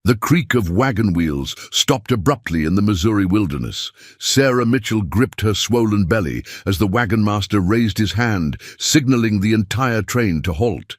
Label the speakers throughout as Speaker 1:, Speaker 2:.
Speaker 1: The creak of wagon wheels stopped abruptly in the Missouri wilderness. Sarah Mitchell gripped her swollen belly as the wagon master raised his hand, signaling the entire train to halt.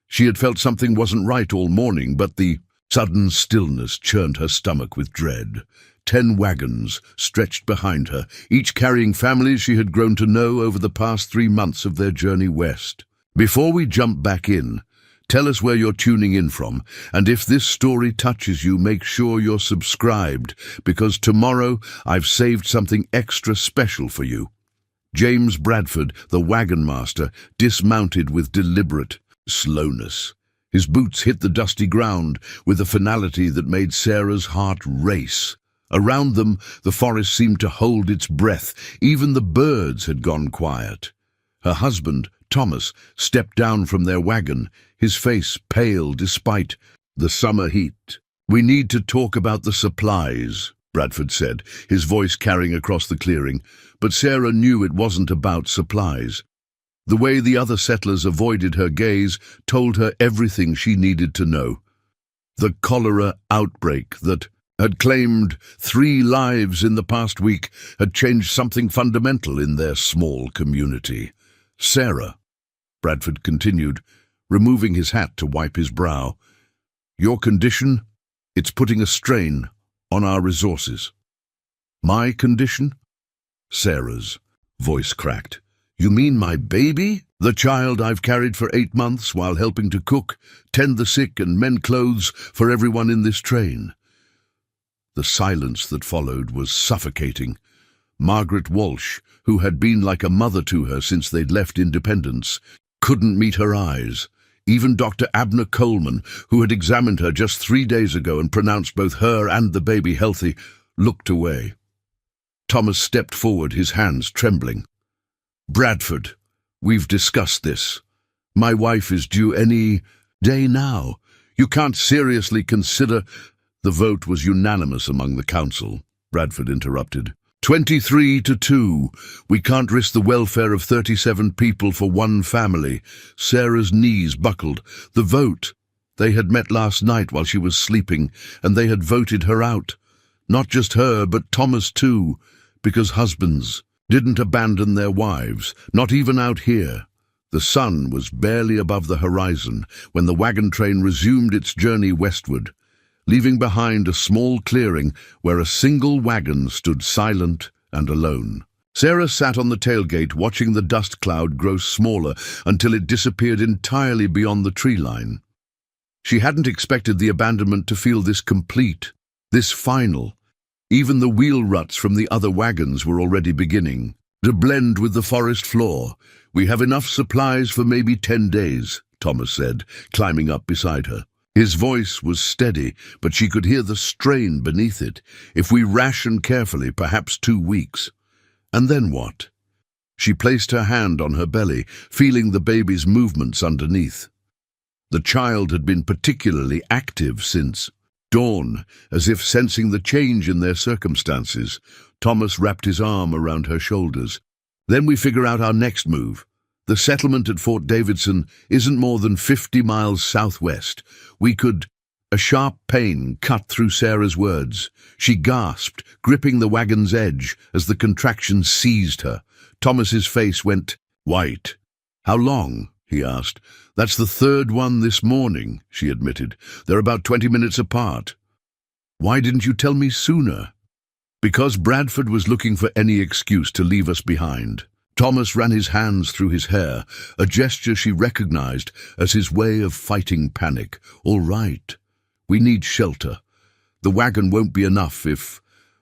Speaker 1: She had felt something wasn't right all morning, but the sudden stillness churned her stomach with dread. 10 wagons stretched behind her, each carrying families she had grown to know over the past 3 months of their journey west. Before we jump back in, tell us where you're tuning in from, and if this story touches you, make sure you're subscribed, because tomorrow I've saved something extra special for you. James Bradford, the wagon master, dismounted with deliberate slowness. His boots hit the dusty ground with a finality that made Sarah's heart race. Around them, the forest seemed to hold its breath. Even the birds had gone quiet. Her husband, Thomas, stepped down from their wagon, his face pale despite the summer heat. "We need to talk about the supplies," Bradford said, his voice carrying across the clearing, but Sarah knew it wasn't about supplies. The way the other settlers avoided her gaze told her everything she needed to know. The cholera outbreak that had claimed 3 lives in the past week had changed something fundamental in their small community. "Sarah," Bradford continued, removing his hat to wipe his brow, "your condition, it's putting a strain on our resources." "My condition?" Sarah's voice cracked. "You mean my baby? The child I've carried for 8 months while helping to cook, tend the sick and mend clothes for everyone in this train." The silence that followed was suffocating. Margaret Walsh, who had been like a mother to her since they'd left Independence, couldn't meet her eyes. Even Dr. Abner Coleman, who had examined her just 3 days ago and pronounced both her and the baby healthy, looked away. Thomas stepped forward, his hands trembling. "Bradford, we've discussed this. My wife is due any day now. You can't seriously consider—" The vote was unanimous among the council, Bradford interrupted. 23-2. We can't risk the welfare of 37 people for one family. Sarah's knees buckled. The vote. They had met last night while she was sleeping, and they had voted her out. Not just her, but Thomas too, because husbands didn't abandon their wives, not even out here. The sun was barely above the horizon when the wagon train resumed its journey westward, leaving behind a small clearing where a single wagon stood silent and alone. Sarah sat on the tailgate watching the dust cloud grow smaller until it disappeared entirely beyond the tree line. She hadn't expected the abandonment to feel this complete, this final. Even the wheel ruts from the other wagons were already beginning to blend with the forest floor. "We have enough supplies for maybe 10 days, Thomas said, climbing up beside her. His voice was steady, but she could hear the strain beneath it. "If we ration carefully, perhaps 2 weeks. And then what?" She placed her hand on her belly, feeling the baby's movements underneath. The child had been particularly active since dawn, as if sensing the change in their circumstances. Thomas wrapped his arm around her shoulders. "Then we figure out our next move. The settlement at Fort Davidson isn't more than 50 miles southwest. We could—" A sharp pain cut through Sarah's words. She gasped, gripping the wagon's edge as the contraction seized her. Thomas's face went white. "How long?" he asked. "That's the 3rd one this morning," she admitted. "They're about 20 minutes apart." "Why didn't you tell me sooner?" "Because Bradford was looking for any excuse to leave us behind." Thomas ran his hands through his hair, a gesture she recognized as his way of fighting panic. "All right. We need shelter. The wagon won't be enough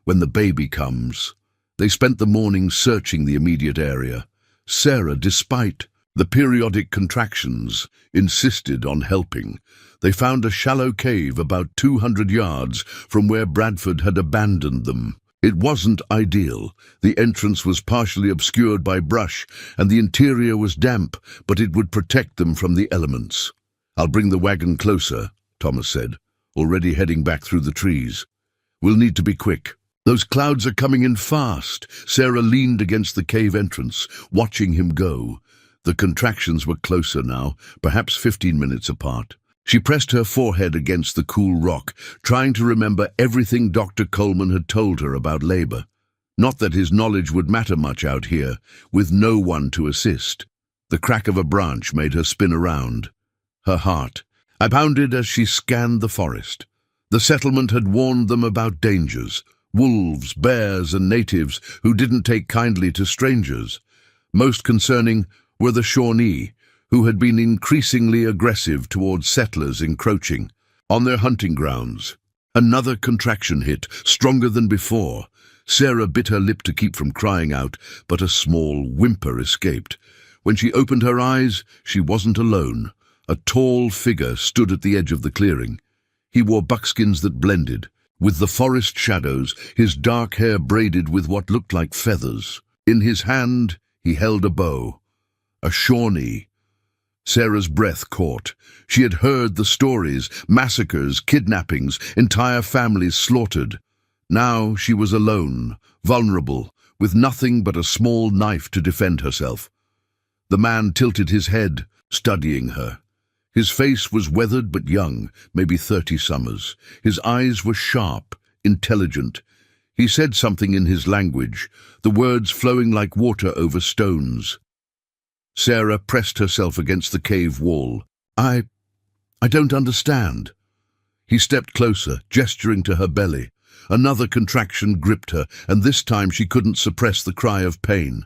Speaker 1: when the baby comes." They spent the morning searching the immediate area. Sarah, despite the periodic contractions, insisted on helping. They found a shallow cave about 200 yards from where Bradford had abandoned them. It wasn't ideal. The entrance was partially obscured by brush, and the interior was damp, but it would protect them from the elements. "I'll bring the wagon closer," Thomas said, already heading back through the trees. "We'll need to be quick. Those clouds are coming in fast." Sarah leaned against the cave entrance, watching him go. The contractions were closer now, perhaps 15 minutes apart. She pressed her forehead against the cool rock, trying to remember everything Dr. Coleman had told her about labor. Not that his knowledge would matter much out here, with no one to assist. The crack of a branch made her spin around. Her heart pounded as she scanned the forest. The settlement had warned them about dangers, wolves, bears, and natives who didn't take kindly to strangers. Most concerning were the Shawnee, who had been increasingly aggressive towards settlers encroaching on their hunting grounds. Another contraction hit, stronger than before. Sarah bit her lip to keep from crying out, but a small whimper escaped. When she opened her eyes, she wasn't alone. A tall figure stood at the edge of the clearing. He wore buckskins that blended with the forest shadows, his dark hair braided with what looked like feathers. In his hand, he held a bow. A Shawnee. Sarah's breath caught. She had heard the stories, massacres, kidnappings, entire families slaughtered. Now she was alone, vulnerable, with nothing but a small knife to defend herself. The man tilted his head, studying her. His face was weathered but young, maybe 30 summers. His eyes were sharp, intelligent. He said something in his language, the words flowing like water over stones. Sarah pressed herself against the cave wall. I don't understand. He stepped closer, gesturing to her belly. Another contraction gripped her, and this time she couldn't suppress the cry of pain.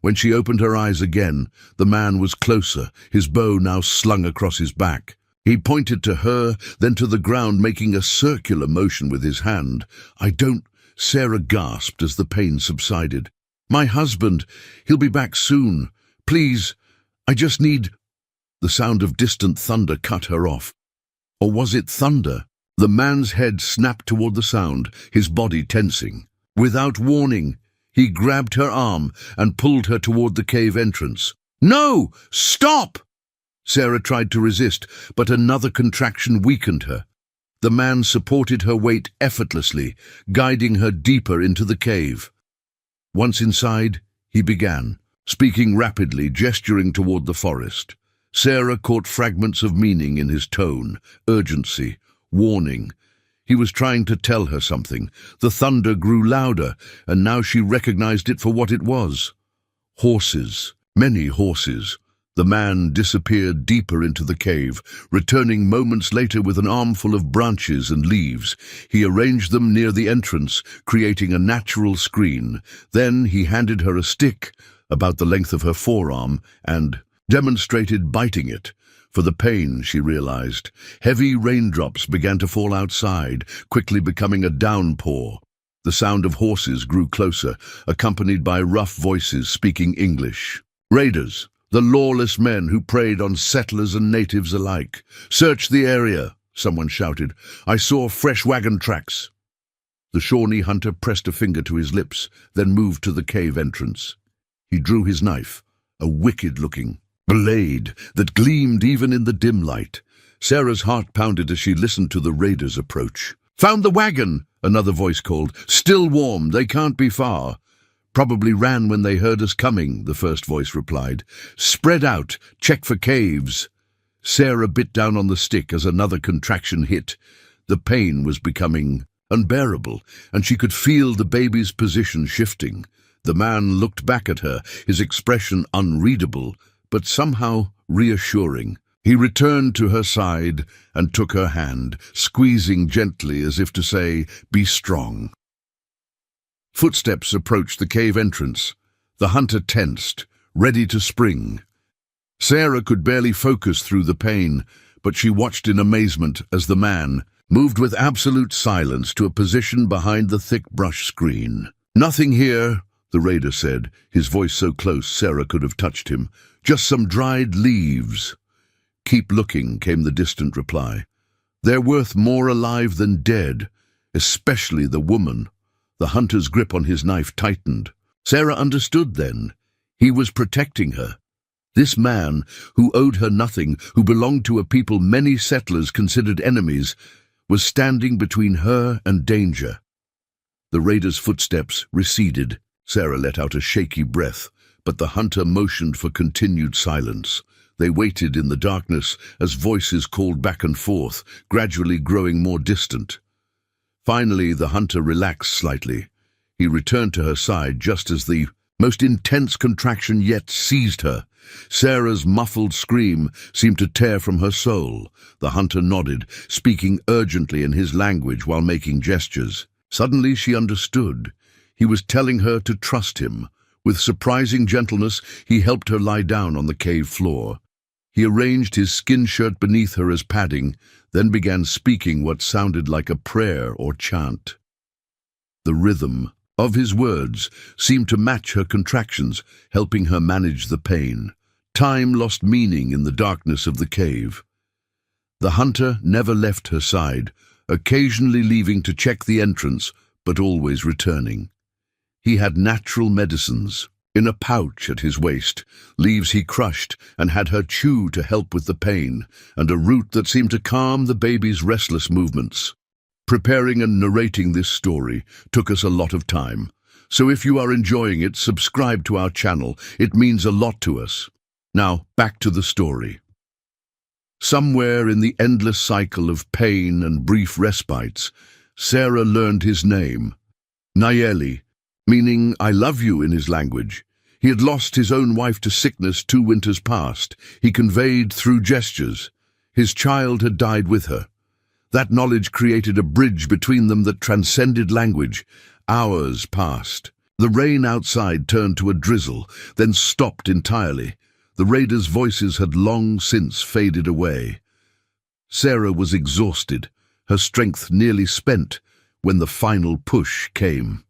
Speaker 1: When she opened her eyes again, the man was closer, his bow now slung across his back. He pointed to her, then to the ground, making a circular motion with his hand. Sarah gasped as the pain subsided. My husband, he'll be back soon. Please, I just need... The sound of distant thunder cut her off. Or was it thunder? The man's head snapped toward the sound, his body tensing. Without warning, he grabbed her arm and pulled her toward the cave entrance. No! Stop! Sarah tried to resist, but another contraction weakened her. The man supported her weight effortlessly, guiding her deeper into the cave. Once inside, he began, speaking rapidly, gesturing toward the forest. Sarah caught fragments of meaning in his tone, urgency, warning. He was trying to tell her something. The thunder grew louder, and now she recognized it for what it was. Horses, many horses. The man disappeared deeper into the cave, returning moments later with an armful of branches and leaves. He arranged them near the entrance, creating a natural screen. Then he handed her a stick, about the length of her forearm, and demonstrated biting it. For the pain, she realized. Heavy raindrops began to fall outside, quickly becoming a downpour. The sound of horses grew closer, accompanied by rough voices speaking English. Raiders, the lawless men who preyed on settlers and natives alike. Search the area, someone shouted. I saw fresh wagon tracks. The Shawnee hunter pressed a finger to his lips, then moved to the cave entrance. He drew his knife, a wicked-looking blade that gleamed even in the dim light. Sarah's heart pounded as she listened to the raiders approach. Found the wagon, another voice called. Still warm, they can't be far. Probably ran when they heard us coming, the first voice replied. Spread out, check for caves. Sarah bit down on the stick as another contraction hit. The pain was becoming unbearable, and she could feel the baby's position shifting. The man looked back at her, his expression unreadable, but somehow reassuring. He returned to her side and took her hand, squeezing gently as if to say, be strong. Footsteps approached the cave entrance. The hunter tensed, ready to spring. Sarah could barely focus through the pain, but she watched in amazement as the man moved with absolute silence to a position behind the thick brush screen. Nothing here, the raider said, his voice so close Sarah could have touched him. Just some dried leaves. Keep looking, came the distant reply. They're worth more alive than dead, especially the woman. The hunter's grip on his knife tightened. Sarah understood then. He was protecting her. This man, who owed her nothing, who belonged to a people many settlers considered enemies, was standing between her and danger. The raider's footsteps receded. Sarah let out a shaky breath, but the hunter motioned for continued silence. They waited in the darkness as voices called back and forth, gradually growing more distant. Finally, the hunter relaxed slightly. He returned to her side just as the most intense contraction yet seized her. Sarah's muffled scream seemed to tear from her soul. The hunter nodded, speaking urgently in his language while making gestures. Suddenly she understood. He was telling her to trust him. With surprising gentleness, he helped her lie down on the cave floor. He arranged his skin shirt beneath her as padding, then began speaking what sounded like a prayer or chant. The rhythm of his words seemed to match her contractions, helping her manage the pain. Time lost meaning in the darkness of the cave. The hunter never left her side, occasionally leaving to check the entrance, but always returning. He had natural medicines in a pouch at his waist, leaves he crushed and had her chew to help with the pain, and a root that seemed to calm the baby's restless movements. Preparing and narrating this story took us a lot of time, so if you are enjoying it, subscribe to our channel. It means a lot to us. Now, back to the story. Somewhere in the endless cycle of pain and brief respites, Sarah learned his name, Nayeli, meaning I love you in his language. He had lost his own wife to sickness 2 winters past. He conveyed through gestures. His child had died with her. That knowledge created a bridge between them that transcended language. Hours passed. The rain outside turned to a drizzle, then stopped entirely. The raiders' voices had long since faded away. Sarah was exhausted, her strength nearly spent, when the final push came.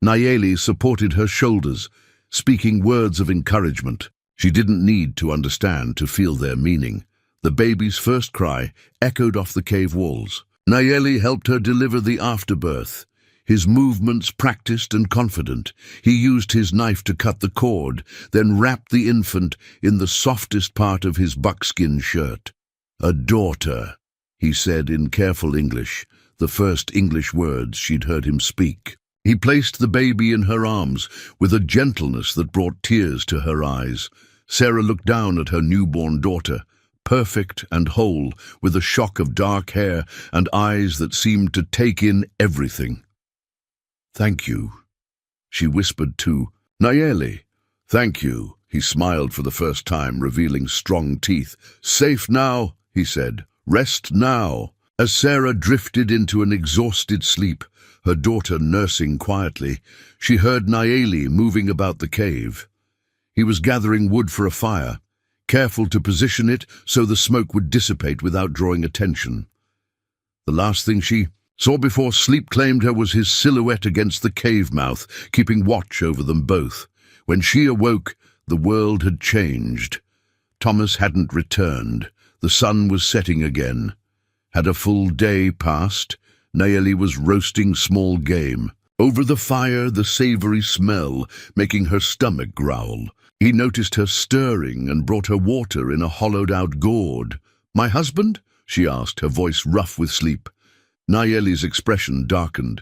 Speaker 1: Nayeli supported her shoulders, speaking words of encouragement. She didn't need to understand to feel their meaning. The baby's first cry echoed off the cave walls. Nayeli helped her deliver the afterbirth. His movements practiced and confident. He used his knife to cut the cord, then wrapped the infant in the softest part of his buckskin shirt. "A daughter," he said in careful English, the first English words she'd heard him speak. He placed the baby in her arms with a gentleness that brought tears to her eyes. Sarah looked down at her newborn daughter, perfect and whole, with a shock of dark hair and eyes that seemed to take in everything. "Thank you," she whispered to Nayeli. "Thank you," he smiled for the first time, revealing strong teeth. "Safe now," he said. "Rest now." As Sarah drifted into an exhausted sleep, her daughter nursing quietly, she heard Nayeli moving about the cave. He was gathering wood for a fire, careful to position it so the smoke would dissipate without drawing attention. The last thing she saw before sleep claimed her was his silhouette against the cave mouth, keeping watch over them both. When she awoke, the world had changed. Thomas hadn't returned. The sun was setting again. Had a full day passed? Nayeli was roasting small game. Over the fire, the savory smell, making her stomach growl. He noticed her stirring and brought her water in a hollowed-out gourd. "My husband?" she asked, her voice rough with sleep. Nayeli's expression darkened.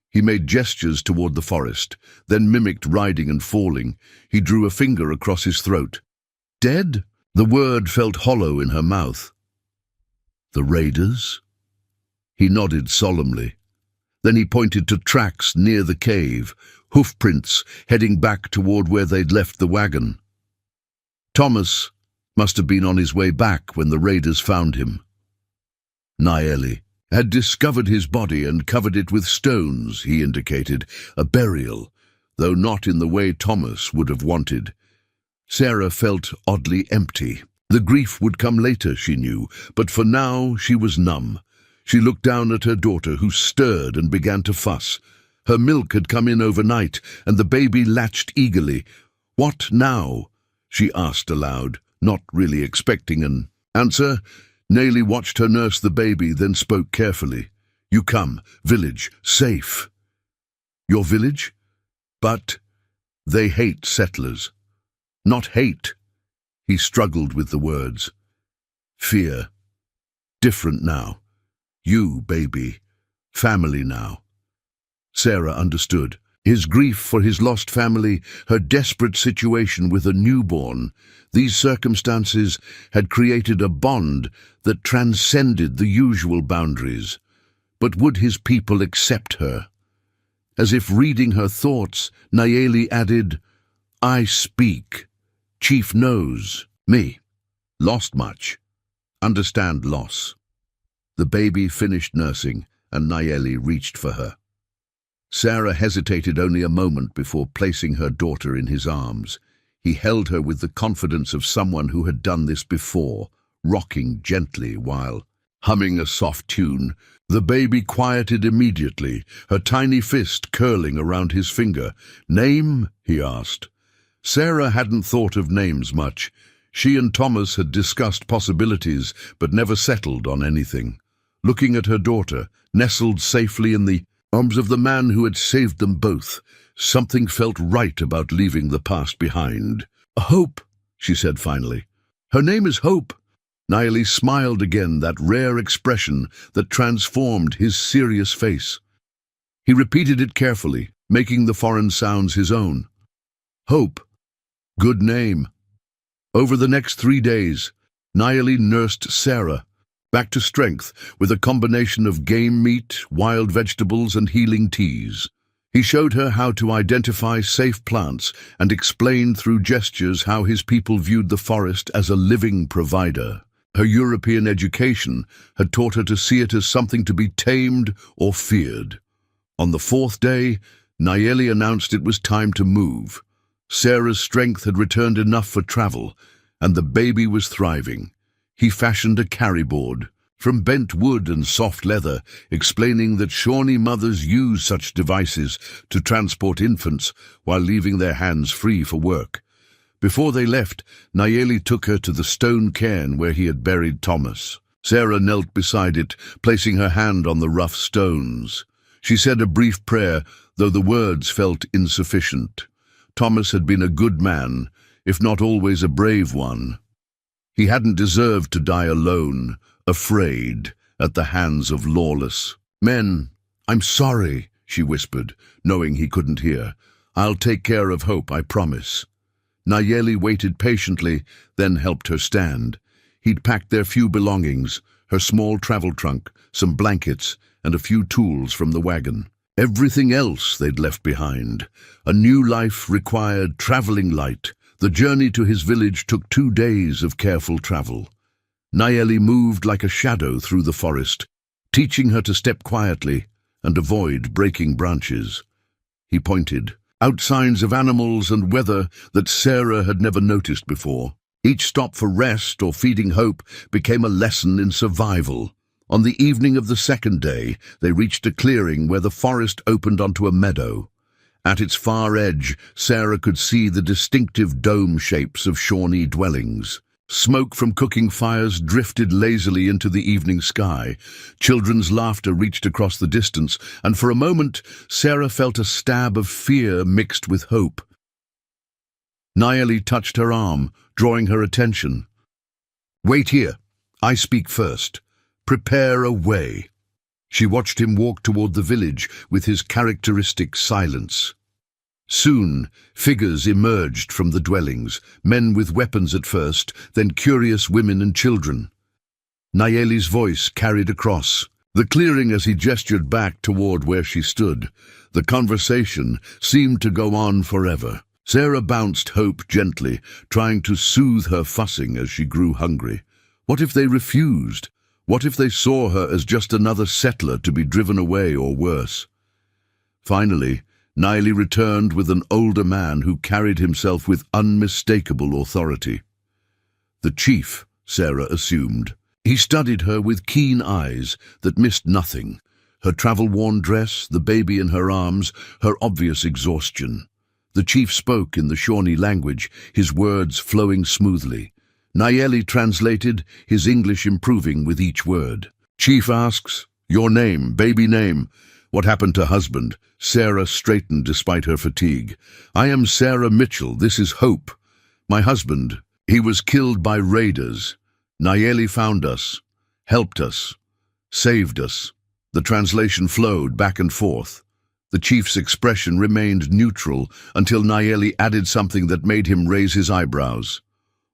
Speaker 1: He made gestures toward the forest, then mimicked riding and falling. He drew a finger across his throat. "Dead?" The word felt hollow in her mouth. "The raiders?" He nodded solemnly. Then he pointed to tracks near the cave, hoofprints heading back toward where they'd left the wagon. Thomas must have been on his way back when the raiders found him. Nayeli had discovered his body and covered it with stones, he indicated, a burial, though not in the way Thomas would have wanted. Sarah felt oddly empty. The grief would come later, she knew, but for now she was numb. She looked down at her daughter, who stirred and began to fuss. Her milk had come in overnight, and the baby latched eagerly. "What now?" she asked aloud, not really expecting an answer. Nayeli watched her nurse the baby, then spoke carefully. "You come. Village. Safe." "Your village?" "But they hate settlers." "Not hate." He struggled with the words. "Fear. Different now. You, baby. Family now." Sarah understood. His grief for his lost family, her desperate situation with a newborn, these circumstances had created a bond that transcended the usual boundaries. But would his people accept her? As if reading her thoughts, Nayeli added, "I speak. Chief knows. Me. Lost much. Understand loss." The baby finished nursing, and Nayeli reached for her. Sarah hesitated only a moment before placing her daughter in his arms. He held her with the confidence of someone who had done this before, rocking gently while humming a soft tune. The baby quieted immediately, her tiny fist curling around his finger. "Name?" he asked. Sarah hadn't thought of names much. She and Thomas had discussed possibilities, but never settled on anything. Looking at her daughter, nestled safely in the arms of the man who had saved them both, something felt right about leaving the past behind. "Hope," she said finally. "Her name is Hope." Nayeli smiled again, that rare expression that transformed his serious face. He repeated it carefully, making the foreign sounds his own. "Hope. Good name." Over the next 3 days, Nayeli nursed Sarah back to strength with a combination of game meat, wild vegetables, and healing teas. He showed her how to identify safe plants and explained through gestures how his people viewed the forest as a living provider. Her European education had taught her to see it as something to be tamed or feared. On the 4th day, Nayeli announced it was time to move. Sarah's strength had returned enough for travel, and the baby was thriving. He fashioned a carryboard from bent wood and soft leather, explaining that Shawnee mothers use such devices to transport infants while leaving their hands free for work. Before they left, Nayeli took her to the stone cairn where he had buried Thomas. Sarah knelt beside it, placing her hand on the rough stones. She said a brief prayer, though the words felt insufficient. Thomas had been a good man, if not always a brave one. He hadn't deserved to die alone, afraid, at the hands of lawless men. "I'm sorry," she whispered, knowing he couldn't hear. "I'll take care of Hope, I promise." Nayeli waited patiently, then helped her stand. He'd packed their few belongings, her small travel trunk, some blankets, and a few tools from the wagon. Everything else they'd left behind. A new life required traveling light. The journey to his village took 2 days of careful travel. Nayeli moved like a shadow through the forest, teaching her to step quietly and avoid breaking branches. He pointed out signs of animals and weather that Sarah had never noticed before. Each stop for rest or feeding Hope became a lesson in survival. On the evening of the 2nd day, they reached a clearing where the forest opened onto a meadow. At its far edge, Sarah could see the distinctive dome shapes of Shawnee dwellings. Smoke from cooking fires drifted lazily into the evening sky. Children's laughter reached across the distance, and for a moment, Sarah felt a stab of fear mixed with hope. Nayeli touched her arm, drawing her attention. "Wait here. I speak first. Prepare a way." She watched him walk toward the village with his characteristic silence. Soon, figures emerged from the dwellings, men with weapons at first, then curious women and children. Nayeli's voice carried across the clearing as he gestured back toward where she stood. The conversation seemed to go on forever. Sarah bounced Hope gently, trying to soothe her fussing as she grew hungry. What if they refused? What if they saw her as just another settler to be driven away or worse? Finally, Nayeli returned with an older man who carried himself with unmistakable authority. The chief, Sarah assumed. He studied her with keen eyes that missed nothing. Her travel-worn dress, the baby in her arms, her obvious exhaustion. The chief spoke in the Shawnee language, his words flowing smoothly. Nayeli translated, his English improving with each word. "Chief asks, your name, baby name. What happened to husband?" Sarah straightened despite her fatigue. "I am Sarah Mitchell. This is Hope. My husband, he was killed by raiders. Nayeli found us, helped us, saved us." The translation flowed back and forth. The chief's expression remained neutral until Nayeli added something that made him raise his eyebrows.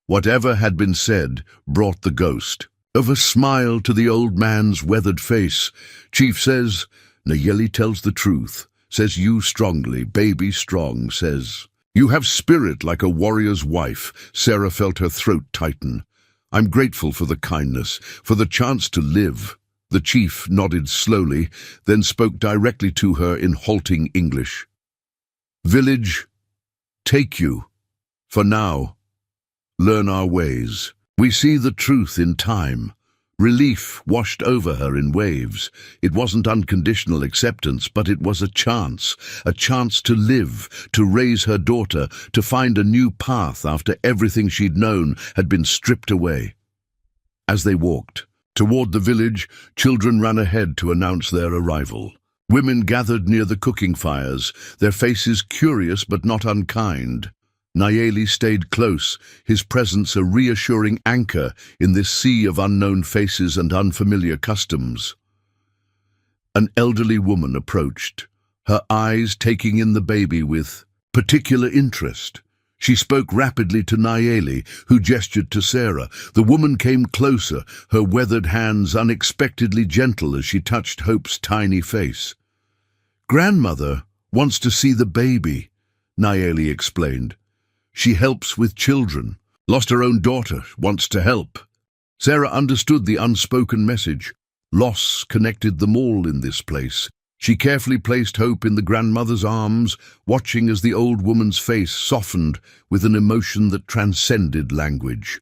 Speaker 1: Whatever had been said brought the ghost of a smile to the old man's weathered face. Chief says, Nayeli tells the truth, says you strongly, baby strong, says. You have spirit like a warrior's wife. Sarah felt her throat tighten. I'm grateful for the kindness, for the chance to live. The chief nodded slowly, then spoke directly to her in halting English. Village, take you. For now, learn our ways. We see the truth in time. Relief washed over her in waves. It wasn't unconditional acceptance, but it was a chance to live, to raise her daughter, to find a new path after everything she'd known had been stripped away. As they walked toward the village, children ran ahead to announce their arrival. Women gathered near the cooking fires, their faces curious but not unkind. Nayeli stayed close, his presence a reassuring anchor in this sea of unknown faces and unfamiliar customs. An elderly woman approached, her eyes taking in the baby with particular interest. She spoke rapidly to Nayeli, who gestured to Sarah. The woman came closer, her weathered hands unexpectedly gentle as she touched Hope's tiny face. Grandmother wants to see the baby, Nayeli explained. She helps with children. Lost her own daughter, wants to help. Sarah understood the unspoken message. Loss connected them all in this place. She carefully placed Hope in the grandmother's arms, watching as the old woman's face softened with an emotion that transcended language.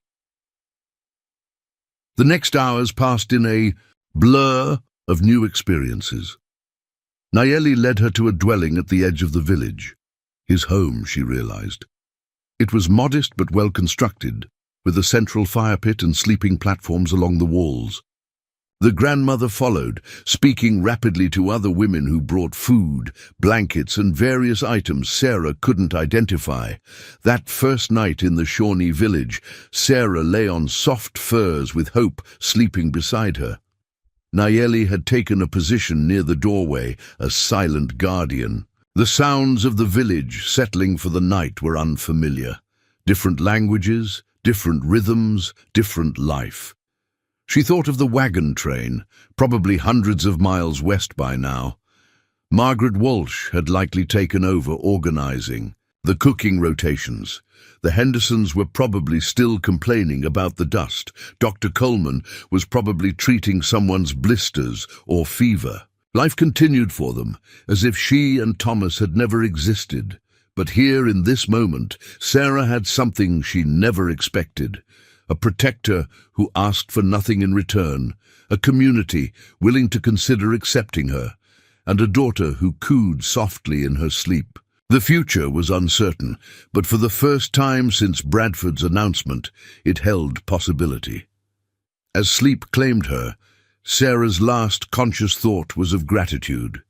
Speaker 1: The next hours passed in a blur of new experiences. Nayeli led her to a dwelling at the edge of the village. His home, she realized. It was modest but well constructed, with a central fire pit and sleeping platforms along the walls. The grandmother followed, speaking rapidly to other women who brought food, blankets, and various items Sarah couldn't identify. That first night in the Shawnee village, Sarah lay on soft furs with Hope sleeping beside her. Nayeli had taken a position near the doorway, a silent guardian. The sounds of the village settling for the night were unfamiliar. Different languages, different rhythms, different life. She thought of the wagon train, probably hundreds of miles west by now. Margaret Walsh had likely taken over organizing the cooking rotations. The Hendersons were probably still complaining about the dust. Dr. Coleman was probably treating someone's blisters or fever. Life continued for them, as if she and Thomas had never existed. But here in this moment, Sarah had something she never expected. A protector who asked for nothing in return, a community willing to consider accepting her, and a daughter who cooed softly in her sleep. The future was uncertain, but for the first time since Bradford's announcement, it held possibility. As sleep claimed her, Sarah's last conscious thought was of gratitude.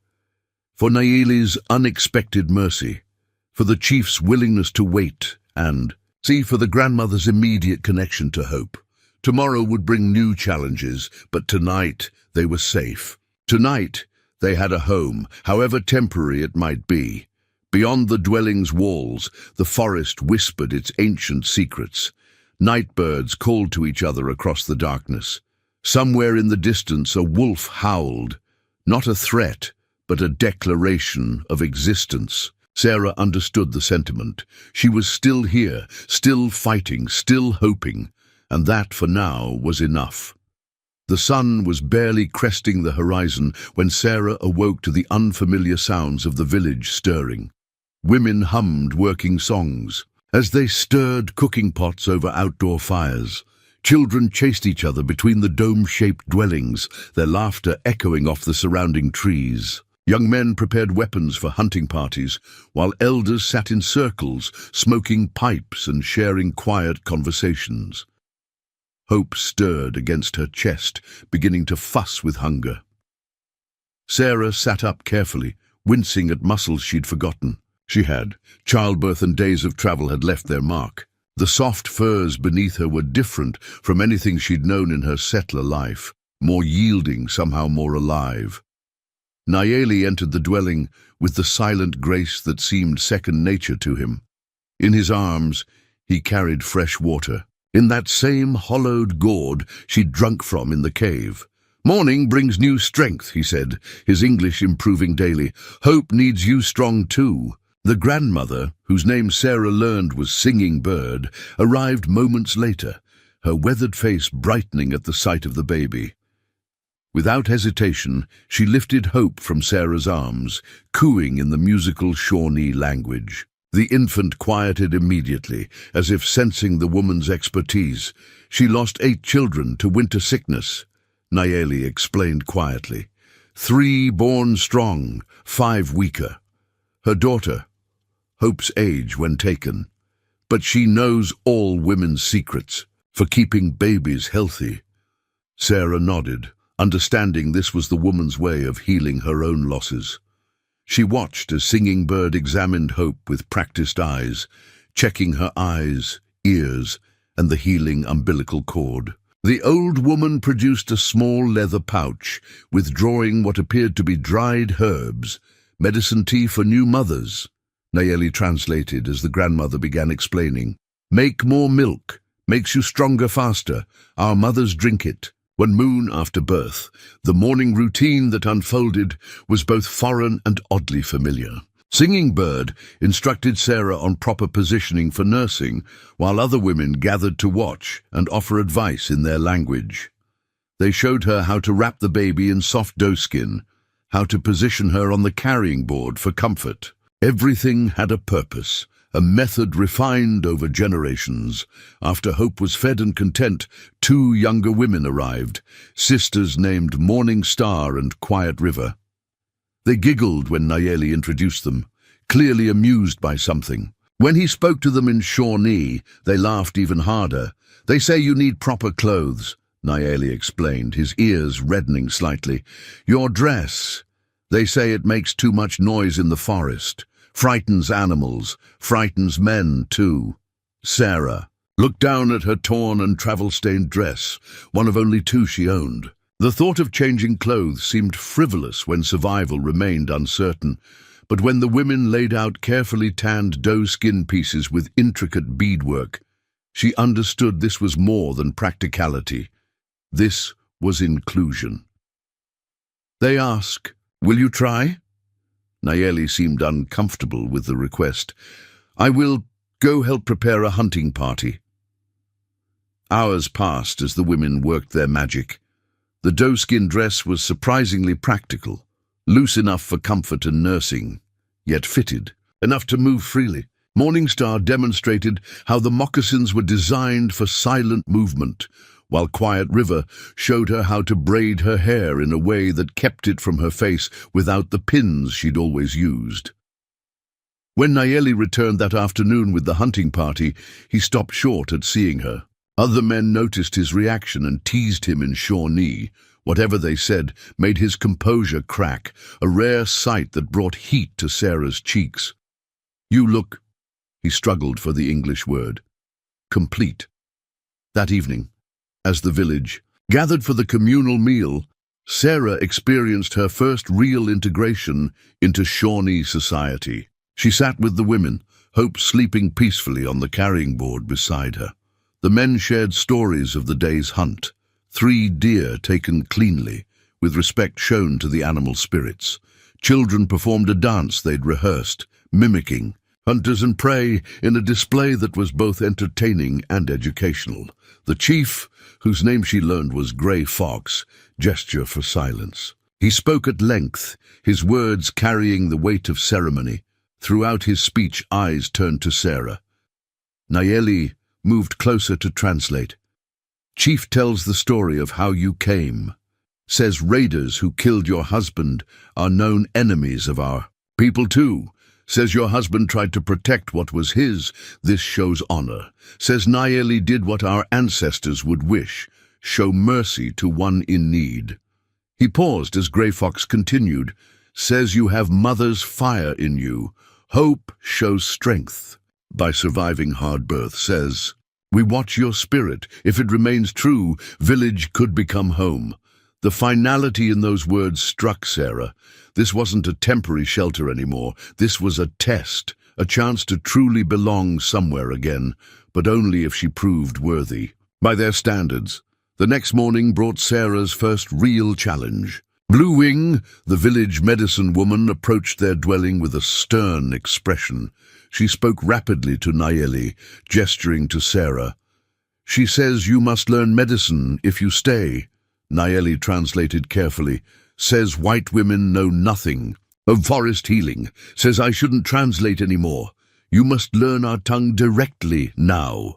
Speaker 1: For Nayeli's unexpected mercy, for the chief's willingness to wait, and for the grandmother's immediate connection to Hope. Tomorrow would bring new challenges, but tonight they were safe. Tonight they had a home, however temporary it might be. Beyond the dwelling's walls, the forest whispered its ancient secrets. Night birds called to each other across the darkness. Somewhere in the distance a wolf howled, not a threat, but a declaration of existence. Sarah understood the sentiment. She was still here, still fighting, still hoping, and that, for now, was enough. The sun was barely cresting the horizon when Sarah awoke to the unfamiliar sounds of the village stirring. Women hummed working songs. As they stirred cooking pots over outdoor fires, children chased each other between the dome-shaped dwellings, their laughter echoing off the surrounding trees. Young men prepared weapons for hunting parties, while elders sat in circles, smoking pipes and sharing quiet conversations. Hope stirred against her chest, beginning to fuss with hunger. Sarah sat up carefully, wincing at muscles she'd forgotten. She had. Childbirth and days of travel had left their mark. The soft furs beneath her were different from anything she'd known in her settler life, more yielding, somehow more alive. Nayeli entered the dwelling with the silent grace that seemed second nature to him. In his arms, he carried fresh water, in that same hollowed gourd she'd drunk from in the cave. "Morning brings new strength," he said, his English improving daily. "Hope needs you strong too." The grandmother, whose name Sarah learned was Singing Bird, arrived moments later, her weathered face brightening at the sight of the baby. Without hesitation, she lifted Hope from Sarah's arms, cooing in the musical Shawnee language. The infant quieted immediately, as if sensing the woman's expertise. "She lost 8 children to winter sickness," Nayeli explained quietly. 3 born strong, 5 weaker. Her daughter, Hope's age when taken. But she knows all women's secrets for keeping babies healthy. Sarah nodded, understanding this was the woman's way of healing her own losses. She watched as Singing Bird examined Hope with practiced eyes, checking her eyes, ears, and the healing umbilical cord. The old woman produced a small leather pouch, withdrawing what appeared to be dried herbs, medicine tea for new mothers. Nayeli translated as the grandmother began explaining. "Make more milk, makes you stronger faster. Our mothers drink it." One moon after birth, the morning routine that unfolded was both foreign and oddly familiar. Singing Bird instructed Sarah on proper positioning for nursing, while other women gathered to watch and offer advice in their language. They showed her how to wrap the baby in soft doeskin, how to position her on the carrying board for comfort. Everything had a purpose, a method refined over generations. After Hope was fed and content, 2 younger women arrived, sisters named Morning Star and Quiet River. They giggled when Nayeli introduced them, clearly amused by something. When he spoke to them in Shawnee, they laughed even harder. "They say you need proper clothes," Nayeli explained, his ears reddening slightly. "Your dress. They say it makes too much noise in the forest. Frightens animals, frightens men too." Sarah looked down at her torn and travel-stained dress, one of only 2 she owned. The thought of changing clothes seemed frivolous when survival remained uncertain, but when the women laid out carefully tanned doe-skin pieces with intricate beadwork, she understood this was more than practicality. This was inclusion. They asked, "Will you try?" Nayeli seemed uncomfortable with the request. "I will go help prepare a hunting party." Hours passed as the women worked their magic. The doeskin dress was surprisingly practical, loose enough for comfort and nursing, yet fitted, enough to move freely. Morningstar demonstrated how the moccasins were designed for silent movement, while Quiet River showed her how to braid her hair in a way that kept it from her face without the pins she'd always used. When Nayeli returned that afternoon with the hunting party, he stopped short at seeing her. Other men noticed his reaction and teased him in Shawnee. Whatever they said made his composure crack, a rare sight that brought heat to Sarah's cheeks. "You look," he struggled for the English word, "complete." That evening, as the village gathered for the communal meal, Sarah experienced her first real integration into Shawnee society. She sat with the women, Hope sleeping peacefully on the carrying board beside her. The men shared stories of the day's hunt, 3 deer taken cleanly, with respect shown to the animal spirits. Children performed a dance they'd rehearsed, mimicking hunters and prey in a display that was both entertaining and educational. The chief, whose name she learned was Gray Fox, gestured for silence. He spoke at length, his words carrying the weight of ceremony. Throughout his speech, eyes turned to Sarah. Nayeli moved closer to translate. "Chief tells the story of how you came. Says raiders who killed your husband are known enemies of our people too. Says your husband tried to protect what was his. This shows honor. Says Nayeli did what our ancestors would wish, show mercy to one in need." He paused as Gray Fox continued. "Says you have mother's fire in you. Hope shows strength by surviving hard birth. Says, we watch your spirit. If it remains true, village could become home. The finality in those words struck Sarah. This wasn't a temporary shelter anymore. This was a test, a chance to truly belong somewhere again, but only if she proved worthy. By their standards, the next morning brought Sarah's first real challenge. Blue Wing, the village medicine woman, approached their dwelling with a stern expression. She spoke rapidly to Nayeli, gesturing to Sarah. "She says you must learn medicine if you stay." Nayeli translated carefully. "Says white women know nothing of forest healing. Says I shouldn't translate anymore. You must learn our tongue directly now."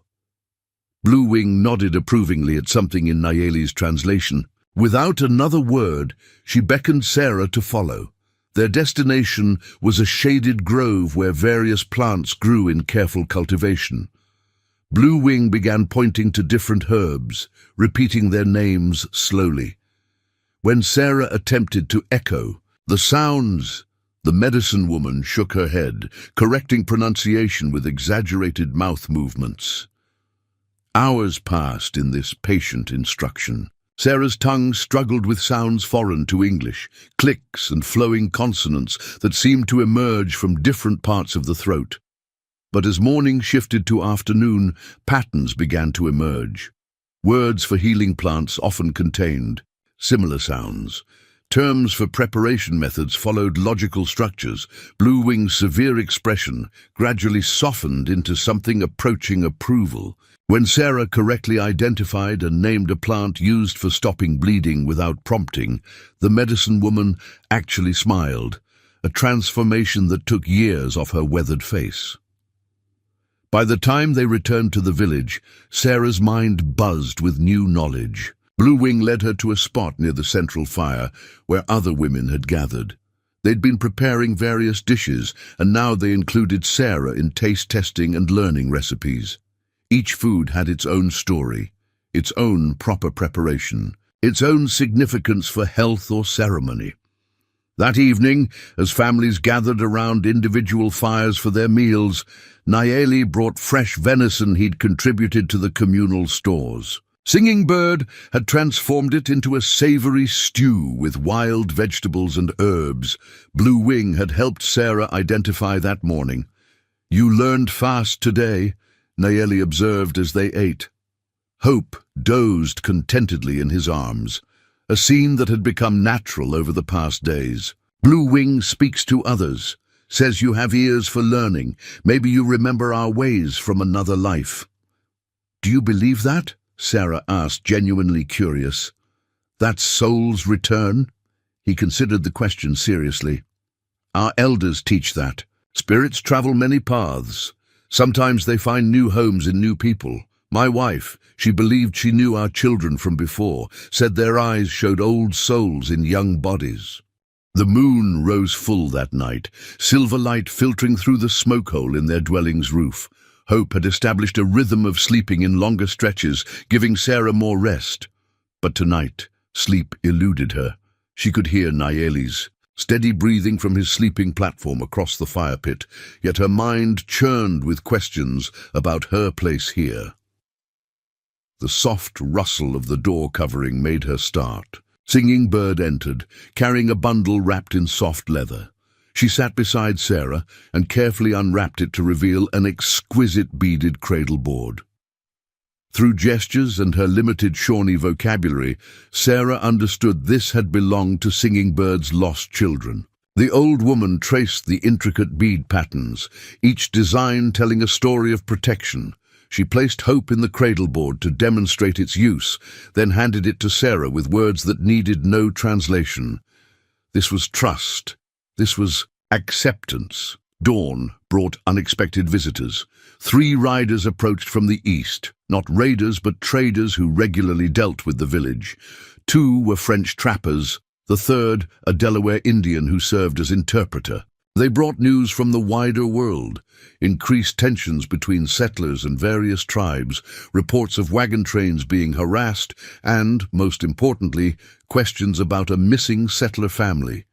Speaker 1: Blue Wing nodded approvingly at something in Nayeli's translation. Without another word, she beckoned Sarah to follow. Their destination was a shaded grove where various plants grew in careful cultivation. Blue Wing began pointing to different herbs, repeating their names slowly. When Sarah attempted to echo the sounds, the medicine woman shook her head, correcting pronunciation with exaggerated mouth movements. Hours passed in this patient instruction. Sarah's tongue struggled with sounds foreign to English, clicks and flowing consonants that seemed to emerge from different parts of the throat. But as morning shifted to afternoon, patterns began to emerge. Words for healing plants often contained similar sounds. Terms for preparation methods followed logical structures. Blue Wing's severe expression gradually softened into something approaching approval. When Sarah correctly identified and named a plant used for stopping bleeding without prompting, the medicine woman actually smiled, a transformation that took years off her weathered face. By the time they returned to the village, Sarah's mind buzzed with new knowledge. Blue Wing led her to a spot near the central fire where other women had gathered. They'd been preparing various dishes, and now they included Sarah in taste testing and learning recipes. Each food had its own story, its own proper preparation, its own significance for health or ceremony. That evening, as families gathered around individual fires for their meals, Nayeli brought fresh venison he'd contributed to the communal stores. Singing Bird had transformed it into a savory stew with wild vegetables and herbs. Blue Wing had helped Sarah identify that morning. "You learned fast today," Nayeli observed as they ate. Hope dozed contentedly in his arms, a scene that had become natural over the past days. Blue Wing speaks to others, says you have ears for learning. Maybe you remember our ways from another life. "Do you believe that?" Sarah asked, genuinely curious. "That soul's return?" He considered the question seriously. "Our elders teach that. Spirits travel many paths. Sometimes they find new homes in new people. My wife, she believed she knew our children from before, said their eyes showed old souls in young bodies." The moon rose full that night, silver light filtering through the smoke hole in their dwelling's roof. Hope had established a rhythm of sleeping in longer stretches, giving Sarah more rest. But tonight, sleep eluded her. She could hear Nayeli's steady breathing from his sleeping platform across the fire pit, yet her mind churned with questions about her place here. The soft rustle of the door covering made her start. Singing Bird entered, carrying a bundle wrapped in soft leather. She sat beside Sarah and carefully unwrapped it to reveal an exquisite beaded cradle board. Through gestures and her limited Shawnee vocabulary, Sarah understood this had belonged to Singing Bird's lost children. The old woman traced the intricate bead patterns, each design telling a story of protection. She placed Hope in the cradle board to demonstrate its use, then handed it to Sarah with words that needed no translation. This was trust. This was acceptance. Dawn brought unexpected visitors. 3 riders approached from the east, not raiders but traders who regularly dealt with the village. 2 were French trappers, the third a Delaware Indian who served as interpreter. They brought news from the wider world, increased tensions between settlers and various tribes, reports of wagon trains being harassed, and, most importantly, questions about a missing settler family.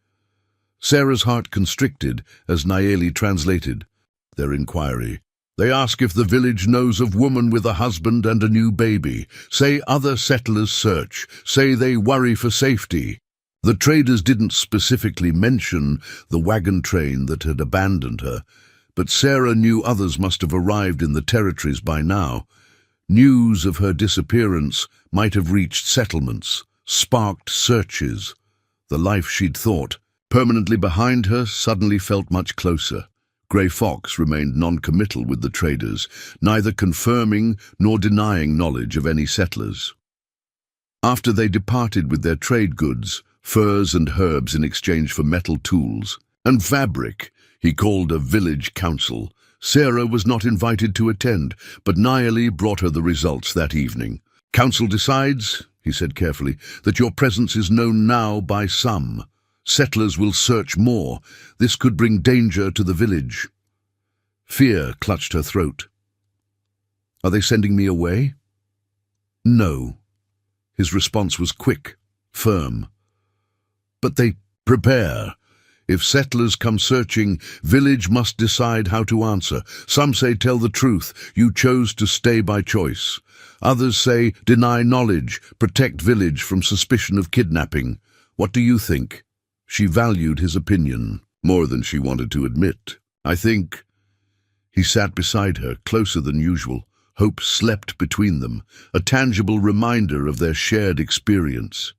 Speaker 1: Sarah's heart constricted as Nayeli translated their inquiry. They ask if the village knows of woman with a husband and a new baby. Say other settlers search. Say they worry for safety. The traders didn't specifically mention the wagon train that had abandoned her, but Sarah knew others must have arrived in the territories by now. News of her disappearance might have reached settlements, sparked searches. The life she'd thought permanently behind her suddenly felt much closer. Grey Fox remained non-committal with the traders, neither confirming nor denying knowledge of any settlers. After they departed with their trade goods, furs and herbs in exchange for metal tools, and fabric he called a village council, Sarah was not invited to attend, but Naeli brought her the results that evening. "Council decides," he said carefully, "that your presence is known now by some. Settlers will search more. This could bring danger to the village." Fear clutched her throat. "Are they sending me away?" "No." His response was quick, firm. "But they prepare. If settlers come searching, village must decide how to answer. Some say tell the truth, you chose to stay by choice. Others say deny knowledge, protect village from suspicion of kidnapping. What do you think?" She valued his opinion more than she wanted to admit. "I think—" He sat beside her, closer than usual. Hope slept between them, a tangible reminder of their shared experience.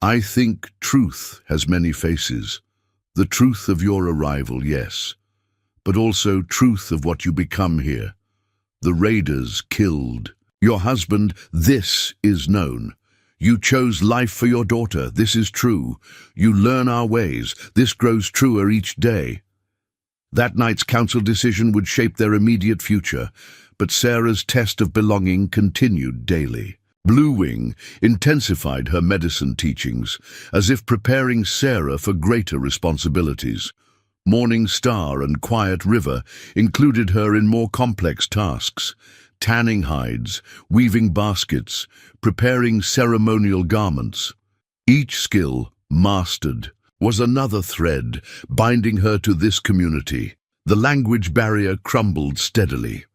Speaker 1: "I think truth has many faces. The truth of your arrival, yes, but also truth of what you become here. The raiders killed your husband, this is known. You chose life for your daughter, this is true. You learn our ways, this grows truer each day." That night's council decision would shape their immediate future, but Sarah's test of belonging continued daily. Blue Wing intensified her medicine teachings, as if preparing Sarah for greater responsibilities. Morning Star and Quiet River included her in more complex tasks: tanning hides, weaving baskets, preparing ceremonial garments. Each skill, mastered, was another thread binding her to this community. The language barrier crumbled steadily.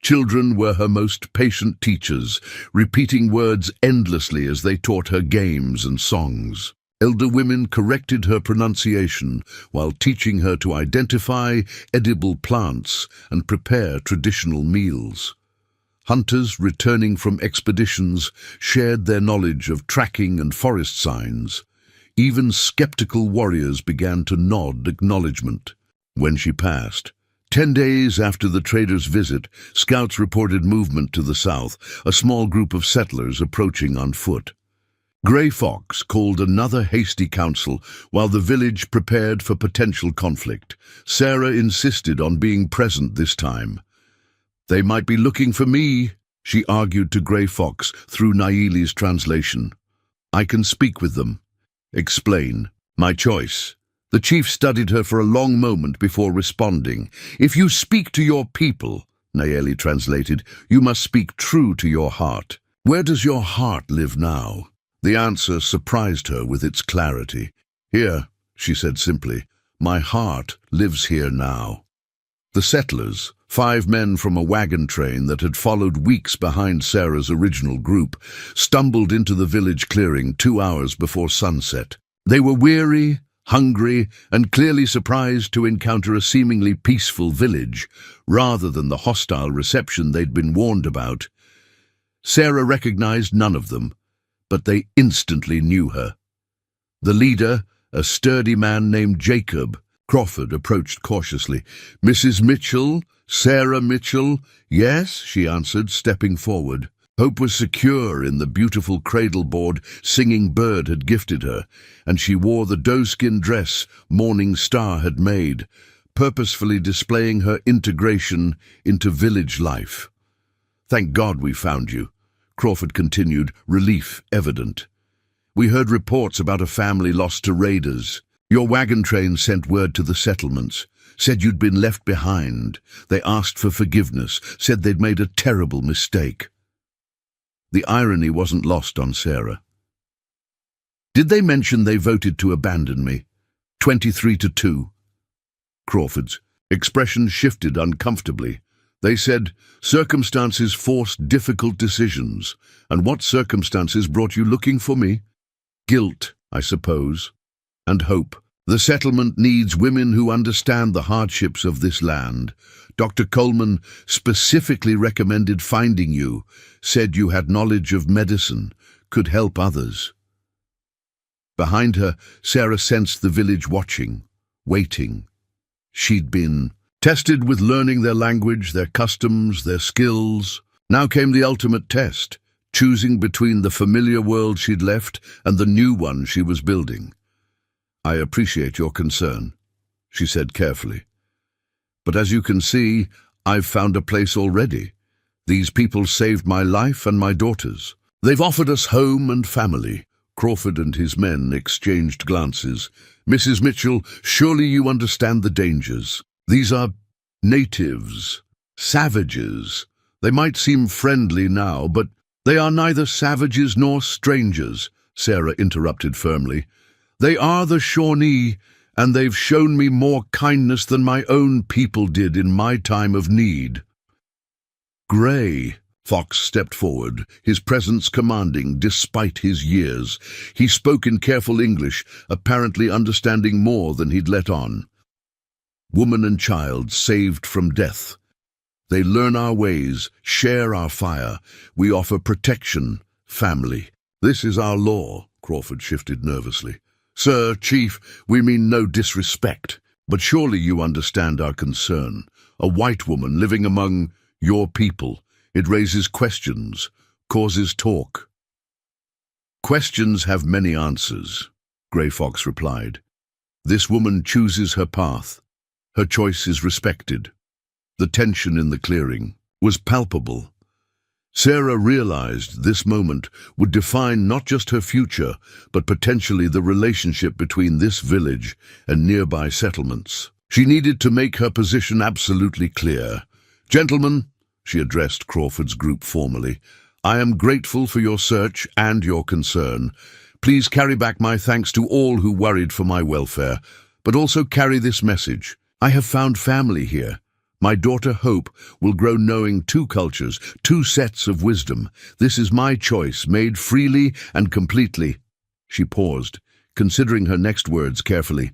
Speaker 1: Children were her most patient teachers, repeating words endlessly as they taught her games and songs. Elder women corrected her pronunciation while teaching her to identify edible plants and prepare traditional meals. Hunters returning from expeditions shared their knowledge of tracking and forest signs. Even skeptical warriors began to nod acknowledgement. When she passed, 10 days after the traders' visit, scouts reported movement to the south, a small group of settlers approaching on foot. Grey Fox called another hasty council while the village prepared for potential conflict. Sarah insisted on being present this time. "They might be looking for me," she argued to Grey Fox through Naeli's translation. "I can speak with them. Explain. My choice." The chief studied her for a long moment before responding. "If you speak to your people," Naeli translated, "you must speak true to your heart. Where does your heart live now?" The answer surprised her with its clarity. "Here," she said simply. "My heart lives here now." The settlers, 5 men from a wagon train that had followed weeks behind Sarah's original group, stumbled into the village clearing 2 hours before sunset. They were weary, hungry, and clearly surprised to encounter a seemingly peaceful village, rather than the hostile reception they'd been warned about. Sarah recognized none of them, but they instantly knew her. The leader, a sturdy man named Jacob, Crawford approached cautiously. "Mrs. Mitchell? Sarah Mitchell?" "Yes," she answered, stepping forward. Hope was secure in the beautiful cradleboard Singing Bird had gifted her, and she wore the doeskin dress Morning Star had made, purposefully displaying her integration into village life. "Thank God we found you," Crawford continued, relief evident. "We heard reports about a family lost to raiders. Your wagon train sent word to the settlements, said you'd been left behind. They asked for forgiveness, said they'd made a terrible mistake." The irony wasn't lost on Sarah. "Did they mention they voted to abandon me? 23-2. Crawford's expression shifted uncomfortably. They said, circumstances forced difficult decisions. And what circumstances brought you looking for me? Guilt, I suppose, and hope. The settlement needs women who understand the hardships of this land. Dr. Coleman specifically recommended finding you, said you had knowledge of medicine, could help others. Behind her, Sarah sensed the village watching, waiting. She'd been tested with learning their language, their customs, their skills. Now came the ultimate test, choosing between the familiar world she'd left and the new one she was building. I appreciate your concern, she said carefully. But as you can see, I've found a place already. These people saved my life and my daughter's. They've offered us home and family. Crawford and his men exchanged glances. Mrs. Mitchell, surely you understand the dangers. These are natives, savages. They might seem friendly now, but they are neither savages nor strangers, Sarah interrupted firmly. They are the Shawnee, and they've shown me more kindness than my own people did in my time of need. Gray, Fox stepped forward, his presence commanding despite his years. He spoke in careful English, apparently understanding more than he'd let on. Woman and child saved from death. They learn our ways, share our fire. We offer protection, family. This is our law, Crawford shifted nervously. Sir, Chief, we mean no disrespect, but surely you understand our concern. A white woman living among your people. It raises questions, causes talk. Questions have many answers, Grey Fox replied. This woman chooses her path. Her choice is respected. The tension in the clearing was palpable. Sarah realized this moment would define not just her future, but potentially the relationship between this village and nearby settlements. She needed to make her position absolutely clear. Gentlemen, she addressed Crawford's group formally, I am grateful for your search and your concern. Please carry back my thanks to all who worried for my welfare, but also carry this message. I have found family here. My daughter Hope will grow knowing two cultures, two sets of wisdom. This is my choice, made freely and completely. She paused, considering her next words carefully.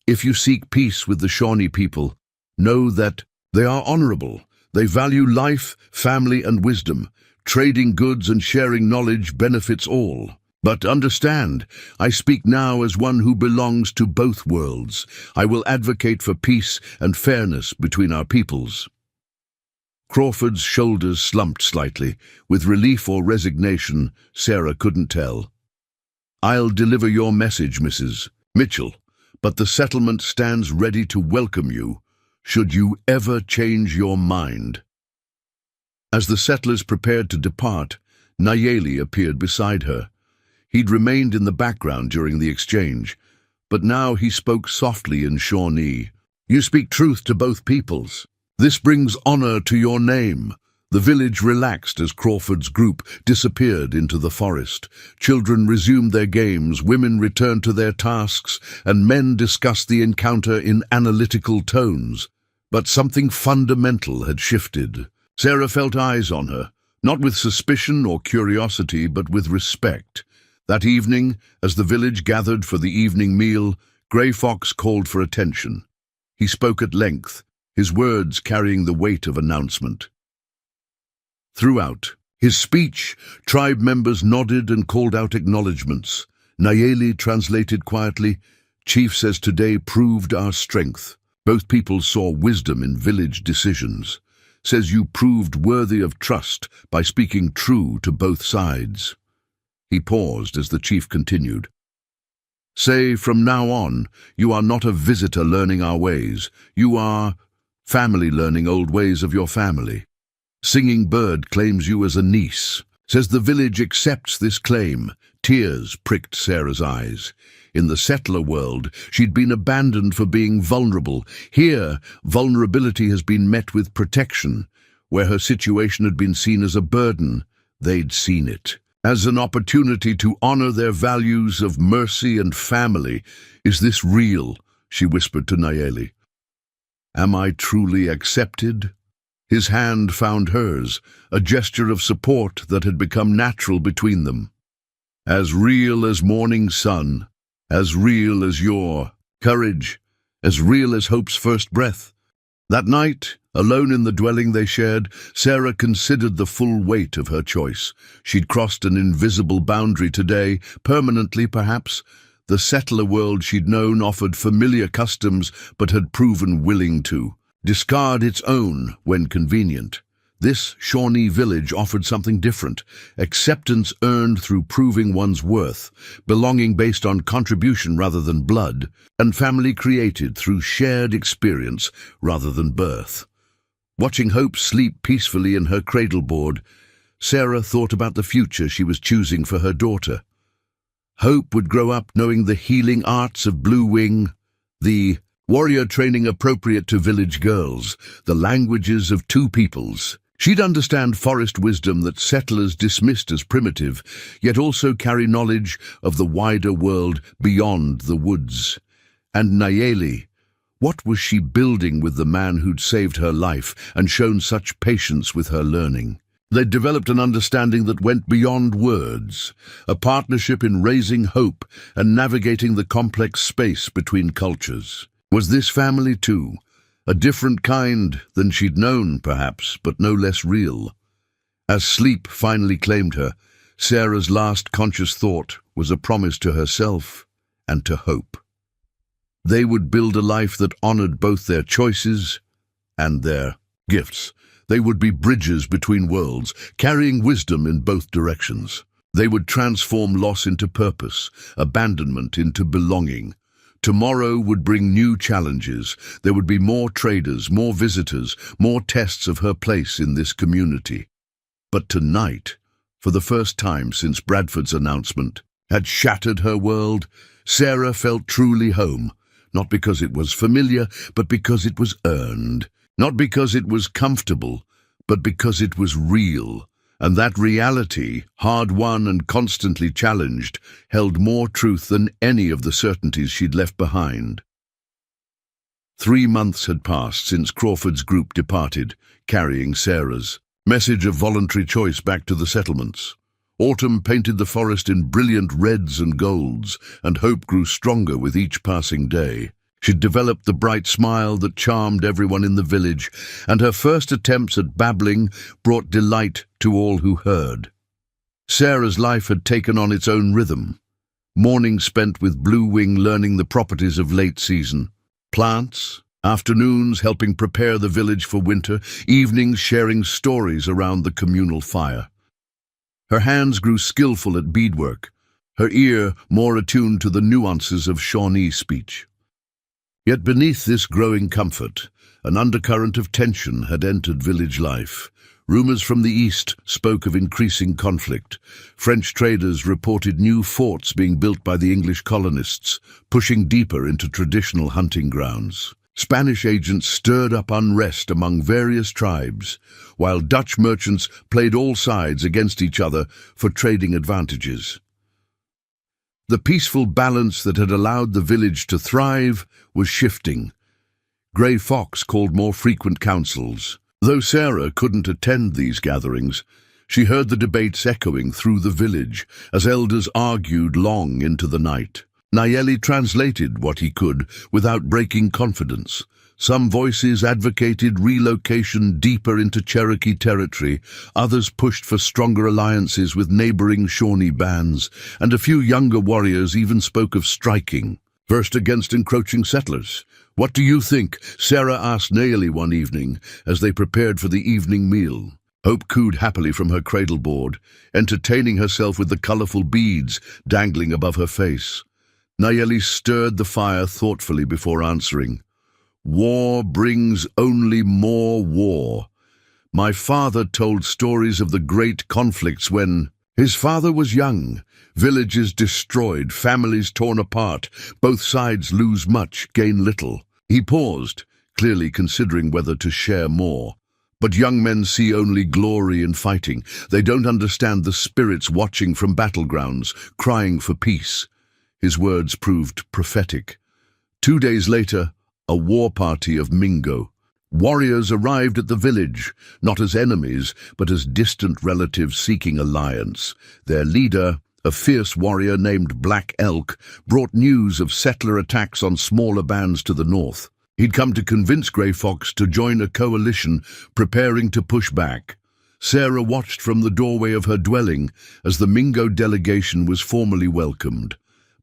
Speaker 1: If you seek peace with the Shawnee people, know that they are honorable. They value life, family, and wisdom. Trading goods and sharing knowledge benefits all. But understand, I speak now as one who belongs to both worlds. I will advocate for peace and fairness between our peoples. Crawford's shoulders slumped slightly. With relief or resignation, Sarah couldn't tell. I'll deliver your message, Mrs. Mitchell, but the settlement stands ready to welcome you, should you ever change your mind. As the settlers prepared to depart, Nayeli appeared beside her. He'd remained in the background during the exchange, but now he spoke softly in Shawnee. You speak truth to both peoples. This brings honor to your name. The village relaxed as Crawford's group disappeared into the forest. Children resumed their games, women returned to their tasks, and men discussed the encounter in analytical tones. But something fundamental had shifted. Sarah felt eyes on her, not with suspicion or curiosity, but with respect. That evening, as the village gathered for the evening meal, Grey Fox called for attention. He spoke at length, his words carrying the weight of announcement. Throughout his speech, tribe members nodded and called out acknowledgments. Nayeli translated quietly, Chief says today proved our strength. Both peoples saw wisdom in village decisions. Says you proved worthy of trust by speaking true to both sides. He paused as the chief continued. Say, from now on, you are not a visitor learning our ways. You are family learning old ways of your family. Singing Bird claims you as a niece. Says the village accepts this claim. Tears pricked Sarah's eyes. In the settler world, she'd been abandoned for being vulnerable. Here, vulnerability has been met with protection. Where her situation had been seen as a burden, they'd seen it as an opportunity to honor their values of mercy and family. Is this real? She whispered to Nayeli. Am I truly accepted? His hand found hers, a gesture of support that had become natural between them. As real as morning sun, as real as your courage, as real as hope's first breath. That night, alone in the dwelling they shared, Sarah considered the full weight of her choice. She'd crossed an invisible boundary today, permanently perhaps. The settler world she'd known offered familiar customs, but had proven willing to discard its own when convenient. This Shawnee village offered something different, acceptance earned through proving one's worth, belonging based on contribution rather than blood, and family created through shared experience rather than birth. Watching Hope sleep peacefully in her cradleboard, Sarah thought about the future she was choosing for her daughter. Hope would grow up knowing the healing arts of Blue Wing, the warrior training appropriate to village girls, the languages of two peoples. She'd understand forest wisdom that settlers dismissed as primitive, yet also carry knowledge of the wider world beyond the woods. And Nayeli, what was she building with the man who'd saved her life and shown such patience with her learning? They'd developed an understanding that went beyond words, a partnership in raising hope and navigating the complex space between cultures. Was this family, too? A different kind than she'd known, perhaps, but no less real. As sleep finally claimed her, Sarah's last conscious thought was a promise to herself and to Hope. They would build a life that honored both their choices and their gifts. They would be bridges between worlds, carrying wisdom in both directions. They would transform loss into purpose, abandonment into belonging. Tomorrow would bring new challenges. There would be more traders, more visitors, more tests of her place in this community. But tonight, for the first time since Bradford's announcement, had shattered her world, Sarah felt truly home, not because it was familiar, but because it was earned. Not because it was comfortable, but because it was real. And that reality, hard-won and constantly challenged, held more truth than any of the certainties she'd left behind. 3 months had passed since Crawford's group departed, carrying Sarah's message of voluntary choice back to the settlements. Autumn painted the forest in brilliant reds and golds, and hope grew stronger with each passing day. She'd developed the bright smile that charmed everyone in the village, and her first attempts at babbling brought delight to all who heard. Sarah's life had taken on its own rhythm. Mornings spent with Blue Wing learning the properties of late season plants, afternoons helping prepare the village for winter, evenings sharing stories around the communal fire. Her hands grew skillful at beadwork, her ear more attuned to the nuances of Shawnee speech. Yet beneath this growing comfort, an undercurrent of tension had entered village life. Rumors from the east spoke of increasing conflict. French traders reported new forts being built by the English colonists, pushing deeper into traditional hunting grounds. Spanish agents stirred up unrest among various tribes, while Dutch merchants played all sides against each other for trading advantages. The peaceful balance that had allowed the village to thrive was shifting. Grey Fox called more frequent councils. Though Sarah couldn't attend these gatherings, she heard the debates echoing through the village as elders argued long into the night. Nayeli translated what he could without breaking confidence. Some voices advocated relocation deeper into Cherokee territory, others pushed for stronger alliances with neighboring Shawnee bands, and a few younger warriors even spoke of striking, first against encroaching settlers. "What do you think?" Sarah asked Nayeli one evening as they prepared for the evening meal. Hope cooed happily from her cradleboard, entertaining herself with the colorful beads dangling above her face. Nayeli stirred the fire thoughtfully before answering. "War brings only more war. My father told stories of the great conflicts when his father was young. Villages destroyed, families torn apart. Both sides lose much, gain little." He paused, clearly considering whether to share more. But young men see only glory in fighting. They don't understand the spirits watching from battlegrounds, crying for peace. His words proved prophetic. 2 days later, a war party of Mingo, Warriors arrived at the village, not as enemies, but as distant relatives seeking alliance. Their leader, a fierce warrior named Black Elk, brought news of settler attacks on smaller bands to the north. He'd come to convince Grey Fox to join a coalition preparing to push back. Sarah watched from the doorway of her dwelling as the Mingo delegation was formally welcomed.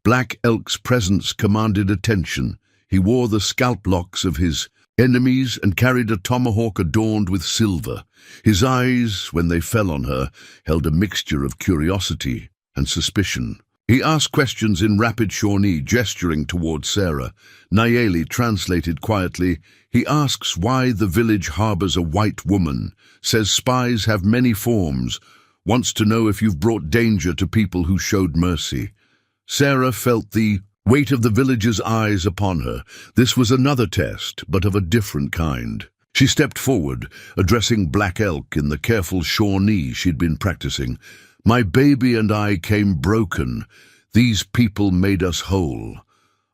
Speaker 1: Black Elk's presence commanded attention. He wore the scalp locks of his enemies and carried a tomahawk adorned with silver. His eyes, when they fell on her, held a mixture of curiosity and suspicion. He asked questions in rapid Shawnee, gesturing towards Sarah. Nayeli translated quietly. He asks why the village harbors a white woman, says spies have many forms, wants to know if you've brought danger to people who showed mercy. Sarah felt the weight of the village's eyes upon her. This was another test, but of a different kind. She stepped forward, addressing Black Elk in the careful Shawnee she'd been practicing. My baby and I came broken. These people made us whole.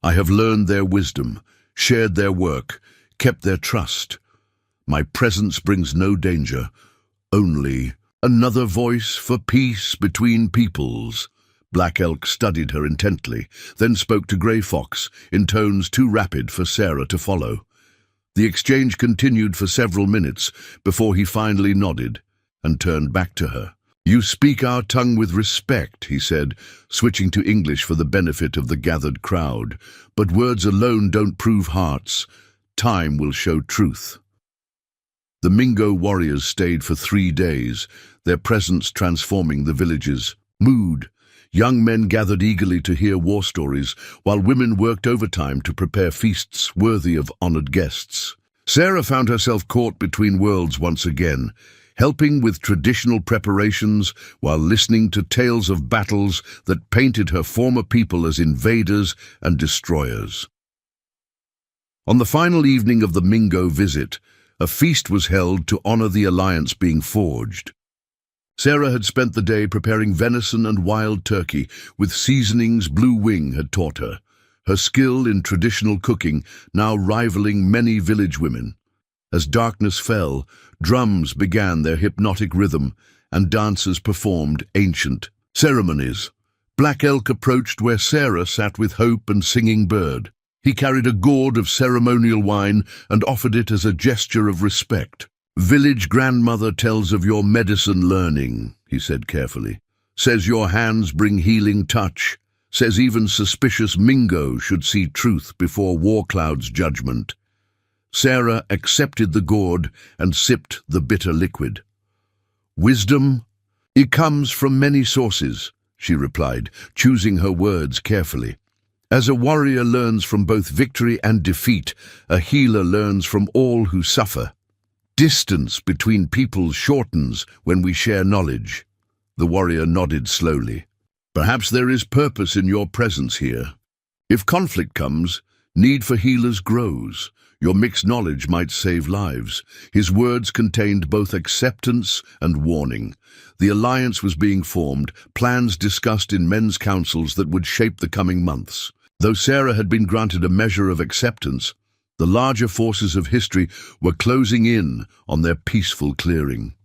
Speaker 1: I have learned their wisdom, shared their work, kept their trust. My presence brings no danger, only another voice for peace between peoples. Black Elk studied her intently, then spoke to Grey Fox in tones too rapid for Sarah to follow. The exchange continued for several minutes before he finally nodded and turned back to her. You speak our tongue with respect, he said, switching to English for the benefit of the gathered crowd. But words alone don't prove hearts. Time will show truth. The Mingo warriors stayed for 3 days, their presence transforming the village's mood. Young men gathered eagerly to hear war stories, while women worked overtime to prepare feasts worthy of honored guests. Sarah found herself caught between worlds once again, helping with traditional preparations while listening to tales of battles that painted her former people as invaders and destroyers. On the final evening of the Mingo visit, a feast was held to honor the alliance being forged. Sarah had spent the day preparing venison and wild turkey with seasonings Blue Wing had taught her, her skill in traditional cooking now rivaling many village women. As darkness fell, drums began their hypnotic rhythm, and dancers performed ancient ceremonies. Black Elk approached where Sarah sat with Hope and Singing Bird. He carried a gourd of ceremonial wine and offered it as a gesture of respect. Village grandmother tells of your medicine learning, he said carefully. Says your hands bring healing touch. Says even suspicious Mingo should see truth before war cloud's judgment. Sarah accepted the gourd and sipped the bitter liquid. Wisdom? It comes from many sources, she replied, choosing her words carefully. As a warrior learns from both victory and defeat, a healer learns from all who suffer. Distance between peoples shortens when we share knowledge. The warrior nodded slowly. Perhaps there is purpose in your presence here. If conflict comes, need for healers grows. Your mixed knowledge might save lives. His words contained both acceptance and warning. The alliance was being formed, plans discussed in men's councils that would shape the coming months. Though Sarah had been granted a measure of acceptance, the larger forces of history were closing in on their peaceful clearing.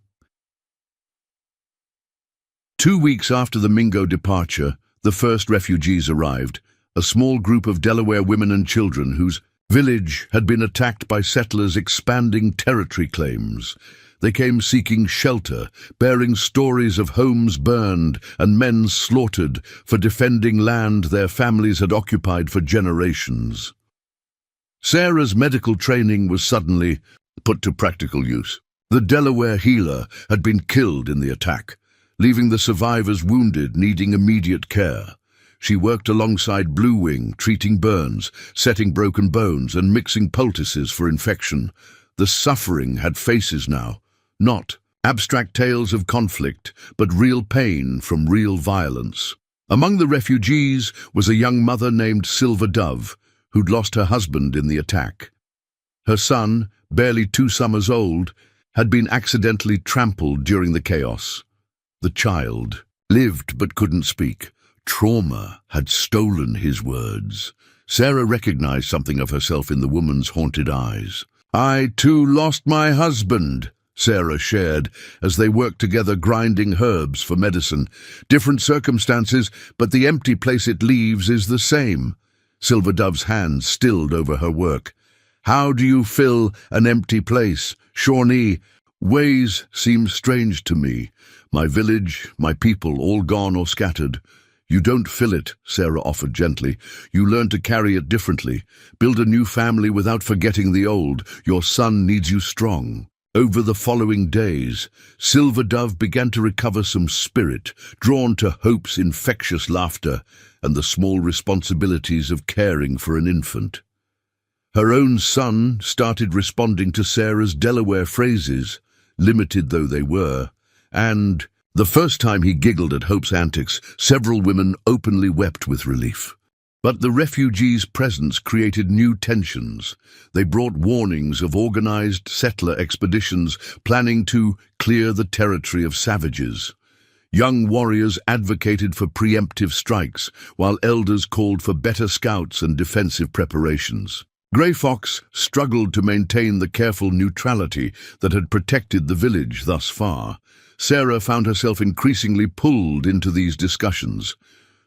Speaker 1: 2 weeks after the Mingo departure, the first refugees arrived, a small group of Delaware women and children whose village had been attacked by settlers expanding territory claims. They came seeking shelter, bearing stories of homes burned and men slaughtered for defending land their families had occupied for generations. Sarah's medical training was suddenly put to practical use. The Delaware healer had been killed in the attack, leaving the survivors wounded, needing immediate care. She worked alongside Blue Wing, treating burns, setting broken bones, and mixing poultices for infection. The suffering had faces now, not abstract tales of conflict, but real pain from real violence. Among the refugees was a young mother named Silver Dove, who'd lost her husband in the attack. Her son, barely 2 summers old, had been accidentally trampled during the chaos. The child lived but couldn't speak. Trauma had stolen his words. Sarah recognized something of herself in the woman's haunted eyes. I too lost my husband, Sarah shared, as they worked together grinding herbs for medicine. Different circumstances, but the empty place it leaves is the same. Silver Dove's hands stilled over her work. How do you fill an empty place, Shawnee? Ways seem strange to me. My village, my people, all gone or scattered. You don't fill it, Sarah offered gently. You learn to carry it differently. Build a new family without forgetting the old. Your son needs you strong. Over the following days, Silver Dove began to recover some spirit, drawn to Hope's infectious laughter and the small responsibilities of caring for an infant. Her own son started responding to Sarah's Delaware phrases, limited though they were, and the first time he giggled at Hope's antics, several women openly wept with relief. But the refugees' presence created new tensions. They brought warnings of organized settler expeditions planning to clear the territory of savages. Young warriors advocated for preemptive strikes, while elders called for better scouts and defensive preparations. Grey Fox struggled to maintain the careful neutrality that had protected the village thus far. Sarah found herself increasingly pulled into these discussions.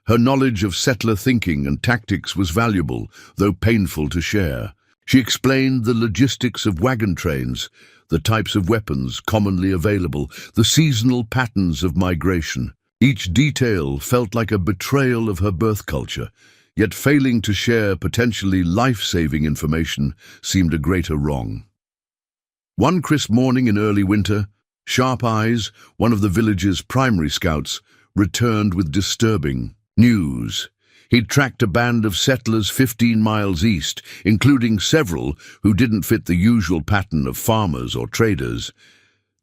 Speaker 1: Her knowledge of settler thinking and tactics was valuable, though painful to share. She explained the logistics of wagon trains, the types of weapons commonly available, the seasonal patterns of migration. Each detail felt like a betrayal of her birth culture, yet failing to share potentially life-saving information seemed a greater wrong. One crisp morning in early winter, Sharp Eyes, one of the village's primary scouts, returned with disturbing news. He'd tracked a band of settlers 15 miles east, including several who didn't fit the usual pattern of farmers or traders.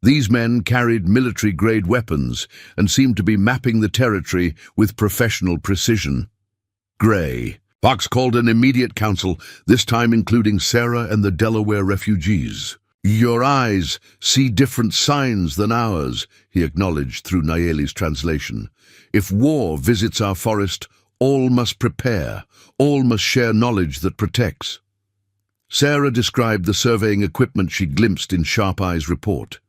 Speaker 1: These men carried military-grade weapons and seemed to be mapping the territory with professional precision. Gray. Fox called an immediate council, this time including Sarah and the Delaware refugees. Your eyes see different signs than ours, he acknowledged through Nayeli's translation. If war visits our forest, all must prepare, all must share knowledge that protects. Sarah described the surveying equipment she glimpsed in Sharp Eye's report.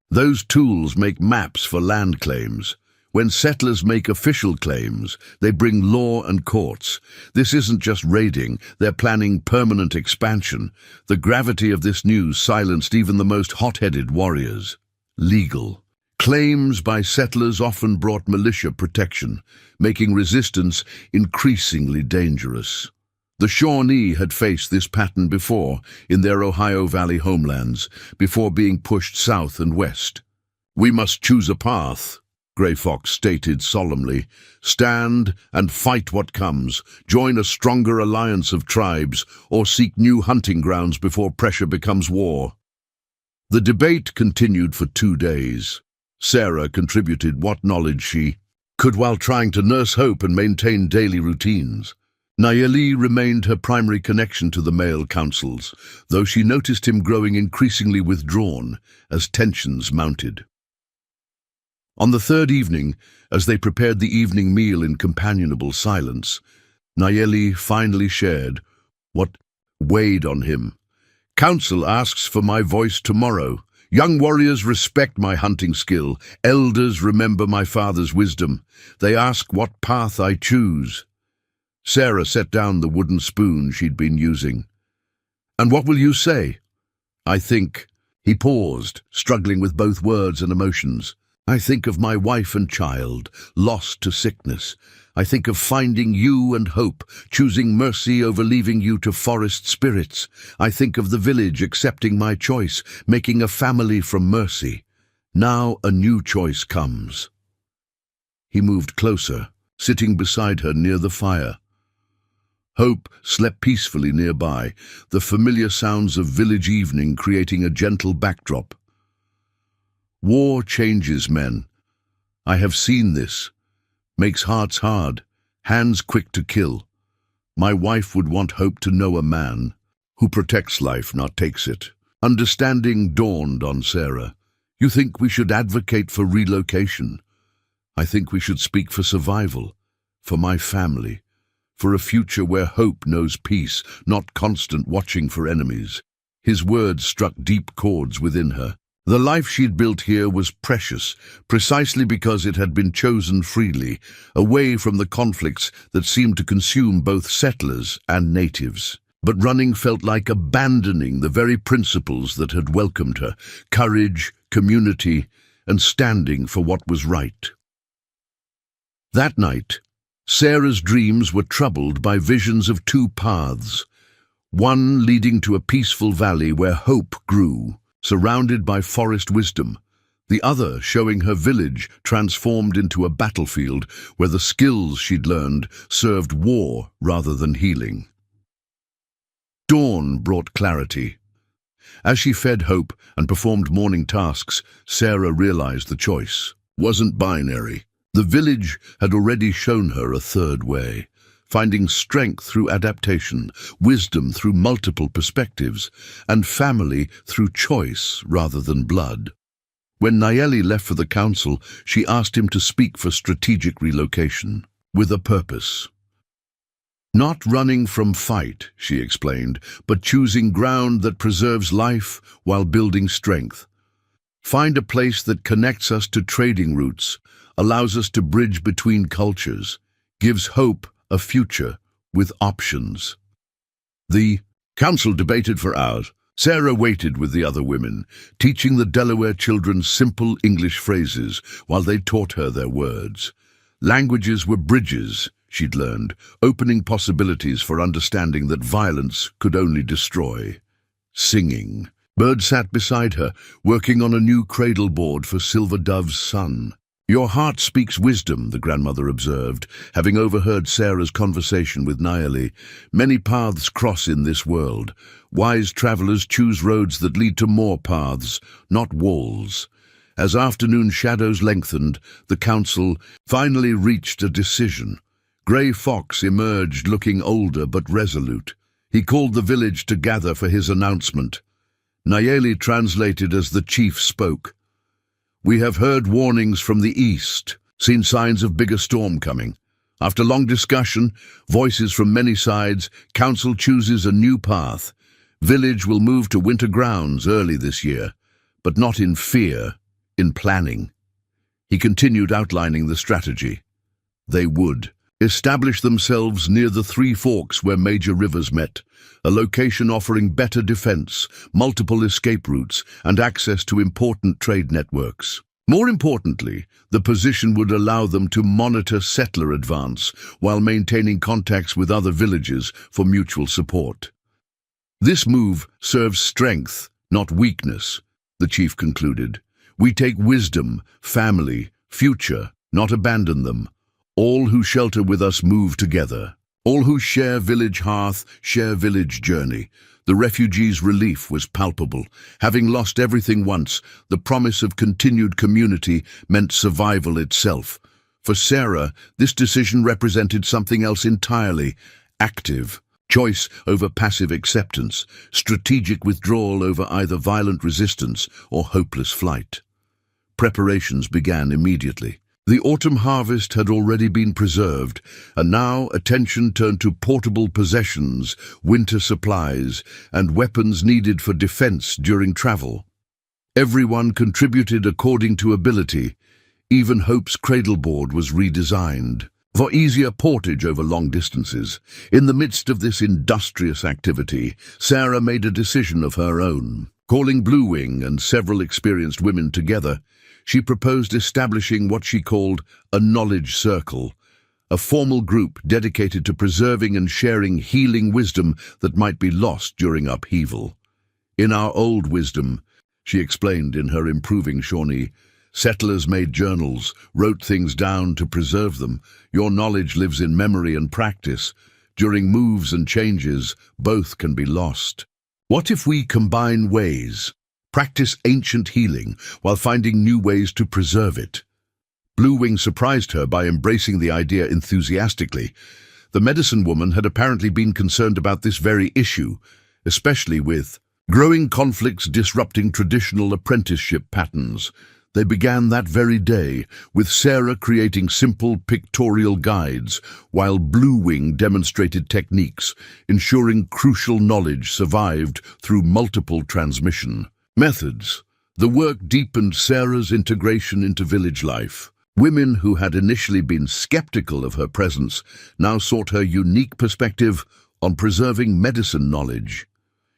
Speaker 1: Those tools make maps for land claims. When settlers make official claims, they bring law and courts. This isn't just raiding, they're planning permanent expansion. The gravity of this news silenced even the most hot-headed warriors. Legal. Claims by settlers often brought militia protection, making resistance increasingly dangerous. The Shawnee had faced this pattern before in their Ohio Valley homelands, before being pushed south and west. We must choose a path, Grey Fox stated solemnly. Stand and fight what comes, join a stronger alliance of tribes, or seek new hunting grounds before pressure becomes war. The debate continued for 2 days. Sarah contributed what knowledge she could while trying to nurse hope and maintain daily routines. Nayeli remained her primary connection to the male councils, though she noticed him growing increasingly withdrawn as tensions mounted. On the third evening, as they prepared the evening meal in companionable silence, Nayeli finally shared what weighed on him. Council asks for my voice tomorrow. Young warriors respect my hunting skill. Elders remember my father's wisdom. They ask what path I choose. Sarah set down the wooden spoon she'd been using. And what will you say? I think. He paused, struggling with both words and emotions. I think of my wife and child, lost to sickness. I think of finding you and hope, choosing mercy over leaving you to forest spirits. I think of the village accepting my choice, making a family from mercy. Now a new choice comes. He moved closer, sitting beside her near the fire. Hope slept peacefully nearby, the familiar sounds of village evening creating a gentle backdrop. War changes men. I have seen this. Makes hearts hard, hands quick to kill. My wife would want Hope to know a man who protects life, not takes it. Understanding dawned on Sarah. You think we should advocate for relocation? I think we should speak for survival, for my family, for a future where Hope knows peace, not constant watching for enemies. His words struck deep chords within her. The life she'd built here was precious, precisely because it had been chosen freely, away from the conflicts that seemed to consume both settlers and natives. But running felt like abandoning the very principles that had welcomed her: courage, community, and standing for what was right. That night, Sarah's dreams were troubled by visions of two paths, one leading to a peaceful valley where hope grew, surrounded by forest wisdom, the other showing her village transformed into a battlefield where the skills she'd learned served war rather than healing. Dawn brought clarity. As she fed hope and performed morning tasks, Sarah realized the choice wasn't binary. The village had already shown her a third way, finding strength through adaptation, wisdom through multiple perspectives, and family through choice rather than blood. When Nayeli left for the council, she asked him to speak for strategic relocation, with a purpose. Not running from fight, she explained, but choosing ground that preserves life while building strength. Find a place that connects us to trading routes, allows us to bridge between cultures, gives hope a future with options. The council debated for hours. Sarah waited with the other women, teaching the Delaware children simple English phrases while they taught her their words. Languages were bridges, she'd learned, opening possibilities for understanding that violence could only destroy. Singing. Bird sat beside her, working on a new cradle board for Silver Dove's son. Your heart speaks wisdom, the grandmother observed, having overheard Sarah's conversation with Nayeli. Many paths cross in this world. Wise travelers choose roads that lead to more paths, not walls. As afternoon shadows lengthened, the council finally reached a decision. Grey Fox emerged looking older but resolute. He called the village to gather for his announcement. Nayeli translated as the chief spoke. We have heard warnings from the east, seen signs of bigger storm coming. After long discussion, voices from many sides, council chooses a new path. Village will move to winter grounds early this year, but not in fear, in planning. He continued outlining the strategy. They would establish themselves near the three forks where major rivers met, a location offering better defense, multiple escape routes, and access to important trade networks. More importantly, the position would allow them to monitor settler advance while maintaining contacts with other villages for mutual support. This move serves strength, not weakness, the chief concluded. We take wisdom, family, future, not abandon them. All who shelter with us move together. All who share village hearth, share village journey. The refugees' relief was palpable. Having lost everything once, the promise of continued community meant survival itself. For Sarah, this decision represented something else entirely: active, choice over passive acceptance, strategic withdrawal over either violent resistance or hopeless flight. Preparations began immediately. The autumn harvest had already been preserved, and now attention turned to portable possessions, winter supplies, and weapons needed for defense during travel. Everyone contributed according to ability. Even Hope's cradleboard was redesigned for easier portage over long distances. In the midst of this industrious activity, Sarah made a decision of her own. Calling Blue Wing and several experienced women together, she proposed establishing what she called a knowledge circle, a formal group dedicated to preserving and sharing healing wisdom that might be lost during upheaval. In our old wisdom, she explained in her improving Shawnee, settlers made journals, wrote things down to preserve them. Your knowledge lives in memory and practice. During moves and changes, both can be lost. What if we combine ways? Practice ancient healing while finding new ways to preserve it. Blue Wing surprised her by embracing the idea enthusiastically. The medicine woman had apparently been concerned about this very issue, especially with growing conflicts disrupting traditional apprenticeship patterns. They began that very day, with Sarah creating simple pictorial guides, while Blue Wing demonstrated techniques, ensuring crucial knowledge survived through multiple transmission methods. The work deepened Sarah's integration into village life. Women who had initially been skeptical of her presence now sought her unique perspective on preserving medicine knowledge.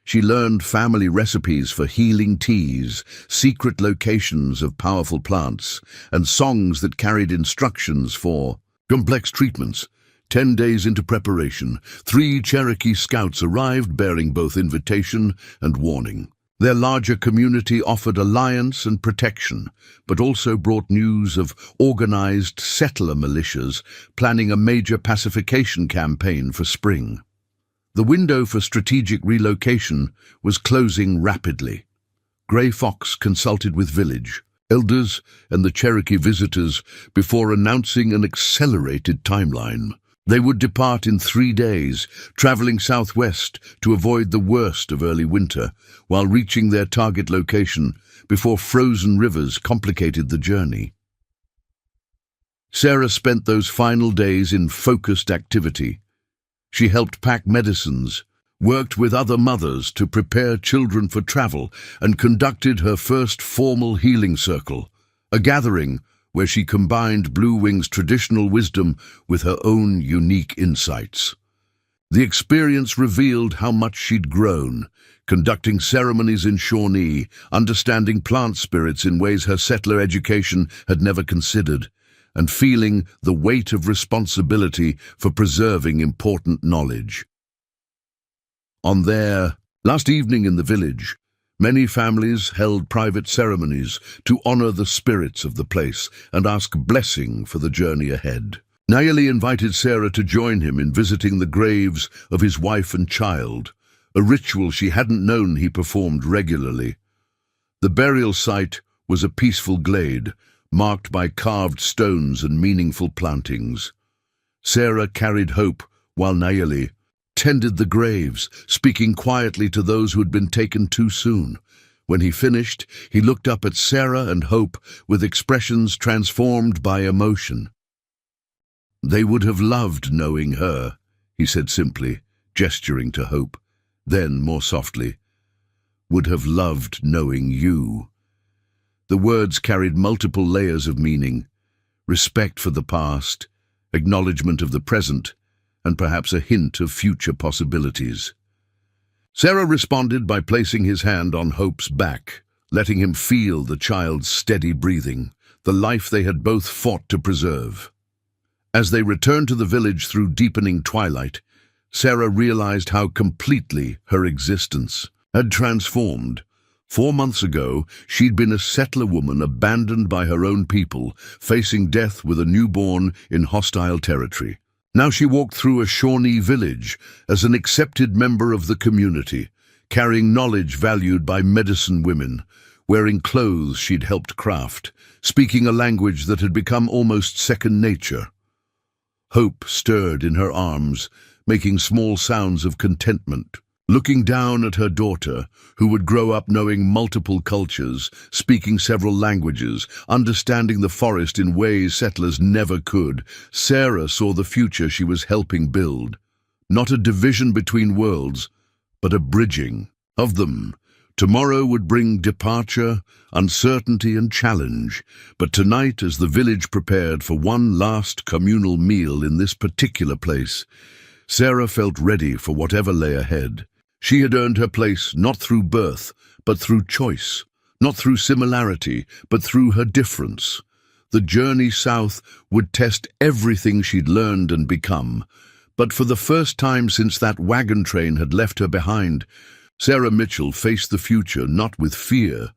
Speaker 1: She learned family recipes for healing teas, secret locations of powerful plants, and songs that carried instructions for complex treatments. 10 days into preparation, 3 Cherokee scouts arrived bearing both invitation and warning. Their larger community offered alliance and protection, but also brought news of organized settler militias planning a major pacification campaign for spring. The window for strategic relocation was closing rapidly. Gray Fox consulted with village elders and the Cherokee visitors before announcing an accelerated timeline. They would depart in 3 days, traveling southwest to avoid the worst of early winter, while reaching their target location before frozen rivers complicated the journey. Sarah spent those final days in focused activity. She helped pack medicines, worked with other mothers to prepare children for travel, and conducted her first formal healing circle, a gathering where she combined Blue Wing's traditional wisdom with her own unique insights. The experience revealed how much she'd grown, conducting ceremonies in Shawnee, understanding plant spirits in ways her settler education had never considered, and feeling the weight of responsibility for preserving important knowledge. On their last evening in the village, many families held private ceremonies to honor the spirits of the place and ask blessing for the journey ahead. Nayeli invited Sarah to join him in visiting the graves of his wife and child, a ritual she hadn't known he performed regularly. The burial site was a peaceful glade, marked by carved stones and meaningful plantings. Sarah carried hope, while Nayeli tended the graves, speaking quietly to those who had been taken too soon. When he finished, he looked up at Sarah and Hope with expressions transformed by emotion. "They would have loved knowing her," he said simply, gesturing to Hope. Then, more softly, "would have loved knowing you." The words carried multiple layers of meaning: respect for the past, acknowledgement of the present, and perhaps a hint of future possibilities. Sarah responded by placing his hand on Hope's back, letting him feel the child's steady breathing, the life they had both fought to preserve. As they returned to the village through deepening twilight, Sarah realized how completely her existence had transformed. 4 months ago, she'd been a settler woman abandoned by her own people, facing death with a newborn in hostile territory. Now she walked through a Shawnee village as an accepted member of the community, carrying knowledge valued by medicine women, wearing clothes she'd helped craft, speaking a language that had become almost second nature. Hope stirred in her arms, making small sounds of contentment. Looking down at her daughter, who would grow up knowing multiple cultures, speaking several languages, understanding the forest in ways settlers never could, Sarah saw the future she was helping build. Not a division between worlds, but a bridging of them. Tomorrow would bring departure, uncertainty, and challenge, but tonight, as the village prepared for one last communal meal in this particular place, Sarah felt ready for whatever lay ahead. She had earned her place not through birth, but through choice, not through similarity, but through her difference. The journey south would test everything she'd learned and become, but for the first time since that wagon train had left her behind, Sarah Mitchell faced the future not with fear,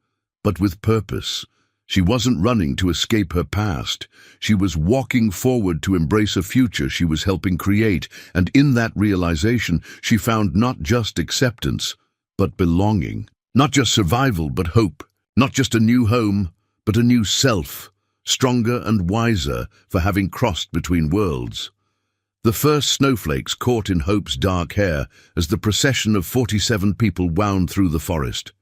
Speaker 1: but with purpose. She wasn't running to escape her past. She was walking forward to embrace a future she was helping create, and in that realization, she found not just acceptance, but belonging. Not just survival, but hope. Not just a new home, but a new self, stronger and wiser for having crossed between worlds. The first snowflakes caught in Hope's dark hair as the procession of 47 people wound through the forest.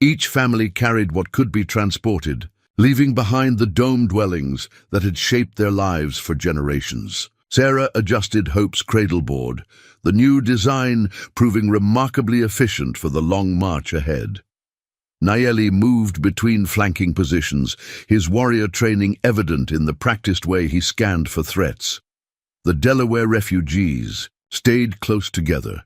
Speaker 1: Each family carried what could be transported: leaving behind the dome dwellings that had shaped their lives for generations. Sarah adjusted Hope's cradleboard, the new design proving remarkably efficient for the long march ahead. Nayeli moved between flanking positions, his warrior training evident in the practiced way he scanned for threats. The Delaware refugees stayed close together,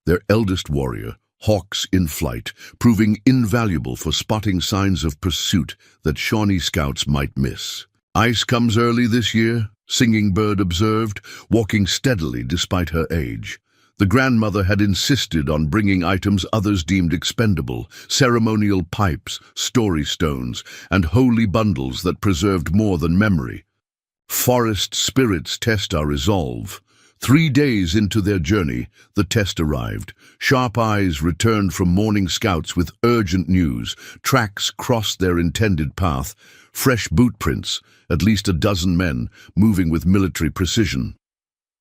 Speaker 1: their eldest warrior, hawks in flight, proving invaluable for spotting signs of pursuit that Shawnee scouts might miss. "Ice comes early this year," Singing Bird observed, walking steadily despite her age. The grandmother had insisted on bringing items others deemed expendable, ceremonial pipes, story stones, and holy bundles that preserved more than memory. Forest spirits test our resolve. 3 days into their journey, the test arrived. Sharp eyes returned from morning scouts with urgent news. Tracks crossed their intended path. Fresh boot prints, at least a dozen men, moving with military precision.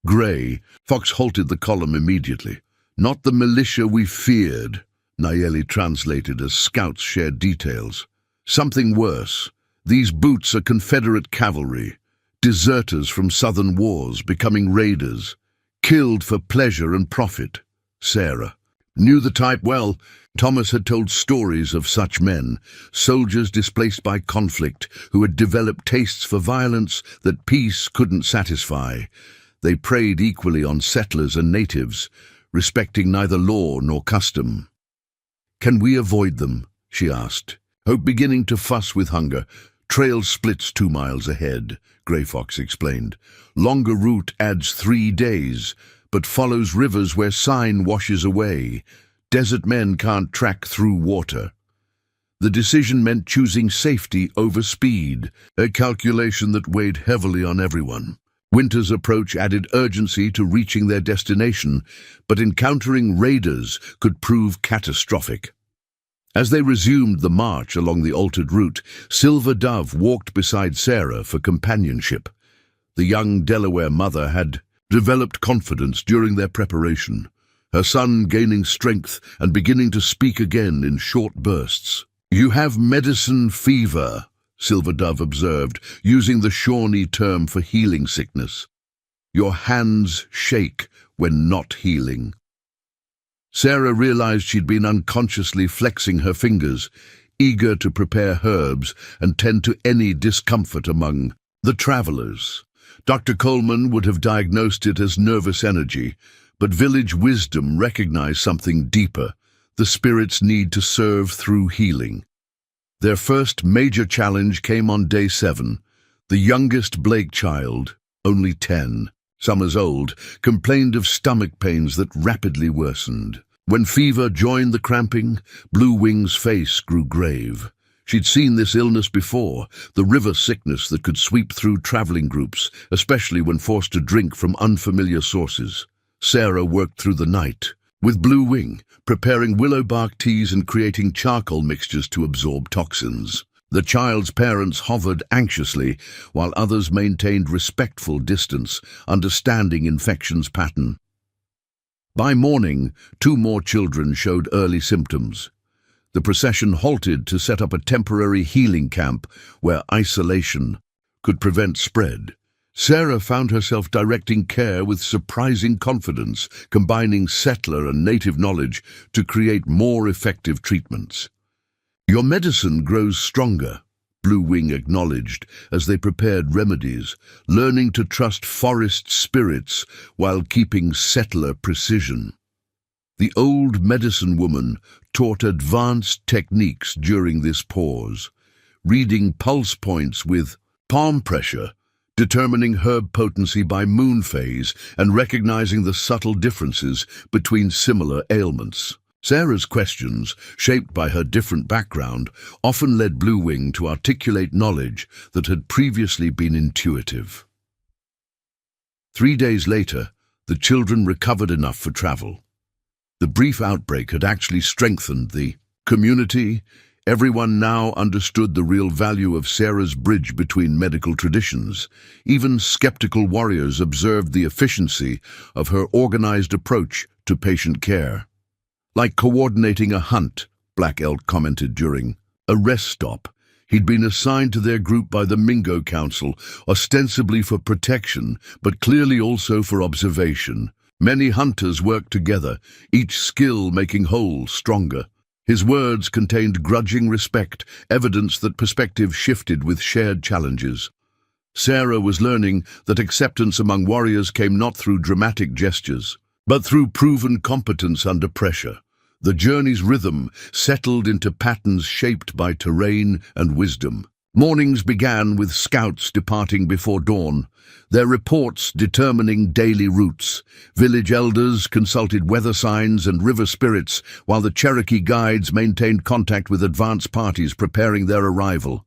Speaker 1: "Gray," Fox halted the column immediately. "Not the militia we feared," Nayeli translated as scouts shared details. "Something worse. These boots are Confederate cavalry. Deserters from southern wars, becoming raiders, killed for pleasure and profit." Sarah knew the type well. Thomas had told stories of such men, soldiers displaced by conflict who had developed tastes for violence that peace couldn't satisfy. They preyed equally on settlers and natives, respecting neither law nor custom. "Can we avoid them?" she asked. Hope beginning to fuss with hunger. "Trail splits 2 miles ahead," Grey Fox explained. "Longer route adds 3 days, but follows rivers where sign washes away. Desert men can't track through water." The decision meant choosing safety over speed, a calculation that weighed heavily on everyone. Winter's approach added urgency to reaching their destination, but encountering raiders could prove catastrophic. As they resumed the march along the altered route, Silver Dove walked beside Sarah for companionship. The young Delaware mother had developed confidence during their preparation, her son gaining strength and beginning to speak again in short bursts. "You have medicine fever," Silver Dove observed, using the Shawnee term for healing sickness. "Your hands shake when not healing." Sarah realized she'd been unconsciously flexing her fingers, eager to prepare herbs and tend to any discomfort among the travelers. Dr. Coleman would have diagnosed it as nervous energy, but village wisdom recognized something deeper, the spirit's need to serve through healing. Their first major challenge came on day 7. The youngest Blake child, only 10, summers old, complained of stomach pains that rapidly worsened. When fever joined the cramping, Blue Wing's face grew grave. She'd seen this illness before, the river sickness that could sweep through traveling groups, especially when forced to drink from unfamiliar sources. Sarah worked through the night, with Blue Wing, preparing willow bark teas and creating charcoal mixtures to absorb toxins. The child's parents hovered anxiously, while others maintained respectful distance, understanding infection's pattern. By morning, 2 more children showed early symptoms. The procession halted to set up a temporary healing camp where isolation could prevent spread. Sarah found herself directing care with surprising confidence, combining settler and native knowledge to create more effective treatments. "Your medicine grows stronger," Blue Wing acknowledged as they prepared remedies, learning to trust forest spirits while keeping settler precision. The old medicine woman taught advanced techniques during this pause, reading pulse points with palm pressure, determining herb potency by moon phase, and recognizing the subtle differences between similar ailments. Sarah's questions, shaped by her different background, often led Blue Wing to articulate knowledge that had previously been intuitive. 3 days later, the children recovered enough for travel. The brief outbreak had actually strengthened the community. Everyone now understood the real value of Sarah's bridge between medical traditions. Even skeptical warriors observed the efficiency of her organized approach to patient care. "Like coordinating a hunt," Black Elk commented during a rest stop, He'd been assigned to their group by the Mingo Council, ostensibly for protection, but clearly also for observation. Many hunters worked together, each skill making whole stronger. His words contained grudging respect, evidence that perspective shifted with shared challenges. Sarah was learning that acceptance among warriors came not through dramatic gestures, but through proven competence under pressure. The journey's rhythm settled into patterns shaped by terrain and wisdom. Mornings began with scouts departing before dawn, their reports determining daily routes. Village elders consulted weather signs and river spirits, while the Cherokee guides maintained contact with advance parties preparing their arrival.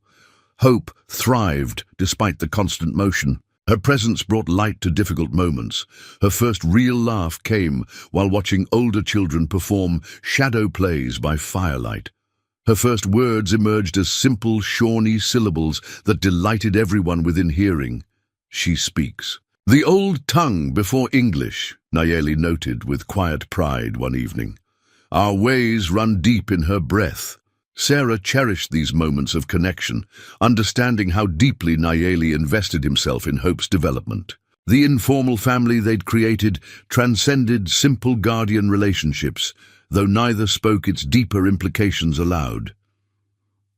Speaker 1: Hope thrived despite the constant motion. Her presence brought light to difficult moments. Her first real laugh came while watching older children perform shadow plays by firelight. Her first words emerged as simple Shawnee syllables that delighted everyone within hearing. She speaks. The old tongue before English, Nayeli noted with quiet pride one evening. Our ways run deep in her breath. Sarah cherished these moments of connection, understanding how deeply Nayeli invested himself in Hope's development. The informal family they'd created transcended simple guardian relationships, though neither spoke its deeper implications aloud.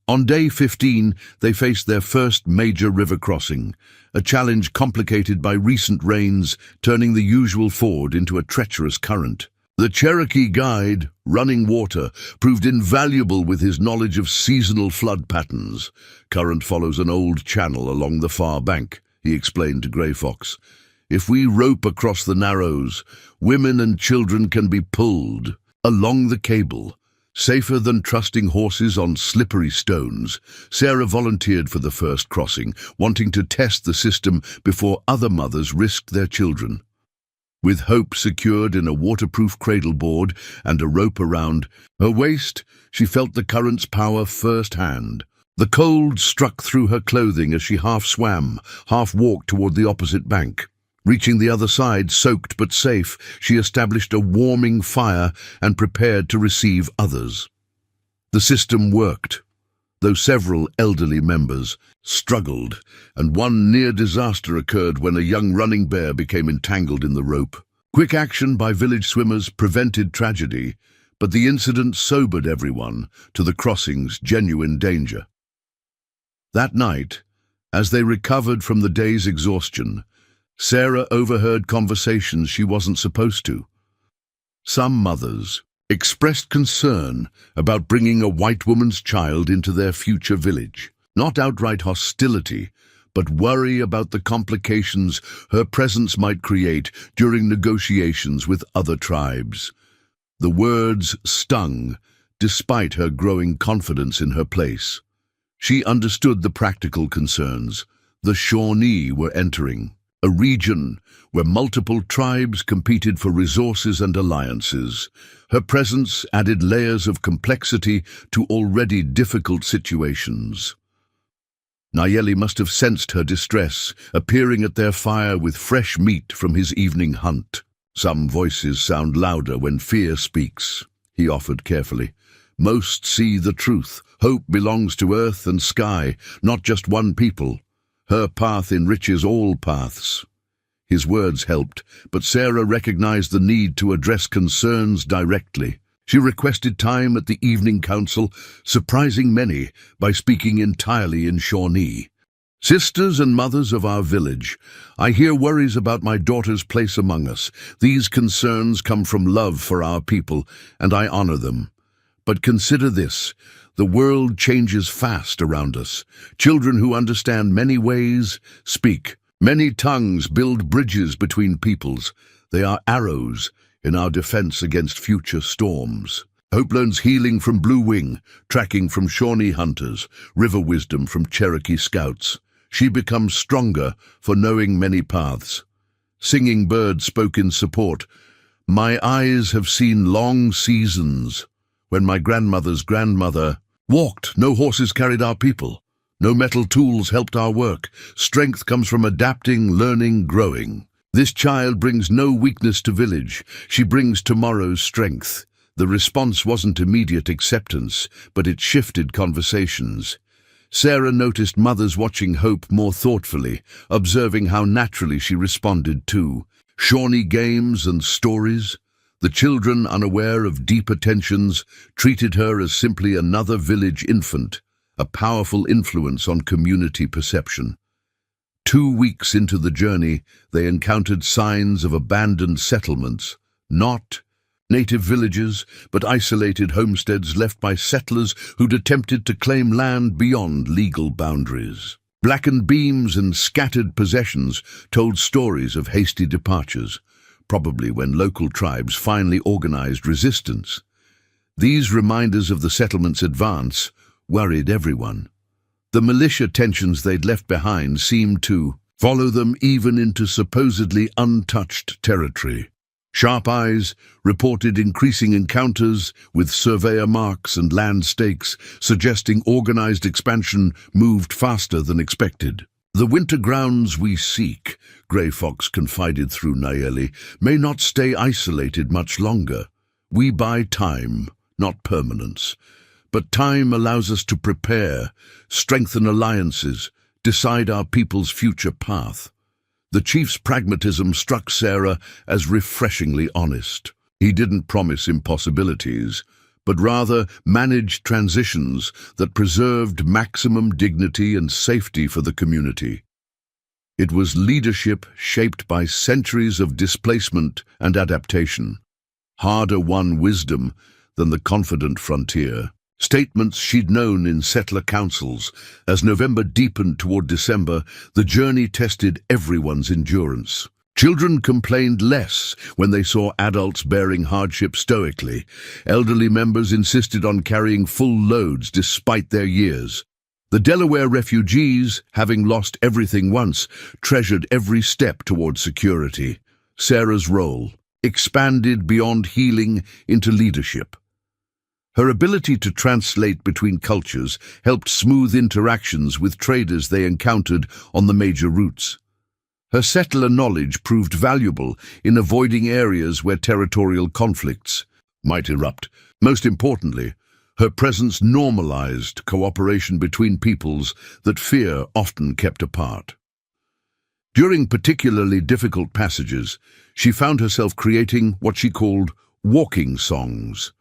Speaker 1: On day 15, they faced their first major river crossing, a challenge complicated by recent rains turning the usual ford into a treacherous current. The Cherokee guide, Running Water, proved invaluable with his knowledge of seasonal flood patterns. Current follows an old channel along the far bank, he explained to Grey Fox. If we rope across the narrows, women and children can be pulled along the cable. Safer than trusting horses on slippery stones, Sarah volunteered for the first crossing, wanting to test the system before other mothers risked their children. With Hope secured in a waterproof cradle board and a rope around her waist, she felt the current's power firsthand. The cold struck through her clothing as she half swam, half walked toward the opposite bank. Reaching the other side, soaked but safe, she established a warming fire and prepared to receive others. The system worked, though several elderly members struggled, and one near disaster occurred when a young running bear became entangled in the rope. Quick action by village swimmers prevented tragedy, but the incident sobered everyone to the crossing's genuine danger. That night, as they recovered from the day's exhaustion, Sarah overheard conversations she wasn't supposed to. Some mothers expressed concern about bringing a white woman's child into their future village. Not outright hostility, but worry about the complications her presence might create during negotiations with other tribes. The words stung, despite her growing confidence in her place. She understood the practical concerns. The Shawnee were entering a region where multiple tribes competed for resources and alliances. Her presence added layers of complexity to already difficult situations. Nayeli must have sensed her distress, appearing at their fire with fresh meat from his evening hunt. Some voices sound louder when fear speaks, he offered carefully. Most see the truth. Hope belongs to earth and sky, not just one people. Her path enriches all paths. His words helped, but Sarah recognized the need to address concerns directly. She requested time at the evening council, surprising many by speaking entirely in Shawnee. Sisters and mothers of our village, I hear worries about my daughter's place among us. These concerns come from love for our people, and I honor them. But consider this. The world changes fast around us. Children who understand many ways speak. Many tongues build bridges between peoples. They are arrows in our defense against future storms. Hope learns healing from Blue Wing, tracking from Shawnee hunters, river wisdom from Cherokee scouts. She becomes stronger for knowing many paths. Singing Bird spoke in support. My eyes have seen long seasons. When my grandmother's grandmother walked, no horses carried our people. No metal tools helped our work. Strength comes from adapting, learning, growing. This child brings no weakness to village. She brings tomorrow's strength. The response wasn't immediate acceptance, but it shifted conversations. Sarah noticed mothers watching Hope more thoughtfully, observing how naturally she responded to Shawnee games and stories. The children, unaware of deeper tensions, treated her as simply another village infant, a powerful influence on community perception. 2 weeks into the journey, they encountered signs of abandoned settlements, not native villages, but isolated homesteads left by settlers who'd attempted to claim land beyond legal boundaries. Blackened beams and scattered possessions told stories of hasty departures, probably when local tribes finally organized resistance. These reminders of the settlement's advance worried everyone. The militia tensions they'd left behind seemed to follow them even into supposedly untouched territory. Sharp Eyes reported increasing encounters with surveyor marks and land stakes, suggesting organized expansion moved faster than expected. The winter grounds we seek, Grey Fox confided through Nayeli, may not stay isolated much longer. We buy time, not permanence. But time allows us to prepare, strengthen alliances, decide our people's future path. The chief's pragmatism struck Sarah as refreshingly honest. He didn't promise impossibilities, but rather managed transitions that preserved maximum dignity and safety for the community. It was leadership shaped by centuries of displacement and adaptation, harder-won wisdom than the confident frontier. Statements she'd known in settler councils. As November deepened toward December, the journey tested everyone's endurance. Children complained less when they saw adults bearing hardship stoically. Elderly members insisted on carrying full loads despite their years. The Delaware refugees, having lost everything once, treasured every step toward security. Sarah's role expanded beyond healing into leadership. Her ability to translate between cultures helped smooth interactions with traders they encountered on the major routes. Her settler knowledge proved valuable in avoiding areas where territorial conflicts might erupt. Most importantly, her presence normalized cooperation between peoples that fear often kept apart. During particularly difficult passages, she found herself creating what she called walking songs,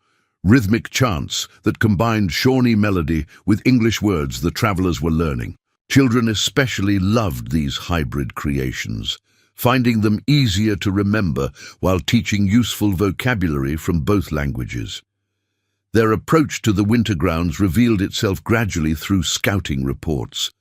Speaker 1: rhythmic chants that combined Shawnee melody with English words the travelers were learning. Children especially loved these hybrid creations, finding them easier to remember while teaching useful vocabulary from both languages. Their approach to the winter grounds revealed itself gradually through scouting reports.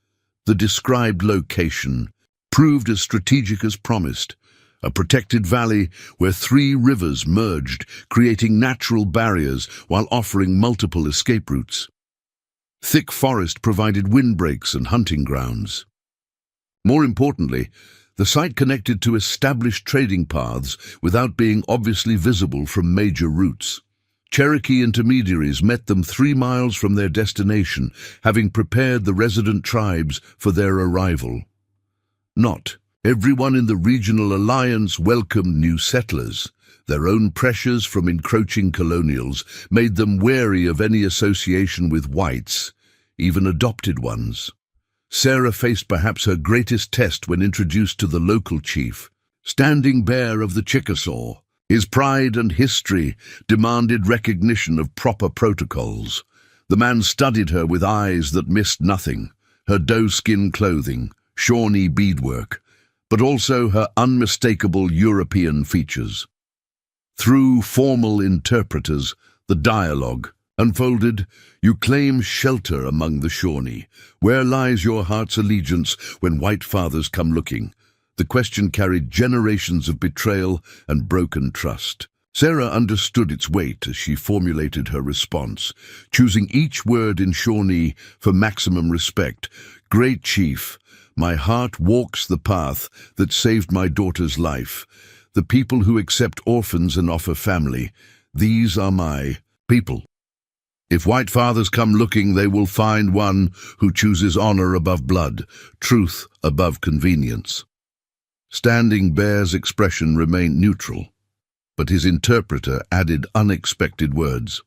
Speaker 1: The described location proved as strategic as promised, a protected valley where 3 rivers merged, creating natural barriers while offering multiple escape routes. Thick forest provided windbreaks and hunting grounds. More importantly, the site connected to established trading paths without being obviously visible from major routes. Cherokee intermediaries met them 3 miles from their destination, having prepared the resident tribes for their arrival. Not everyone in the regional alliance welcomed new settlers. Their own pressures from encroaching colonials made them wary of any association with whites, even adopted ones. Sarah faced perhaps her greatest test when introduced to the local chief, Standing Bear of the Chickasaw. His pride and history demanded recognition of proper protocols. The man studied her with eyes that missed nothing, her doe-skin clothing, Shawnee beadwork, but also her unmistakable European features. Through formal interpreters, the dialogue unfolded. You claim shelter among the Shawnee. Where lies your heart's allegiance when white fathers come looking? The question carried generations of betrayal and broken trust. Sarah understood its weight as she formulated her response, choosing each word in Shawnee for maximum respect. Great Chief, my heart walks the path that saved my daughter's life. The people who accept orphans and offer family, these are my people. If white fathers come looking, they will find one who chooses honor above blood, truth above convenience. Standing Bear's expression remained neutral, but his interpreter added unexpected words.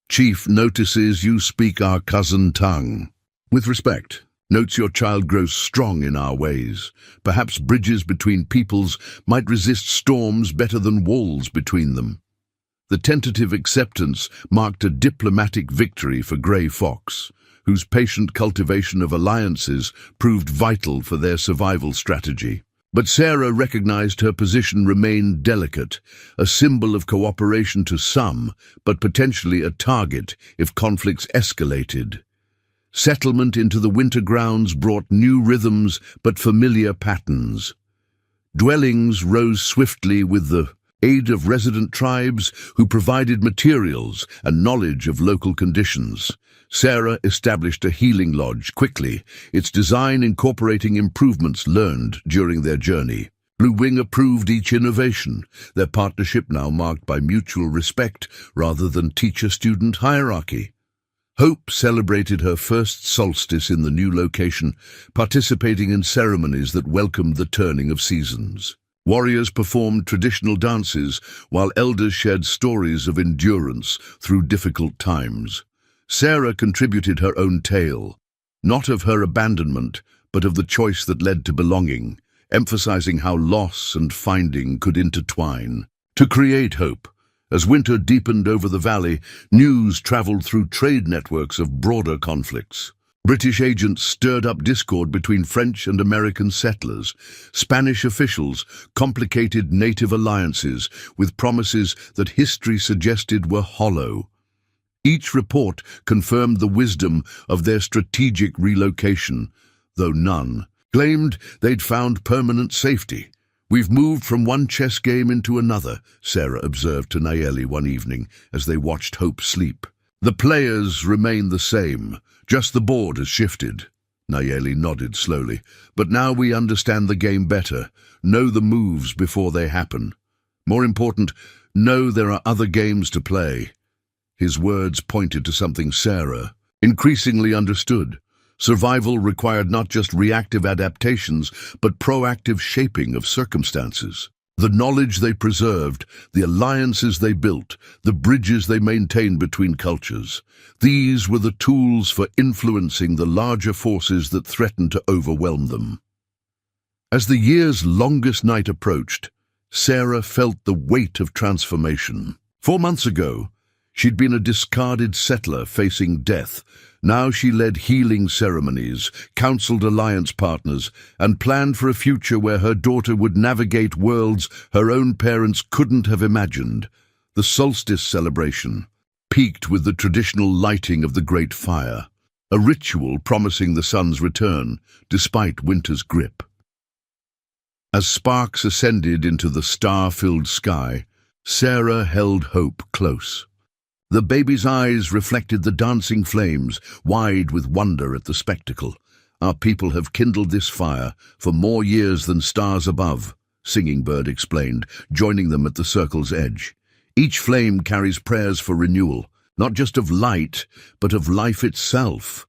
Speaker 1: Chief notices you speak our cousin tongue. With respect, notes your child grows strong in our ways. Perhaps bridges between peoples might resist storms better than walls between them. The tentative acceptance marked a diplomatic victory for Grey Fox, whose patient cultivation of alliances proved vital for their survival strategy. But Sarah recognized her position remained delicate, a symbol of cooperation to some, but potentially a target if conflicts escalated. Settlement into the winter grounds brought new rhythms but familiar patterns. Dwellings rose swiftly with the aid of resident tribes who provided materials and knowledge of local conditions. Sarah established a healing lodge quickly, its design incorporating improvements learned during their journey. Blue Wing approved each innovation, their partnership now marked by mutual respect rather than teacher-student hierarchy. Hope celebrated her first solstice in the new location, participating in ceremonies that welcomed the turning of seasons. Warriors performed traditional dances, while elders shared stories of endurance through difficult times. Sarah contributed her own tale, not of her abandonment, but of the choice that led to belonging, emphasizing how loss and finding could intertwine. To create hope, as winter deepened over the valley, news traveled through trade networks of broader conflicts. British agents stirred up discord between French and American settlers. Spanish officials complicated native alliances with promises that history suggested were hollow. Each report confirmed the wisdom of their strategic relocation, though none claimed they'd found permanent safety. "We've moved from one chess game into another," Sarah observed to Nayeli one evening as they watched Hope sleep. "The players remain the same, just the board has shifted." Nayeli nodded slowly. "But now we understand the game better, know the moves before they happen. More important, know there are other games to play." His words pointed to something Sarah increasingly understood. Survival required not just reactive adaptations, but proactive shaping of circumstances. The knowledge they preserved, the alliances they built, the bridges they maintained between cultures, these were the tools for influencing the larger forces that threatened to overwhelm them. As the year's longest night approached, Sarah felt the weight of transformation. 4 months ago, she'd been a discarded settler facing death. Now she led healing ceremonies, counseled alliance partners, and planned for a future where her daughter would navigate worlds her own parents couldn't have imagined. The solstice celebration peaked with the traditional lighting of the Great Fire, a ritual promising the sun's return despite winter's grip. As sparks ascended into the star-filled sky, Sarah held Hope close. The baby's eyes reflected the dancing flames, wide with wonder at the spectacle. "Our people have kindled this fire for more years than stars above," Singing Bird explained, joining them at the circle's edge. "Each flame carries prayers for renewal, not just of light, but of life itself."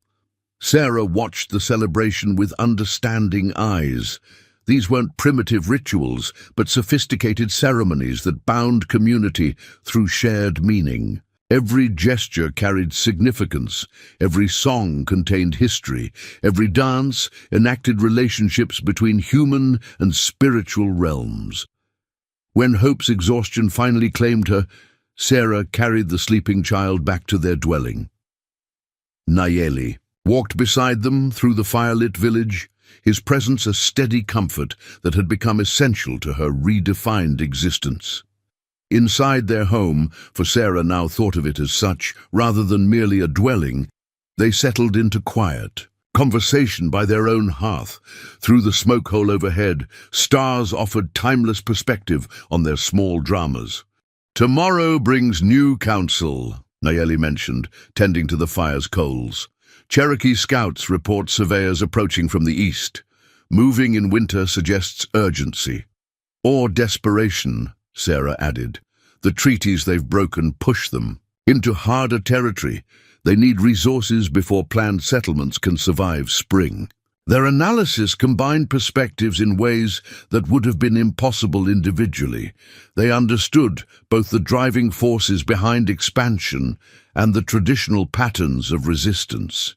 Speaker 1: Sarah watched the celebration with understanding eyes. These weren't primitive rituals, but sophisticated ceremonies that bound community through shared meaning. Every gesture carried significance, every song contained history, every dance enacted relationships between human and spiritual realms. When Hope's exhaustion finally claimed her, Sarah carried the sleeping child back to their dwelling. Nayeli walked beside them through the firelit village, his presence a steady comfort that had become essential to her redefined existence. Inside their home, for Sarah now thought of it as such, rather than merely a dwelling, they settled into quiet. Conversation by their own hearth. Through the smoke hole overhead, stars offered timeless perspective on their small dramas. "Tomorrow brings new counsel," Nayeli mentioned, tending to the fire's coals. "Cherokee scouts report surveyors approaching from the east. Moving in winter suggests urgency. Or desperation," Sarah added. "The treaties they've broken push them into harder territory. They need resources before planned settlements can survive spring." Their analysis combined perspectives in ways that would have been impossible individually. They understood both the driving forces behind expansion and the traditional patterns of resistance.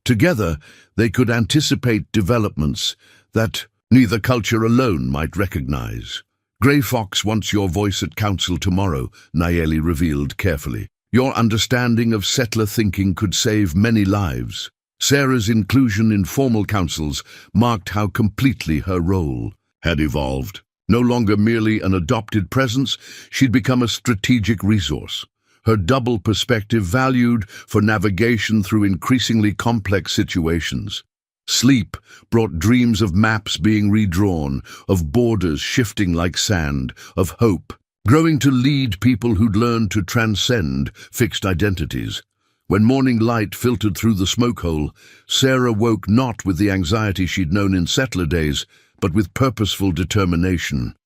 Speaker 1: Together, they could anticipate developments that neither culture alone might recognize. Grey Fox wants your voice at council tomorrow, Nayeli revealed carefully. Your understanding of settler thinking could save many lives. Sarah's inclusion in formal councils marked how completely her role had evolved. No longer merely an adopted presence, she'd become a strategic resource. Her double perspective valued for navigation through increasingly complex situations. Sleep brought dreams of maps being redrawn, of borders shifting like sand, of hope growing to lead people who'd learned to transcend fixed identities. When morning light filtered through the smoke hole, Sarah woke not with the anxiety she'd known in settler days, but with purposeful determination.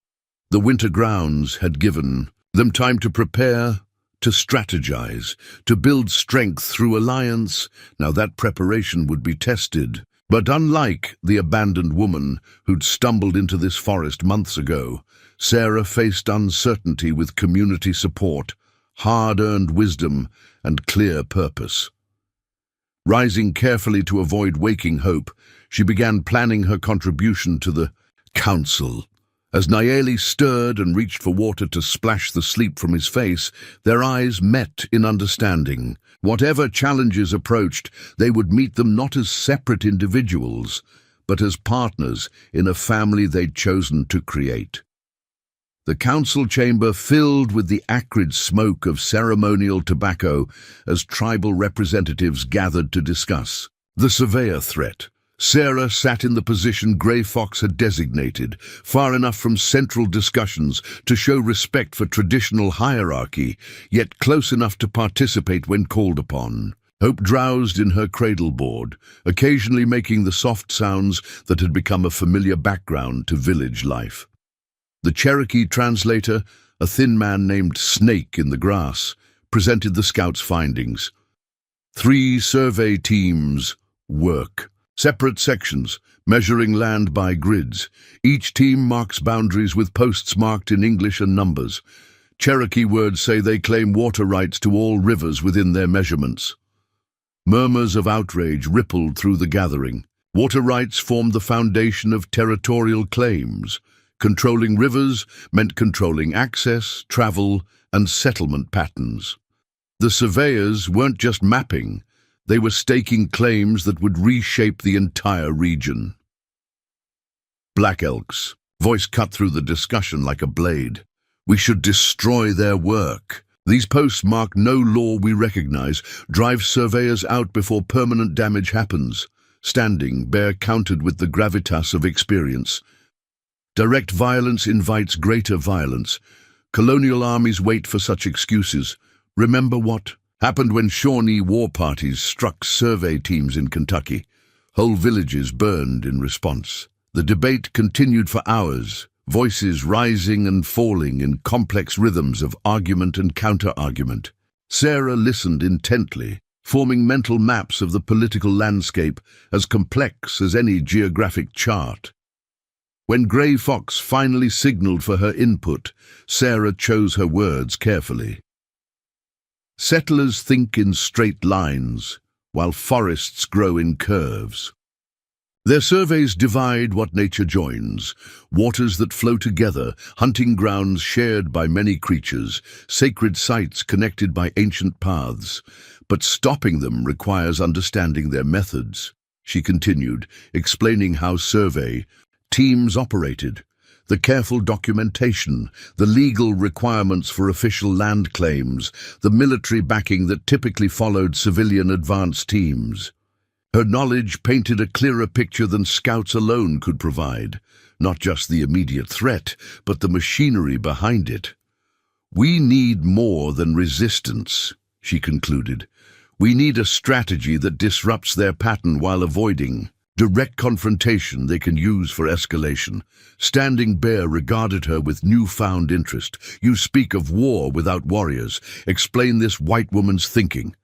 Speaker 1: The winter grounds had given them time to prepare, to strategize, to build strength through alliance. Now that preparation would be tested. But unlike the abandoned woman who'd stumbled into this forest months ago, Sarah faced uncertainty with community support, hard-earned wisdom, and clear purpose. Rising carefully to avoid waking hope, she began planning her contribution to the council. As Nayeli stirred and reached for water to splash the sleep from his face, their eyes met in understanding. Whatever challenges approached, they would meet them not as separate individuals, but as partners in a family they'd chosen to create. The council chamber filled with the acrid smoke of ceremonial tobacco as tribal representatives gathered to discuss the surveyor threat. Sarah sat in the position Grey Fox had designated, far enough from central discussions to show respect for traditional hierarchy, yet close enough to participate when called upon. Hope drowsed in her cradle board, occasionally making the soft sounds that had become a familiar background to village life. The Cherokee translator, a thin man named Snake in the grass, presented the scouts' findings. 3 survey teams work. Separate sections, measuring land by grids. Each team marks boundaries with posts marked in English and numbers. Cherokee words say they claim water rights to all rivers within their measurements. Murmurs of outrage rippled through the gathering. Water rights formed the foundation of territorial claims. Controlling rivers meant controlling access, travel, and settlement patterns. The surveyors weren't just mapping. They were staking claims that would reshape the entire region. Black Elks, voice cut through the discussion like a blade. We should destroy their work. These posts mark no law we recognize, drive surveyors out before permanent damage happens. Standing, Bear countered with the gravitas of experience. Direct violence invites greater violence. Colonial armies wait for such excuses. Remember what happened when Shawnee war parties struck survey teams in Kentucky. Whole villages burned in response. The debate continued for hours, voices rising and falling in complex rhythms of argument and counter-argument. Sarah listened intently, forming mental maps of the political landscape as complex as any geographic chart. When Grey Fox finally signaled for her input, Sarah chose her words carefully. Settlers think in straight lines, while forests grow in curves. Their surveys divide what nature joins, waters that flow together, hunting grounds shared by many creatures, sacred sites connected by ancient paths. But stopping them requires understanding their methods, she continued, explaining how survey teams operated, the careful documentation, the legal requirements for official land claims, the military backing that typically followed civilian advance teams. Her knowledge painted a clearer picture than scouts alone could provide, not just the immediate threat, but the machinery behind it. We need more than resistance, she concluded. We need a strategy that disrupts their pattern while avoiding direct confrontation they can use for escalation. Standing Bear regarded her with newfound interest. You speak of war without warriors. Explain this white woman's thinking.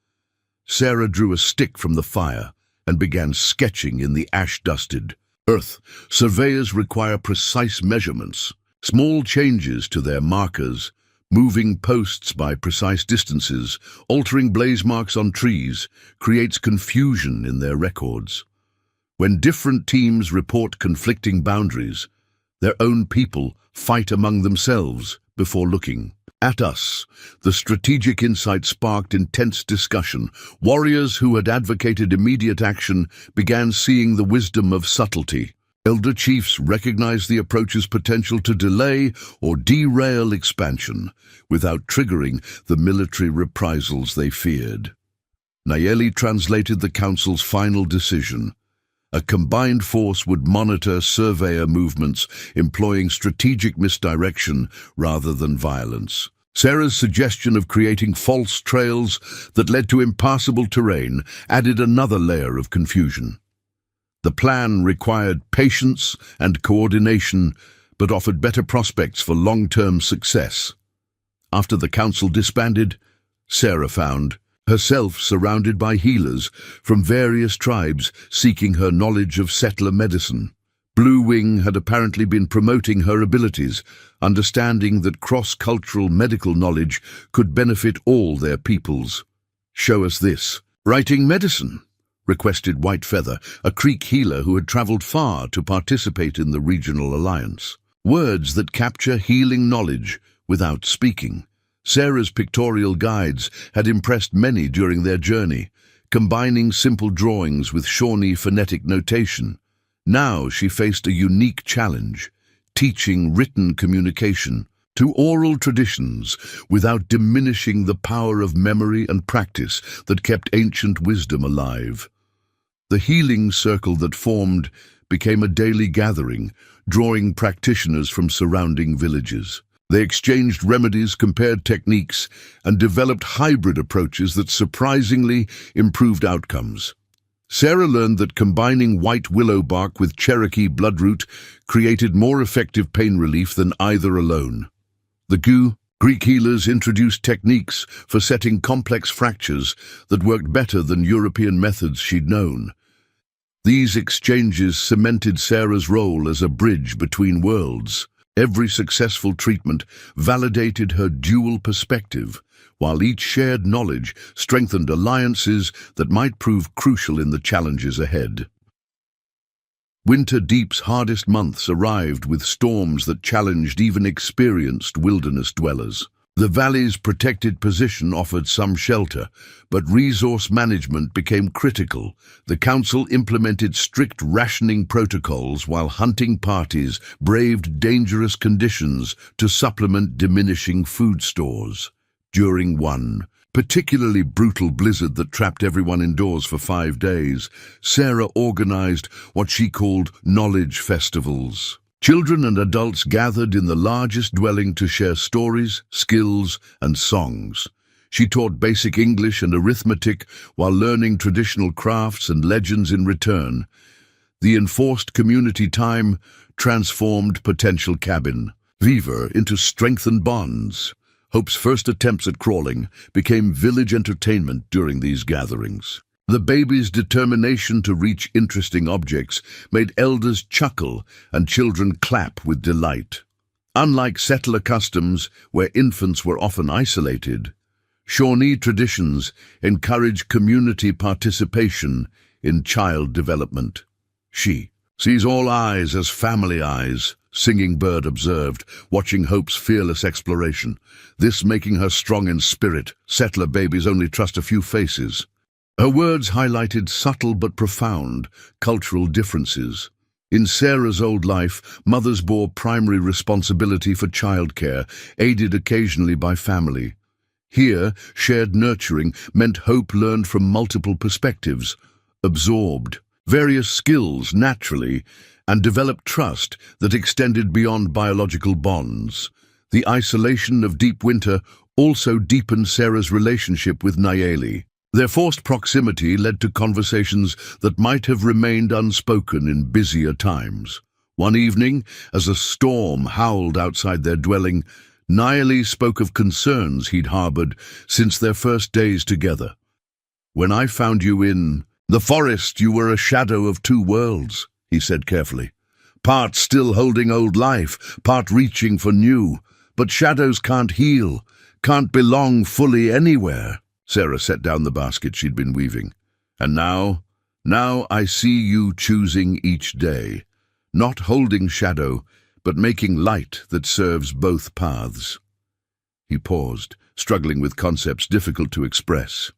Speaker 1: Sarah drew a stick from the fire and began sketching in the ash-dusted earth. Surveyors require precise measurements. Small changes to their markers Moving posts by precise distances, altering blaze marks on trees, creates confusion in their records. When different teams report conflicting boundaries, their own people fight among themselves before looking at us. The strategic insight sparked intense discussion. Warriors who had advocated immediate action began seeing the wisdom of subtlety. Elder chiefs recognized the approach's potential to delay or derail expansion without triggering the military reprisals they feared. Nayeli translated the council's final decision. A combined force would monitor surveyor movements, employing strategic misdirection rather than violence. Sarah's suggestion of creating false trails that led to impassable terrain added another layer of confusion. The plan required patience and coordination, but offered better prospects for long-term success. After the council disbanded, Sarah found herself surrounded by healers from various tribes seeking her knowledge of settler medicine. Blue Wing had apparently been promoting her abilities, understanding that cross-cultural medical knowledge could benefit all their peoples. "Show us this." "Writing medicine," requested White Feather, a Creek healer who had traveled far to participate in the regional alliance. Words that capture healing knowledge without speaking. Sarah's pictorial guides had impressed many during their journey, combining simple drawings with Shawnee phonetic notation. Now she faced a unique challenge, teaching written communication to oral traditions without diminishing the power of memory and practice that kept ancient wisdom alive. The healing circle that formed became a daily gathering, drawing practitioners from surrounding villages. They exchanged remedies, compared techniques, and developed hybrid approaches that surprisingly improved outcomes. Sarah learned that combining white willow bark with Cherokee bloodroot created more effective pain relief than either alone. The Greek healers introduced techniques for setting complex fractures that worked better than European methods she'd known. These exchanges cemented Sarah's role as a bridge between worlds. Every successful treatment validated her dual perspective, while each shared knowledge strengthened alliances that might prove crucial in the challenges ahead. Winter Deep's hardest months arrived with storms that challenged even experienced wilderness dwellers. The valley's protected position offered some shelter, but resource management became critical. The council implemented strict rationing protocols while hunting parties braved dangerous conditions to supplement diminishing food stores. During one particularly brutal blizzard that trapped everyone indoors for 5 days, Sarah organized what she called knowledge festivals. Children and adults gathered in the largest dwelling to share stories, skills, and songs. She taught basic English and arithmetic while learning traditional crafts and legends in return. The enforced community time transformed potential cabin fever into strengthened bonds. Hope's first attempts at crawling became village entertainment during these gatherings. The baby's determination to reach interesting objects made elders chuckle and children clap with delight. Unlike settler customs, where infants were often isolated, Shawnee traditions encourage community participation in child development. "She sees all eyes as family eyes," Singing Bird observed, watching Hope's fearless exploration. "This making her strong in spirit. Settler babies only trust a few faces." Her words highlighted subtle but profound cultural differences. In Sarah's old life, mothers bore primary responsibility for childcare, aided occasionally by family. Here, shared nurturing meant Hope learned from multiple perspectives, absorbed various skills naturally, and developed trust that extended beyond biological bonds. The isolation of deep winter also deepened Sarah's relationship with Nayeli. Their forced proximity led to conversations that might have remained unspoken in busier times. One evening, as a storm howled outside their dwelling, Nayeli spoke of concerns he'd harbored since their first days together. "When I found you in the forest, you were a shadow of two worlds," he said carefully. "Part still holding old life, part reaching for new. But shadows can't heal, can't belong fully anywhere. Sarah set down the basket she'd been weaving. And now I see you choosing each day, not holding shadow, but making light that serves both paths. He paused, struggling with concepts difficult to express.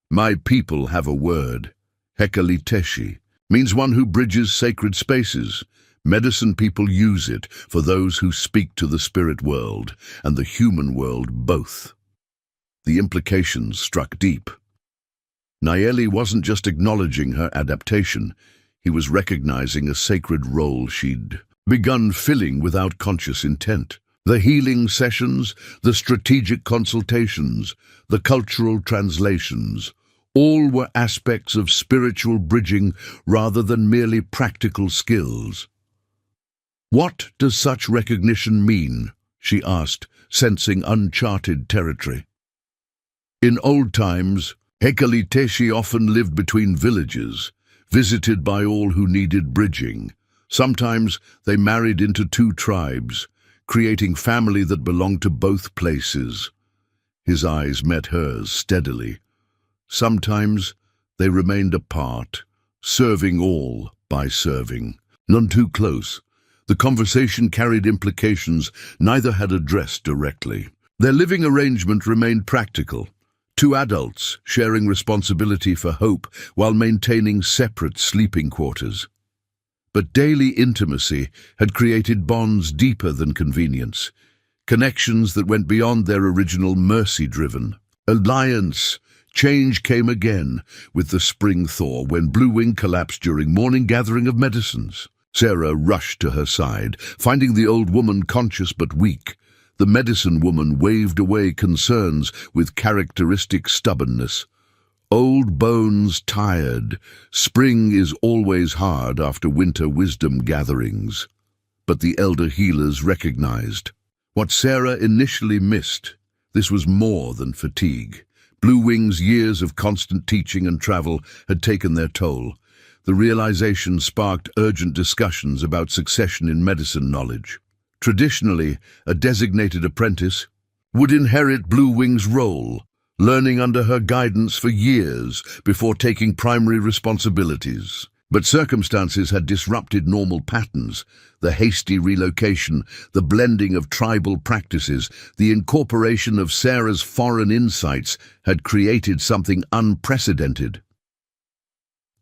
Speaker 1: My people have a word. Hekaliteshi means one who bridges sacred spaces. Medicine people use it for those who speak to the spirit world and the human world both. The implications struck deep. Nayeli wasn't just acknowledging her adaptation, he was recognizing a sacred role she'd begun filling without conscious intent. The healing sessions, the strategic consultations, the cultural translations, all were aspects of spiritual bridging rather than merely practical skills. What does such recognition mean? She asked, sensing uncharted territory. In old times, Hekaliteshi often lived between villages, visited by all who needed bridging. Sometimes they married into two tribes, creating family that belonged to both places. His eyes met hers steadily. Sometimes they remained apart, serving all by serving. None too close. The conversation carried implications neither had addressed directly. Their living arrangement remained practical. Two adults sharing responsibility for hope while maintaining separate sleeping quarters. But daily intimacy had created bonds deeper than convenience, connections that went beyond their original mercy-driven alliance. Change came again with the spring thaw when Blue Wing collapsed during morning gathering of medicines. Sarah rushed to her side, finding the old woman conscious but weak. The medicine woman waved away concerns with characteristic stubbornness. Old bones tired. Spring is always hard after winter wisdom gatherings. But the elder healers recognized what Sarah initially missed. This was more than fatigue. Blue Wing's years of constant teaching and travel had taken their toll. The realization sparked urgent discussions about succession in medicine knowledge. Traditionally, a designated apprentice would inherit Blue Wing's role, learning under her guidance for years before taking primary responsibilities. But circumstances had disrupted normal patterns. The hasty relocation, the blending of tribal practices, the incorporation of Sarah's foreign insights had created something unprecedented.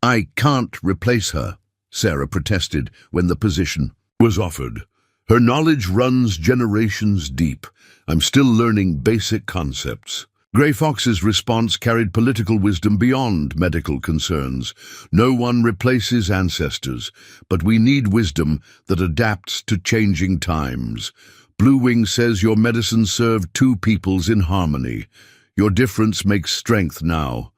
Speaker 1: I can't replace her, Sarah protested when the position was offered. Her knowledge runs generations deep. I'm still learning basic concepts. Grey Fox's response carried political wisdom beyond medical concerns. No one replaces ancestors, but we need wisdom that adapts to changing times. Blue Wing says your medicine served two peoples in harmony. Your difference makes strength now.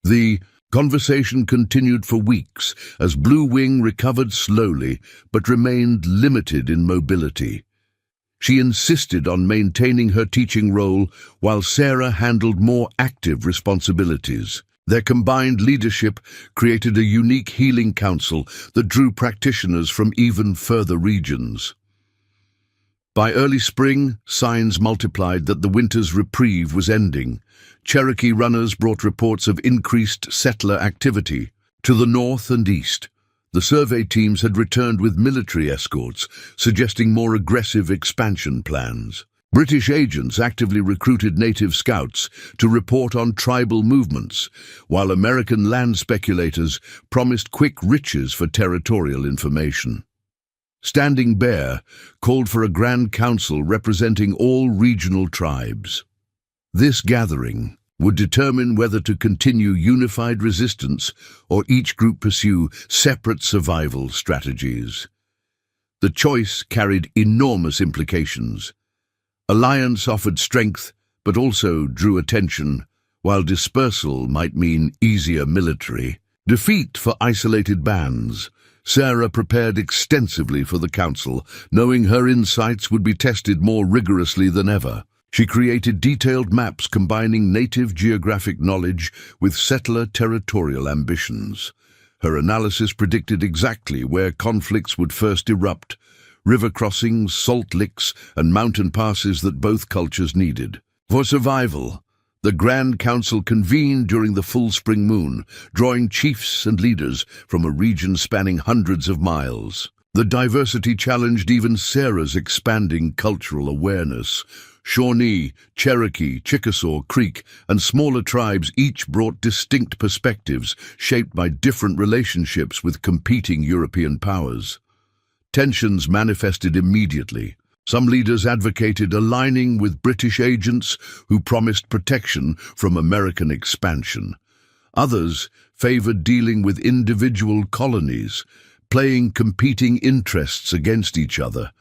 Speaker 1: The conversation continued for weeks as Blue Wing recovered slowly but remained limited in mobility. She insisted on maintaining her teaching role while Sarah handled more active responsibilities. Their combined leadership created a unique healing council that drew practitioners from even further regions. By early spring, signs multiplied that the winter's reprieve was ending. Cherokee runners brought reports of increased settler activity to the north and east. The survey teams had returned with military escorts, suggesting more aggressive expansion plans. British agents actively recruited native scouts to report on tribal movements, while American land speculators promised quick riches for territorial information. Standing Bear called for a grand council representing all regional tribes. This gathering would determine whether to continue unified resistance or each group pursue separate survival strategies. The choice carried enormous implications. Alliance offered strength, but also drew attention, while dispersal might mean easier military defeat for isolated bands. Sarah prepared extensively for the council, knowing her insights would be tested more rigorously than ever. She created detailed maps combining native geographic knowledge with settler territorial ambitions. Her analysis predicted exactly where conflicts would first erupt, river crossings, salt licks, and mountain passes that both cultures needed. For survival, the Grand Council convened during the full spring moon, drawing chiefs and leaders from a region spanning hundreds of miles. The diversity challenged even Sarah's expanding cultural awareness. Shawnee, Cherokee, Chickasaw, Creek, and smaller tribes each brought distinct perspectives shaped by different relationships with competing European powers. Tensions manifested immediately. Some leaders advocated aligning with British agents who promised protection from American expansion. Others favored dealing with individual colonies, playing competing interests against each other.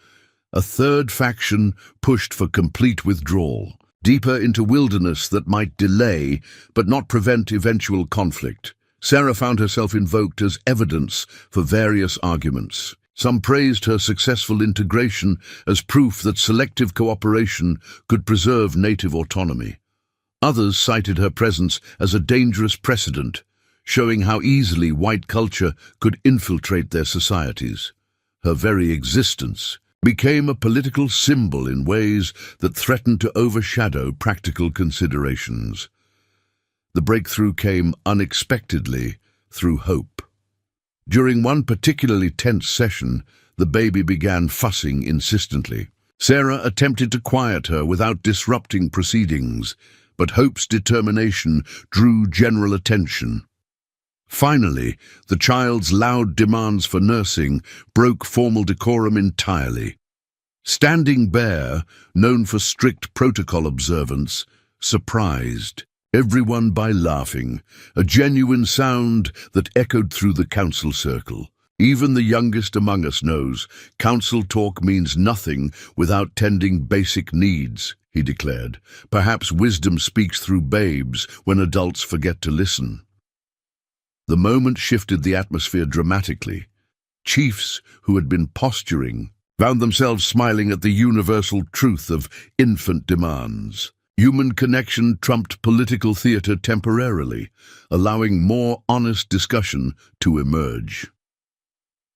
Speaker 1: A third faction pushed for complete withdrawal, deeper into wilderness that might delay but not prevent eventual conflict. Sarah found herself invoked as evidence for various arguments. Some praised her successful integration as proof that selective cooperation could preserve native autonomy. Others cited her presence as a dangerous precedent, showing how easily white culture could infiltrate their societies. Her very existence became a political symbol in ways that threatened to overshadow practical considerations. The breakthrough came unexpectedly through hope. During one particularly tense session, the baby began fussing insistently. Sarah attempted to quiet her without disrupting proceedings, but Hope's determination drew general attention. Finally, the child's loud demands for nursing broke formal decorum entirely. Standing Bear, known for strict protocol observance, surprised everyone by laughing, a genuine sound that echoed through the council circle. Even the youngest among us knows council talk means nothing without tending basic needs, he declared. Perhaps wisdom speaks through babes when adults forget to listen. The moment shifted the atmosphere dramatically. Chiefs who had been posturing found themselves smiling at the universal truth of infant demands. Human connection trumped political theater temporarily, allowing more honest discussion to emerge.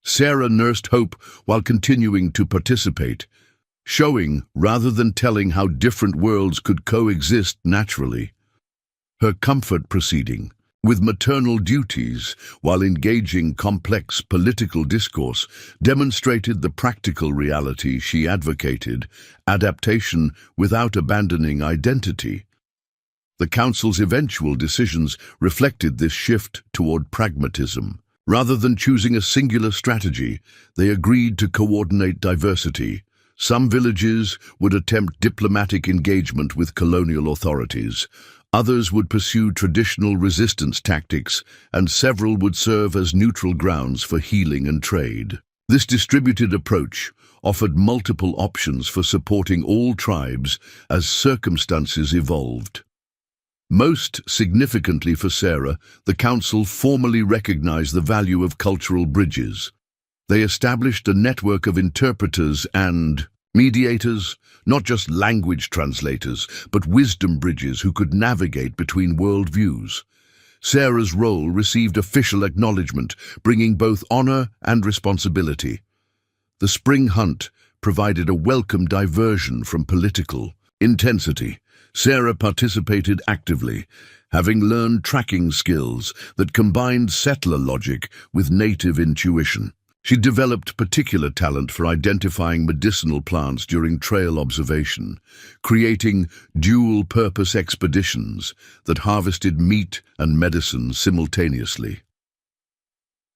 Speaker 1: Sarah nursed hope while continuing to participate, showing rather than telling how different worlds could coexist naturally. Her comfort proceeding, with maternal duties while engaging complex political discourse, demonstrated the practical reality she advocated: adaptation without abandoning identity. The Council's eventual decisions reflected this shift toward pragmatism. Rather than choosing a singular strategy, they agreed to coordinate diversity. Some villages would attempt diplomatic engagement with colonial authorities. Others would pursue traditional resistance tactics, and several would serve as neutral grounds for healing and trade. This distributed approach offered multiple options for supporting all tribes as circumstances evolved. Most significantly for Sarah, the Council formally recognized the value of cultural bridges. They established a network of interpreters and mediators, not just language translators, but wisdom bridges who could navigate between worldviews. Sarah's role received official acknowledgement, bringing both honor and responsibility. The spring hunt provided a welcome diversion from political intensity. Sarah participated actively, having learned tracking skills that combined settler logic with native intuition. She developed particular talent for identifying medicinal plants during trail observation, creating dual-purpose expeditions that harvested meat and medicine simultaneously.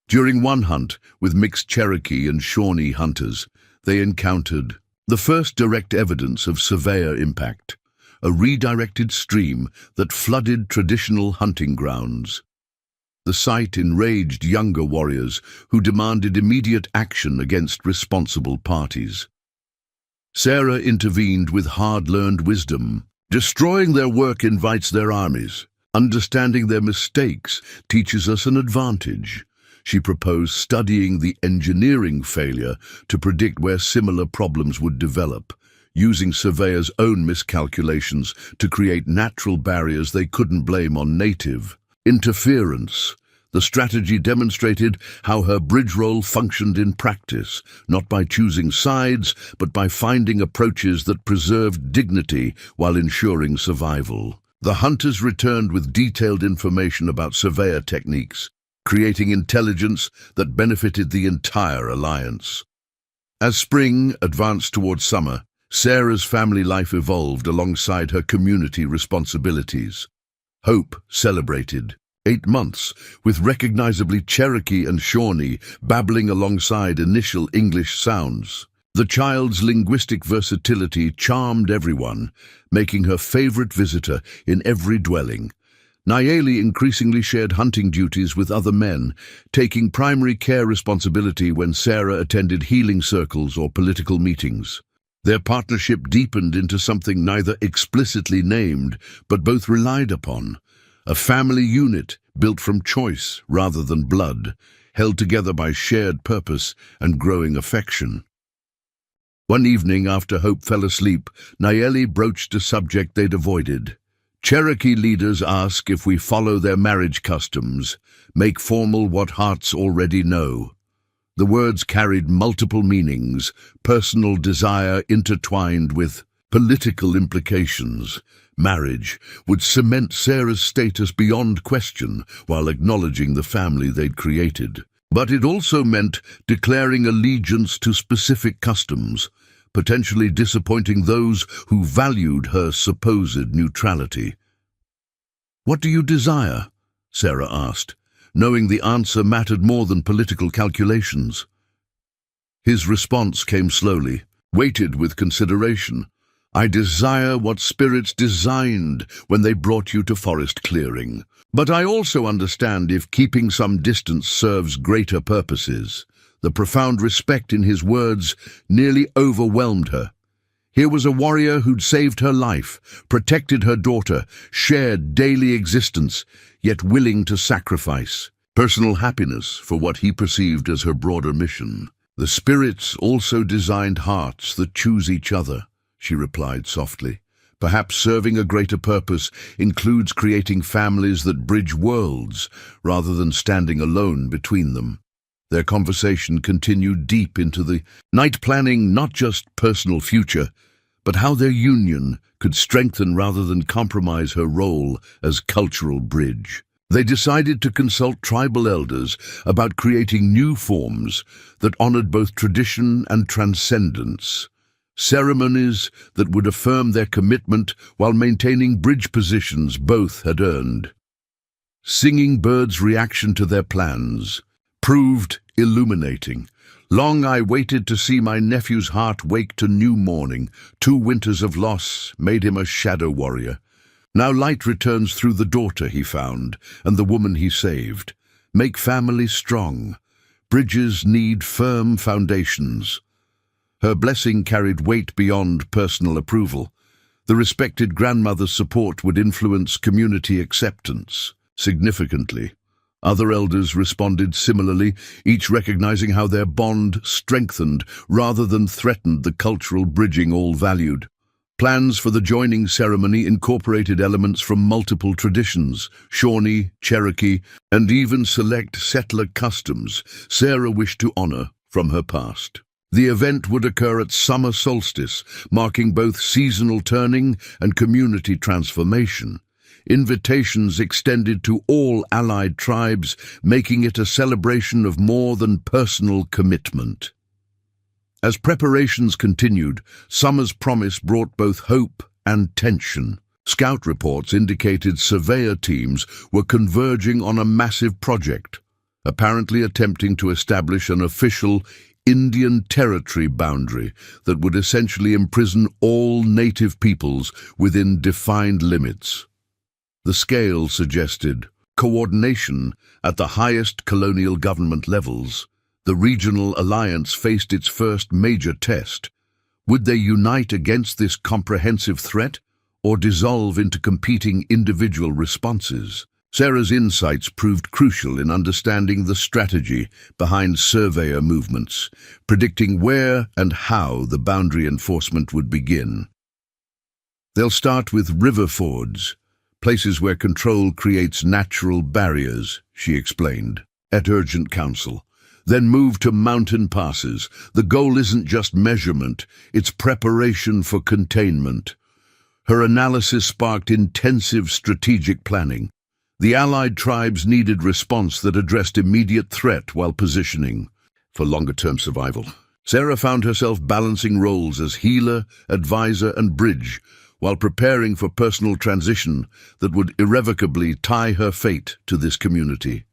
Speaker 1: During one hunt with mixed Cherokee and Shawnee hunters, they encountered the first direct evidence of surveyor impact: a redirected stream that flooded traditional hunting grounds. The sight enraged younger warriors who demanded immediate action against responsible parties. Sarah intervened with hard-learned wisdom. Destroying their work invites their armies. Understanding their mistakes teaches us an advantage. She proposed studying the engineering failure to predict where similar problems would develop, using surveyors' own miscalculations to create natural barriers they couldn't blame on native interference. The strategy demonstrated how her bridge role functioned in practice, not by choosing sides, but by finding approaches that preserved dignity while ensuring survival. The hunters returned with detailed information about surveyor techniques, creating intelligence that benefited the entire alliance. As spring advanced towards summer, Sarah's family life evolved alongside her community responsibilities. Hope celebrated 8 months, with recognizably Cherokee and Shawnee babbling alongside initial English sounds. The child's linguistic versatility charmed everyone, making her favorite visitor in every dwelling. Nayeli increasingly shared hunting duties with other men, taking primary care responsibility when Sarah attended healing circles or political meetings. Their partnership deepened into something neither explicitly named, but both relied upon. A family unit built from choice rather than blood, held together by shared purpose and growing affection. One evening after Hope fell asleep, Nayeli broached a subject they'd avoided. Cherokee leaders ask if we follow their marriage customs, make formal what hearts already know. The words carried multiple meanings, personal desire intertwined with political implications. Marriage would cement Sarah's status beyond question while acknowledging the family they'd created. But it also meant declaring allegiance to specific customs, potentially disappointing those who valued her supposed neutrality. "What do you desire?" Sarah asked, knowing the answer mattered more than political calculations. His response came slowly, weighted with consideration. "I desire what spirits designed when they brought you to forest clearing. But I also understand if keeping some distance serves greater purposes." The profound respect in his words nearly overwhelmed her. Here was a warrior who'd saved her life, protected her daughter, shared daily existence, yet willing to sacrifice personal happiness for what he perceived as her broader mission. "The spirits also designed hearts that choose each other," she replied softly. "Perhaps serving a greater purpose includes creating families that bridge worlds rather than standing alone between them." Their conversation continued deep into the night, planning not just personal future, but how their union could strengthen rather than compromise her role as cultural bridge. They decided to consult tribal elders about creating new forms that honored both tradition and transcendence. Ceremonies that would affirm their commitment while maintaining bridge positions both had earned. Singing Bird's reaction to their plans proved illuminating. "Long I waited to see my nephew's heart wake to new morning. 2 winters of loss made him a shadow warrior. Now light returns through the daughter he found and the woman he saved. Make families strong. Bridges need firm foundations." Her blessing carried weight beyond personal approval. The respected grandmother's support would influence community acceptance significantly. Other elders responded similarly, each recognizing how their bond strengthened rather than threatened the cultural bridging all valued. Plans for the joining ceremony incorporated elements from multiple traditions, Shawnee, Cherokee, and even select settler customs Sarah wished to honor from her past. The event would occur at summer solstice, marking both seasonal turning and community transformation. Invitations extended to all allied tribes, making it a celebration of more than personal commitment. As preparations continued, summer's promise brought both hope and tension. Scout reports indicated surveyor teams were converging on a massive project, apparently attempting to establish an official Indian territory boundary that would essentially imprison all native peoples within defined limits. The scale suggested coordination at the highest colonial government levels. The regional alliance faced its first major test. Would they unite against this comprehensive threat or dissolve into competing individual responses? Sarah's insights proved crucial in understanding the strategy behind surveyor movements, predicting where and how the boundary enforcement would begin. They'll start with river fords, Places where control creates natural barriers, she explained, at urgent counsel. Then move to mountain passes. The goal isn't just measurement, it's preparation for containment. Her analysis sparked intensive strategic planning. The allied tribes needed response that addressed immediate threat while positioning for longer-term survival. Sarah found herself balancing roles as healer, advisor, and bridge, while preparing for personal transition that would irrevocably tie her fate to this community.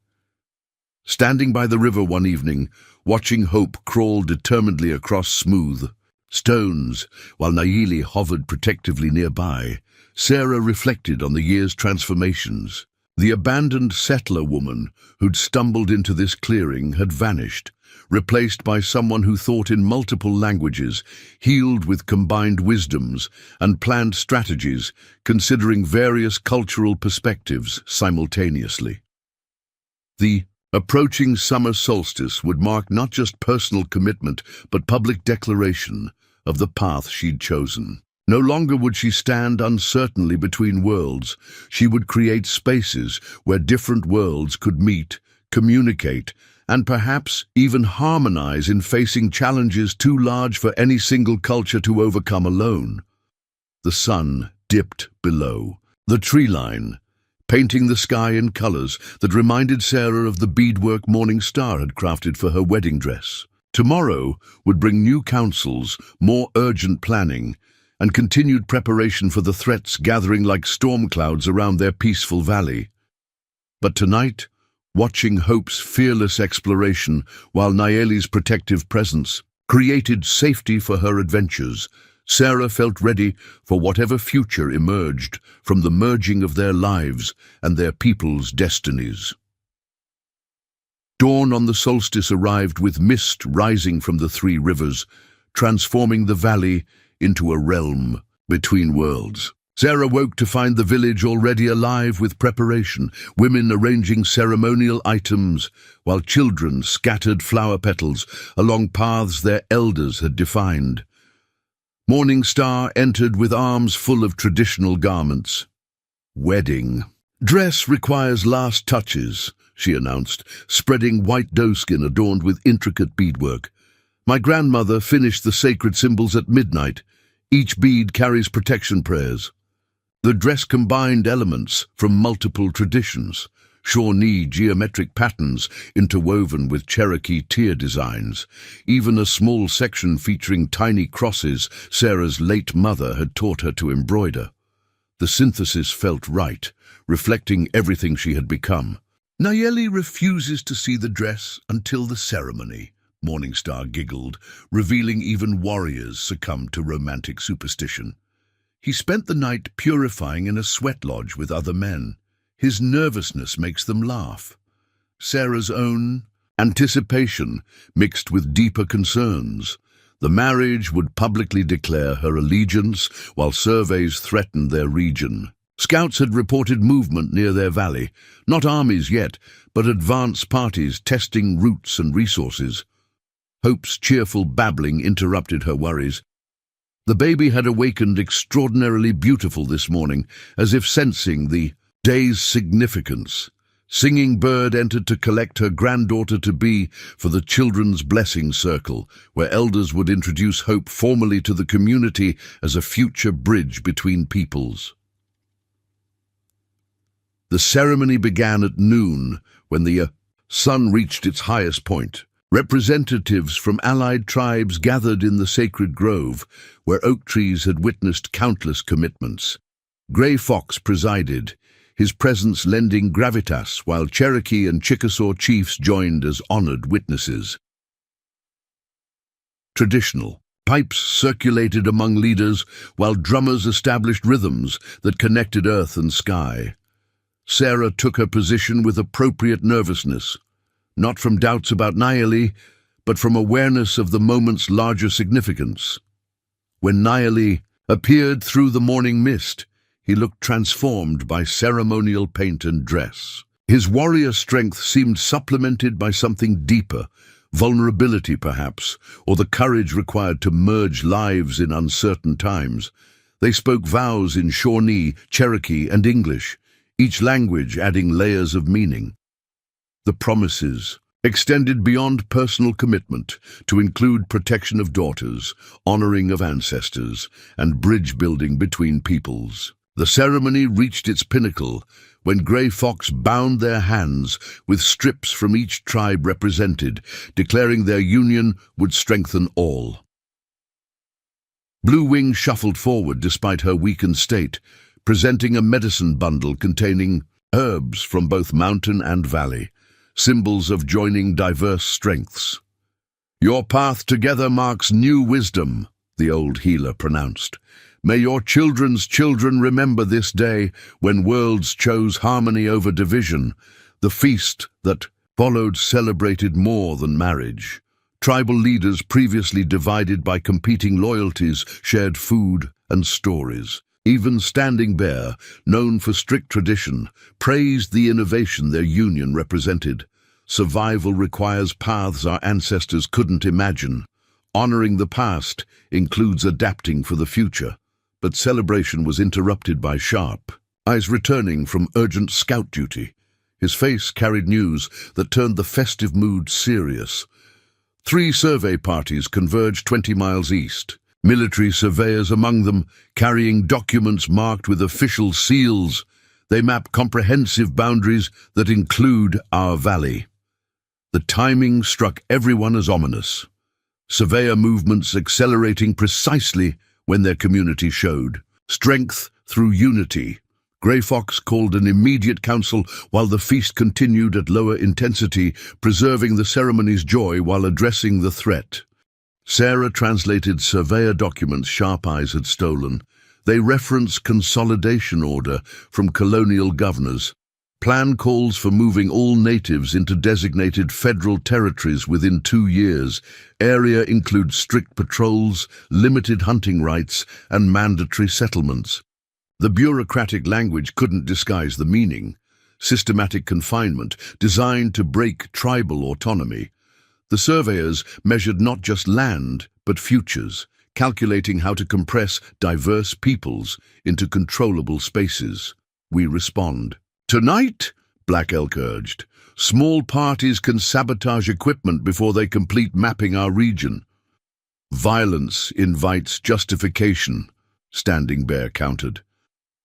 Speaker 1: Standing by the river one evening, watching Hope crawl determinedly across smooth stones, while Nayeli hovered protectively nearby, Sarah reflected on the year's transformations. The abandoned settler woman who'd stumbled into this clearing had vanished, replaced by someone who thought in multiple languages, healed with combined wisdoms, and planned strategies, considering various cultural perspectives simultaneously. The approaching summer solstice would mark not just personal commitment, but public declaration of the path she'd chosen. No longer would she stand uncertainly between worlds. She would create spaces where different worlds could meet, communicate, and perhaps even harmonize in facing challenges too large for any single culture to overcome alone. The sun dipped below the tree line, painting the sky in colors that reminded Sarah of the beadwork Morning Star had crafted for her wedding dress. Tomorrow would bring new councils, more urgent planning, and continued preparation for the threats gathering like storm clouds around their peaceful valley. But tonight, watching Hope's fearless exploration while Nayeli's protective presence created safety for her adventures, Sarah felt ready for whatever future emerged from the merging of their lives and their people's destinies. Dawn on the solstice arrived with mist rising from the three rivers, transforming the valley into a realm between worlds. Sarah woke to find the village already alive with preparation, women arranging ceremonial items, while children scattered flower petals along paths their elders had defined. Morning Star entered with arms full of traditional garments. "Wedding dress requires last touches," she announced, spreading white doeskin adorned with intricate beadwork. "My grandmother finished the sacred symbols at midnight. Each bead carries protection prayers." The dress combined elements from multiple traditions, Shawnee geometric patterns interwoven with Cherokee tier designs, even a small section featuring tiny crosses Sarah's late mother had taught her to embroider. The synthesis felt right, reflecting everything she had become. "Nayeli refuses to see the dress until the ceremony," Morningstar giggled, revealing even warriors succumb to romantic superstition. "He spent the night purifying in a sweat lodge with other men. His nervousness makes them laugh." Sarah's own anticipation mixed with deeper concerns. The marriage would publicly declare her allegiance while surveys threatened their region. Scouts had reported movement near their valley, not armies yet, but advance parties testing routes and resources. Hope's cheerful babbling interrupted her worries. The baby had awakened extraordinarily beautiful this morning, as if sensing the day's significance. Singing Bird entered to collect her granddaughter-to-be for the Children's Blessing Circle, where elders would introduce Hope formally to the community as a future bridge between peoples. The ceremony began at noon, when the sun reached its highest point. Representatives from allied tribes gathered in the sacred grove, where oak trees had witnessed countless commitments. Gray Fox presided, his presence lending gravitas, while Cherokee and Chickasaw chiefs joined as honored witnesses. Traditional pipes circulated among leaders, while drummers established rhythms that connected earth and sky. Sarah took her position with appropriate nervousness, not from doubts about Nayeli, but from awareness of the moment's larger significance. When Nayeli appeared through the morning mist, he looked transformed by ceremonial paint and dress. His warrior strength seemed supplemented by something deeper, vulnerability perhaps, or the courage required to merge lives in uncertain times. They spoke vows in Shawnee, Cherokee, and English, each language adding layers of meaning. The promises extended beyond personal commitment to include protection of daughters, honoring of ancestors, and bridge building between peoples. The ceremony reached its pinnacle when Grey Fox bound their hands with strips from each tribe represented, declaring their union would strengthen all. Blue Wing shuffled forward despite her weakened state, presenting a medicine bundle containing herbs from both mountain and valley, symbols of joining diverse strengths. "Your path together marks new wisdom," the old healer pronounced. "May your children's children remember this day when worlds chose harmony over division. The feast that followed celebrated more than marriage. Tribal leaders previously divided by competing loyalties shared food and stories. Even Standing Bear, known for strict tradition, praised the innovation their union represented. Survival requires paths our ancestors couldn't imagine. Honoring the past includes adapting for the future." But celebration was interrupted by Sharp, eyes returning from urgent scout duty. His face carried news that turned the festive mood serious. 3 survey parties converged 20 miles east, military surveyors among them, carrying documents marked with official seals. They map comprehensive boundaries that include our valley. The timing struck everyone as ominous. Surveyor movements accelerating precisely when their community showed strength through unity. Grey Fox called an immediate council while the feast continued at lower intensity, preserving the ceremony's joy while addressing the threat. Sarah translated surveyor documents Sharp Eyes had stolen. They reference consolidation order from colonial governors. Plan calls for moving all natives into designated federal territories within 2 years. Area includes strict patrols, limited hunting rights, and mandatory settlements. The bureaucratic language couldn't disguise the meaning. Systematic confinement designed to break tribal autonomy. The surveyors measured not just land, but futures, calculating how to compress diverse peoples into controllable spaces. We respond. "Tonight," Black Elk urged, "small parties can sabotage equipment before they complete mapping our region." "Violence invites justification," Standing Bear countered.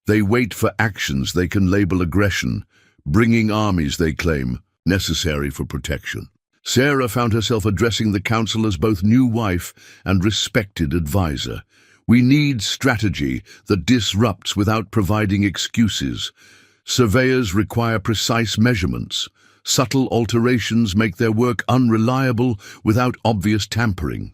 Speaker 1: "They wait for actions they can label aggression, bringing armies, they claim, necessary for protection." Sarah found herself addressing the council as both new wife and respected advisor. "We need strategy that disrupts without providing excuses. Surveyors require precise measurements. Subtle alterations make their work unreliable without obvious tampering."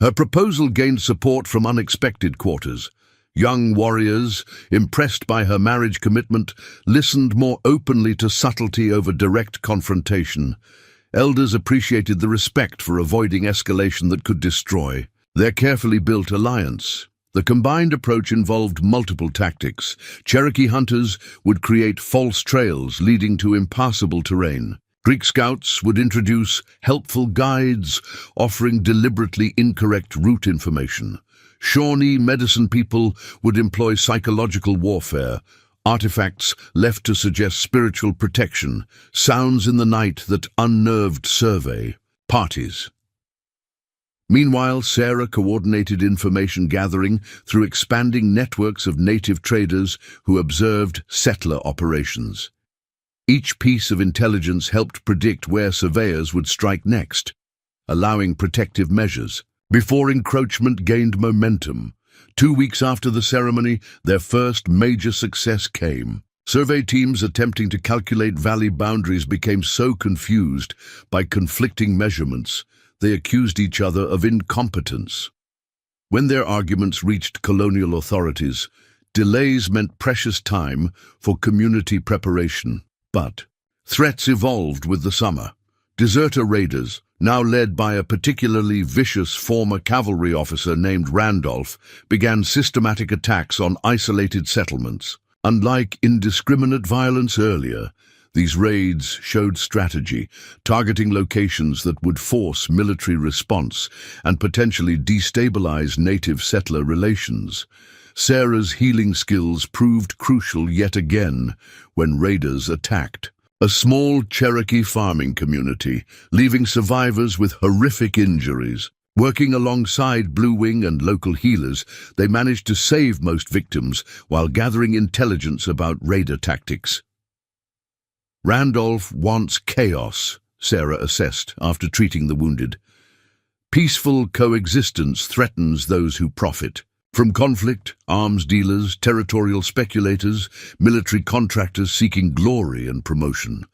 Speaker 1: Her proposal gained support from unexpected quarters. Young warriors, impressed by her marriage commitment, listened more openly to subtlety over direct confrontation. Elders appreciated the respect for avoiding escalation that could destroy their carefully built alliance. The combined approach involved multiple tactics. Cherokee hunters would create false trails leading to impassable terrain. Greek scouts would introduce helpful guides offering deliberately incorrect route information. Shawnee medicine people would employ psychological warfare, artifacts left to suggest spiritual protection, sounds in the night that unnerved survey parties. Meanwhile, Sarah coordinated information gathering through expanding networks of native traders who observed settler operations. Each piece of intelligence helped predict where surveyors would strike next, allowing protective measures. Before encroachment gained momentum, 2 weeks after the ceremony, their first major success came. Survey teams attempting to calculate valley boundaries became so confused by conflicting measurements, they accused each other of incompetence. When their arguments reached colonial authorities, delays meant precious time for community preparation. But threats evolved with the summer. Deserter raiders, now led by a particularly vicious former cavalry officer named Randolph, began systematic attacks on isolated settlements. Unlike indiscriminate violence earlier, these raids showed strategy, targeting locations that would force military response and potentially destabilize native settler relations. Sarah's healing skills proved crucial yet again when raiders attacked a small Cherokee farming community, leaving survivors with horrific injuries. Working alongside Blue Wing and local healers, they managed to save most victims while gathering intelligence about raider tactics. Randolph wants chaos, Sarah assessed after treating the wounded. Peaceful coexistence threatens those who profit. From conflict, arms dealers, territorial speculators, military contractors seeking glory and promotion.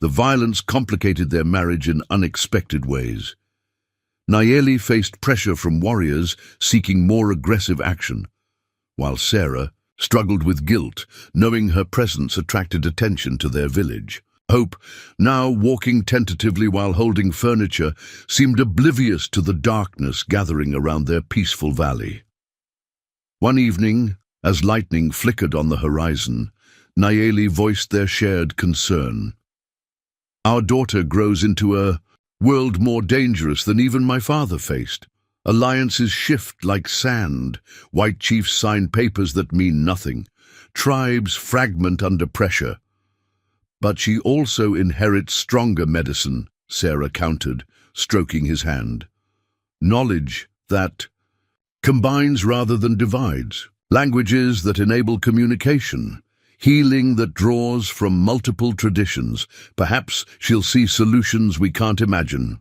Speaker 1: The violence complicated their marriage in unexpected ways. Nayeli faced pressure from warriors seeking more aggressive action, while Sarah struggled with guilt, knowing her presence attracted attention to their village. Hope, now walking tentatively while holding furniture, seemed oblivious to the darkness gathering around their peaceful valley. One evening, as lightning flickered on the horizon, Nayeli voiced their shared concern. "Our daughter grows into a world more dangerous than even my father faced. Alliances shift like sand. White chiefs sign papers that mean nothing. Tribes fragment under pressure. But she also inherits stronger medicine," Sarah countered, stroking his hand. "Knowledge that combines rather than divides. Languages that enable communication. Healing that draws from multiple traditions. Perhaps she'll see solutions we can't imagine."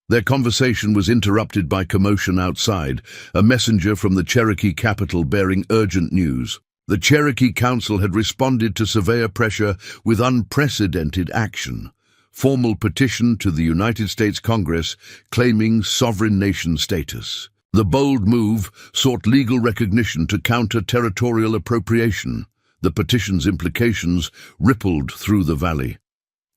Speaker 1: Their conversation was interrupted by commotion outside, a messenger from the Cherokee capital bearing urgent news. The Cherokee Council had responded to surveyor pressure with unprecedented action. Formal petition to the United States Congress claiming sovereign nation status. The bold move sought legal recognition to counter territorial appropriation. The petition's implications rippled through the valley.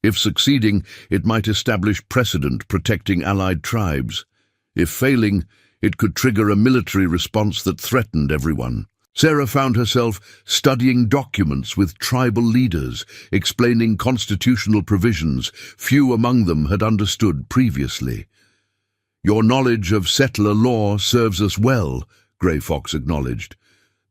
Speaker 1: If succeeding, it might establish precedent protecting allied tribes. If failing, it could trigger a military response that threatened everyone. Sarah found herself studying documents with tribal leaders, explaining constitutional provisions few among them had understood previously. "Your knowledge of settler law serves us well," Grey Fox acknowledged.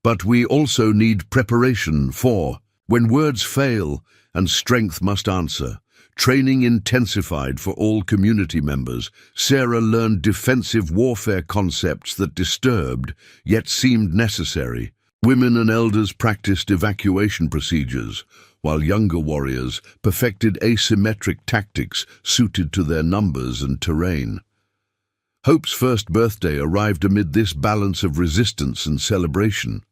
Speaker 1: "But we also need preparation for when words fail and strength must answer." Training intensified for all community members. Sarah learned defensive warfare concepts that disturbed, yet seemed necessary. Women and elders practiced evacuation procedures, while younger warriors perfected asymmetric tactics suited to their numbers and terrain. Hope's first birthday arrived amid this balance of resistance and celebration.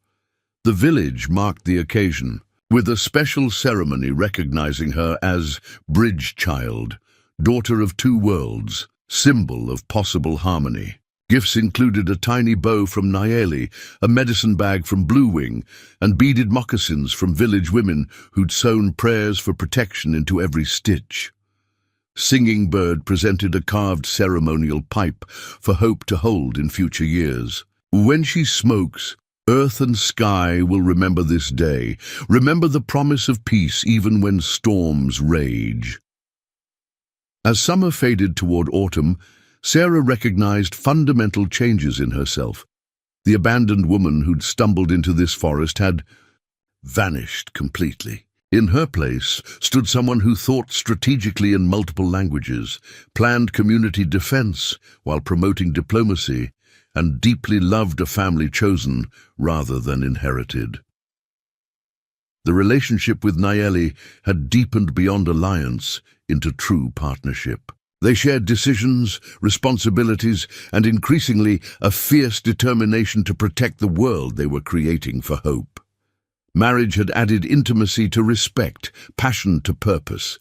Speaker 1: The village marked the occasion, with a special ceremony recognizing her as Bridge Child, daughter of two worlds, symbol of possible harmony. Gifts included a tiny bow from Nayeli, a medicine bag from Blue Wing, and beaded moccasins from village women who'd sewn prayers for protection into every stitch. Singing Bird presented a carved ceremonial pipe for Hope to hold in future years. "When she smokes, earth and sky will remember this day, remember the promise of peace even when storms rage." As summer faded toward autumn, Sarah recognized fundamental changes in herself. The abandoned woman who'd stumbled into this forest had vanished completely. In her place stood someone who thought strategically in multiple languages, planned community defense while promoting diplomacy, and deeply loved a family chosen rather than inherited. The relationship with Nayeli had deepened beyond alliance into true partnership. They shared decisions, responsibilities, and increasingly a fierce determination to protect the world they were creating for Hope. Marriage had added intimacy to respect, passion to purpose,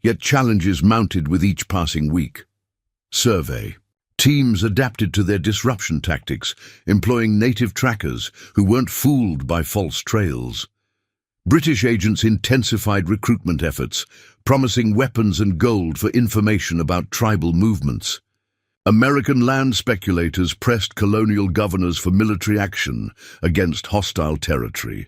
Speaker 1: yet challenges mounted with each passing week. Survey. Teams adapted to their disruption tactics, employing native trackers who weren't fooled by false trails. British agents intensified recruitment efforts, promising weapons and gold for information about tribal movements. American land speculators pressed colonial governors for military action against hostile territory.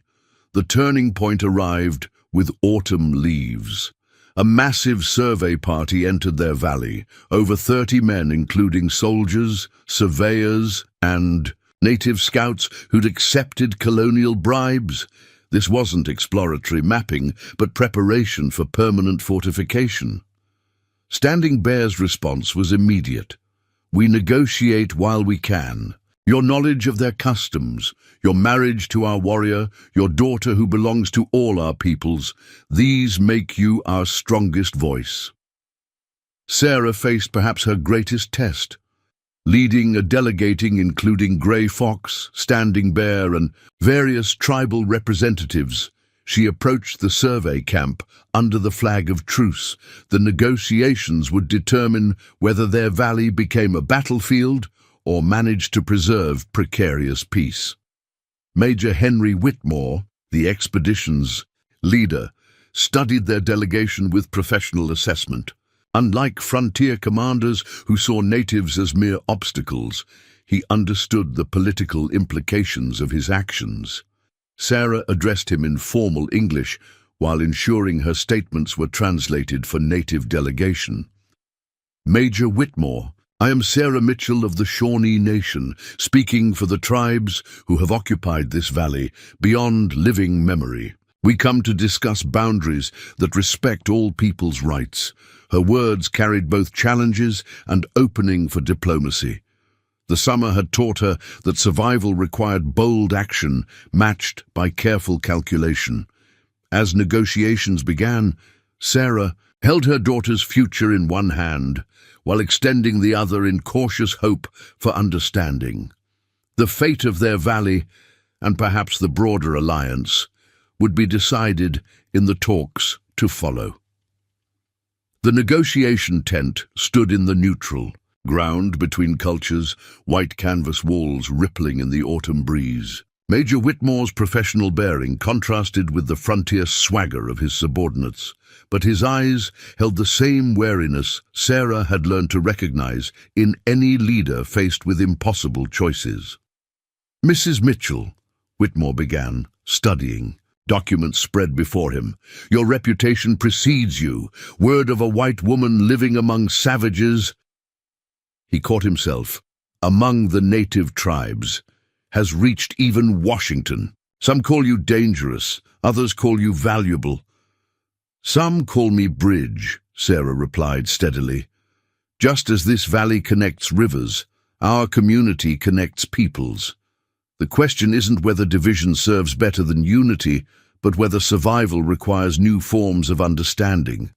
Speaker 1: The turning point arrived with autumn leaves. A massive survey party entered their valley, over 30 men including soldiers, surveyors, and Native scouts who'd accepted colonial bribes. This wasn't exploratory mapping, but preparation for permanent fortification. Standing Bear's response was immediate. We negotiate while we can. Your knowledge of their customs, your marriage to our warrior, your daughter who belongs to all our peoples, these make you our strongest voice. Sarah faced perhaps her greatest test. Leading a delegating including Grey Fox, Standing Bear, and various tribal representatives, she approached the survey camp under the flag of truce. The negotiations would determine whether their valley became a battlefield or managed to preserve precarious peace. Major Henry Whitmore, the expedition's leader, studied their delegation with professional assessment. Unlike frontier commanders who saw natives as mere obstacles, he understood the political implications of his actions. Sarah addressed him in formal English while ensuring her statements were translated for native delegation. Major Whitmore, I am Sarah Mitchell of the Shawnee Nation, speaking for the tribes who have occupied this valley beyond living memory. We come to discuss boundaries that respect all people's rights. Her words carried both challenges and opening for diplomacy. The summer had taught her that survival required bold action, matched by careful calculation. As negotiations began, Sarah held her daughter's future in one hand, while extending the other in cautious hope for understanding. The fate of their valley, and perhaps the broader alliance, would be decided in the talks to follow. The negotiation tent stood in the neutral ground between cultures, white canvas walls rippling in the autumn breeze. Major Whitmore's professional bearing contrasted with the frontier swagger of his subordinates, but his eyes held the same wariness Sarah had learned to recognize in any leader faced with impossible choices. Mrs. Mitchell, Whitmore began, studying. Documents spread before him. Your reputation precedes you. Word of a white woman living among savages. He caught himself. Among the native tribes. Has reached even Washington. Some call you dangerous. Others call you valuable. Some call me Bridge, Sarah replied steadily. Just as this valley connects rivers, our community connects peoples. The question isn't whether division serves better than unity, but whether survival requires new forms of understanding.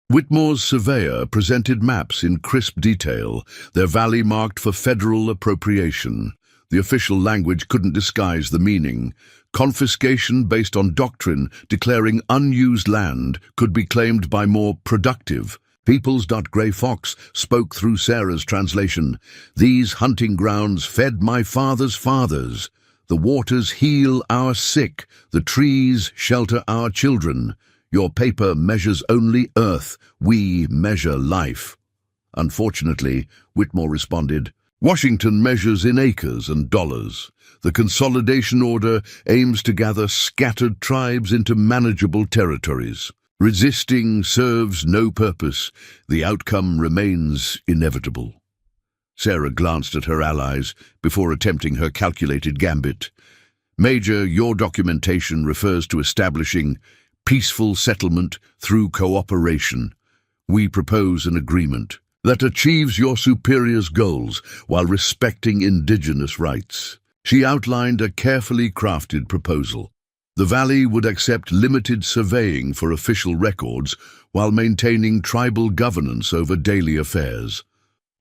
Speaker 1: Whitmore's surveyor presented maps in crisp detail, their valley marked for federal appropriation. The official language couldn't disguise the meaning. Confiscation based on doctrine, declaring unused land, could be claimed by more productive. Peoples. Grey Fox spoke through Sarah's translation. These hunting grounds fed my father's fathers. The waters heal our sick. The trees shelter our children. Your paper measures only earth. We measure life. Unfortunately, Whitmore responded, Washington measures in acres and dollars. The consolidation order aims to gather scattered tribes into manageable territories. Resisting serves no purpose. The outcome remains inevitable. Sarah glanced at her allies before attempting her calculated gambit. Major, your documentation refers to establishing peaceful settlement through cooperation. We propose an agreement that achieves your superior's goals while respecting indigenous rights. She outlined a carefully crafted proposal. The valley would accept limited surveying for official records while maintaining tribal governance over daily affairs.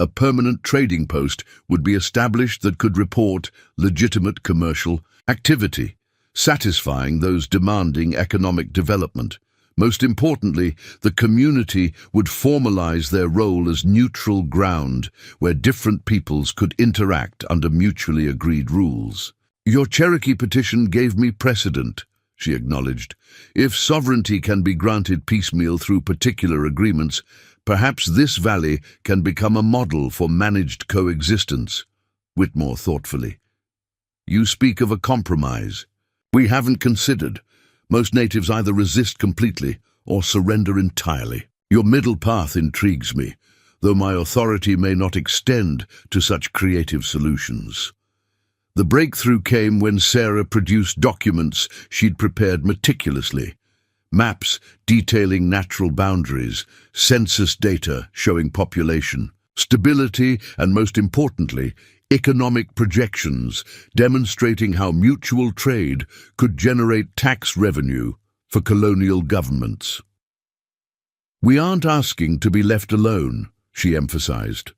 Speaker 1: A permanent trading post would be established that could report legitimate commercial activity, satisfying those demanding economic development. Most importantly, the community would formalize their role as neutral ground where different peoples could interact under mutually agreed rules. Your Cherokee petition gave me precedent, she acknowledged. If sovereignty can be granted piecemeal through particular agreements, perhaps this valley can become a model for managed coexistence. Whitmore thoughtfully. You speak of a compromise. We haven't considered. Most natives either resist completely or surrender entirely. Your middle path intrigues me, though my authority may not extend to such creative solutions. The breakthrough came when Sarah produced documents she'd prepared meticulously. Maps detailing natural boundaries, census data showing population, stability, and most importantly, economic projections demonstrating how mutual trade could generate tax revenue for colonial governments. "We aren't asking to be left alone," she emphasized.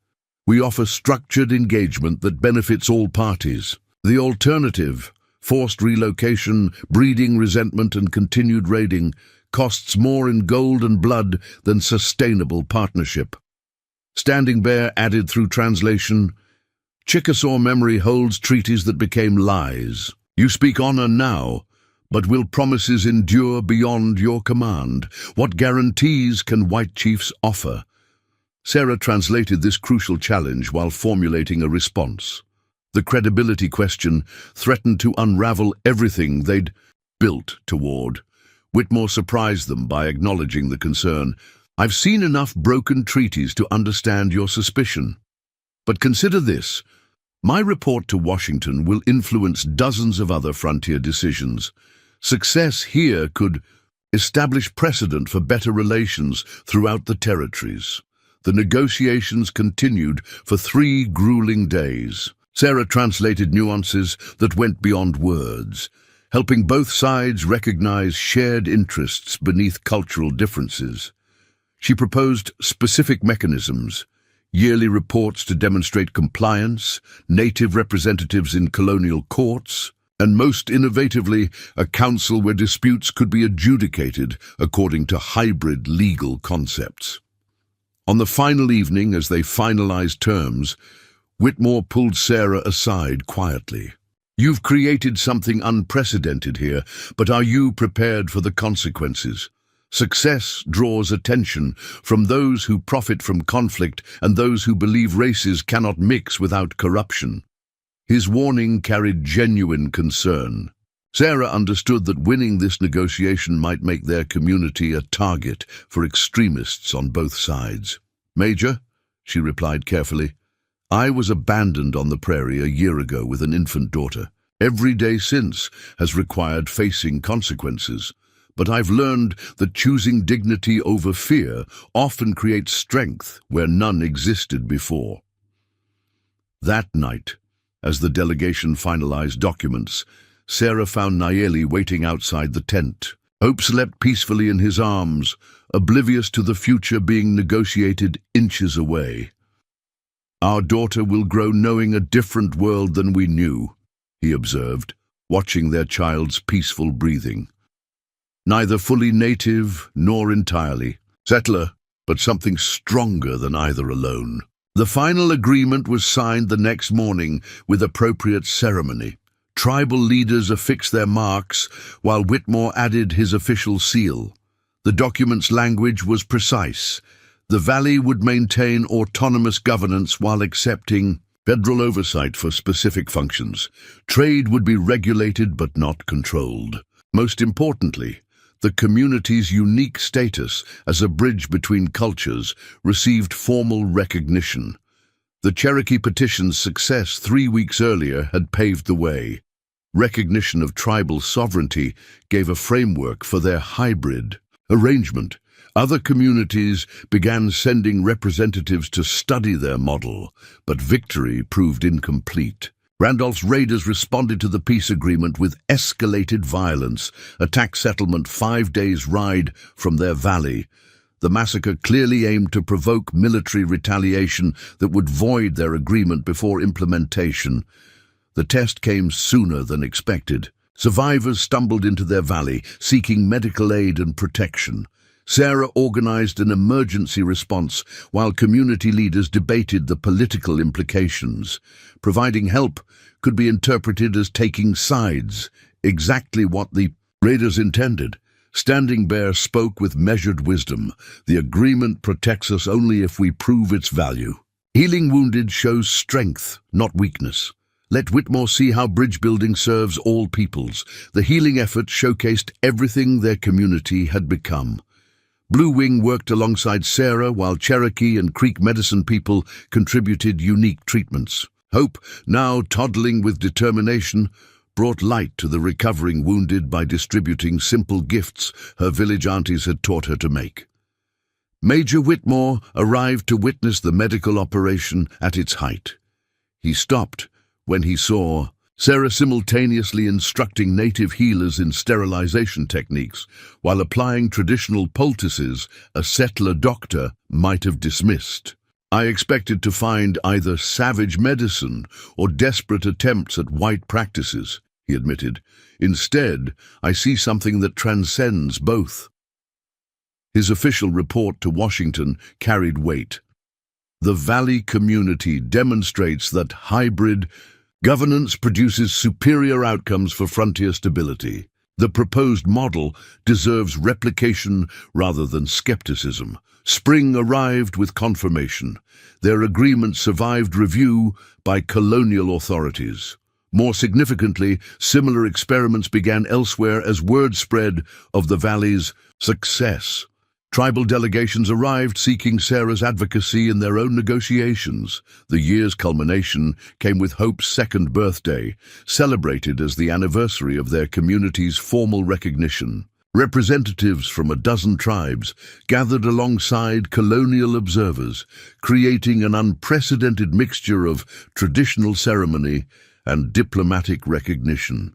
Speaker 1: "We offer structured engagement that benefits all parties. The alternative, forced relocation, breeding resentment and continued raiding, costs more in gold and blood than sustainable partnership." Standing Bear added through translation, "Chickasaw memory holds treaties that became lies. You speak honor now, but will promises endure beyond your command? What guarantees can white chiefs offer?" Sarah translated this crucial challenge while formulating a response. The credibility question threatened to unravel everything they'd built toward. Whitmore surprised them by acknowledging the concern. "I've seen enough broken treaties to understand your suspicion. But consider this. My report to Washington will influence dozens of other frontier decisions. Success here could establish precedent for better relations throughout the territories." The negotiations continued for 3 grueling days. Sarah translated nuances that went beyond words, helping both sides recognize shared interests beneath cultural differences. She proposed specific mechanisms: yearly reports to demonstrate compliance, native representatives in colonial courts, and most innovatively, a council where disputes could be adjudicated according to hybrid legal concepts. On the final evening, as they finalized terms, Whitmore pulled Sarah aside quietly. "You've created something unprecedented here, but are you prepared for the consequences? Success draws attention from those who profit from conflict and those who believe races cannot mix without corruption." His warning carried genuine concern. Sarah understood that winning this negotiation might make their community a target for extremists on both sides. "Major," she replied carefully, "I was abandoned on the prairie a year ago with an infant daughter. Every day since has required facing consequences. But I've learned that choosing dignity over fear often creates strength where none existed before." That night, as the delegation finalized documents, Sarah found Nayeli waiting outside the tent. Hope slept peacefully in his arms, oblivious to the future being negotiated inches away. "Our daughter will grow knowing a different world than we knew," he observed, watching their child's peaceful breathing. "Neither fully native nor entirely settler, but something stronger than either alone." The final agreement was signed the next morning with appropriate ceremony. Tribal leaders affixed their marks, while Whitmore added his official seal. The document's language was precise. The valley would maintain autonomous governance while accepting federal oversight for specific functions. Trade would be regulated but not controlled. Most importantly, the community's unique status as a bridge between cultures received formal recognition. The Cherokee petition's success 3 weeks earlier had paved the way. Recognition of tribal sovereignty gave a framework for their hybrid arrangement. Other communities began sending representatives to study their model, but victory proved incomplete. Randolph's raiders responded to the peace agreement with escalated violence, a tax settlement 5 days' ride from their valley. The massacre clearly aimed to provoke military retaliation that would void their agreement before implementation. The test came sooner than expected. Survivors stumbled into their valley, seeking medical aid and protection. Sarah organized an emergency response while community leaders debated the political implications. Providing help could be interpreted as taking sides, exactly what the raiders intended. Standing Bear spoke with measured wisdom. "The agreement protects us only if we prove its value. Healing wounded shows strength, not weakness. Let Whitmore see how bridge building serves all peoples." The healing effort showcased everything their community had become. Blue Wing worked alongside Sarah, while Cherokee and Creek medicine people contributed unique treatments. Hope, now toddling with determination, brought light to the recovering wounded by distributing simple gifts her village aunties had taught her to make. Major Whitmore arrived to witness the medical operation at its height. He stopped when he saw Sarah simultaneously instructing native healers in sterilization techniques while applying traditional poultices a settler doctor might have dismissed. I expected to find either savage medicine or desperate attempts at white practices, he admitted. Instead, I see something that transcends both. His official report to Washington carried weight. The Valley community demonstrates that hybrid governance produces superior outcomes for frontier stability. The proposed model deserves replication rather than skepticism. Spring arrived with confirmation. Their agreement survived review by colonial authorities. More significantly, similar experiments began elsewhere as word spread of the Valley's success. Tribal delegations arrived seeking Sarah's advocacy in their own negotiations. The year's culmination came with Hope's second birthday, celebrated as the anniversary of their community's formal recognition. Representatives from a dozen tribes gathered alongside colonial observers, creating an unprecedented mixture of traditional ceremony and diplomatic recognition.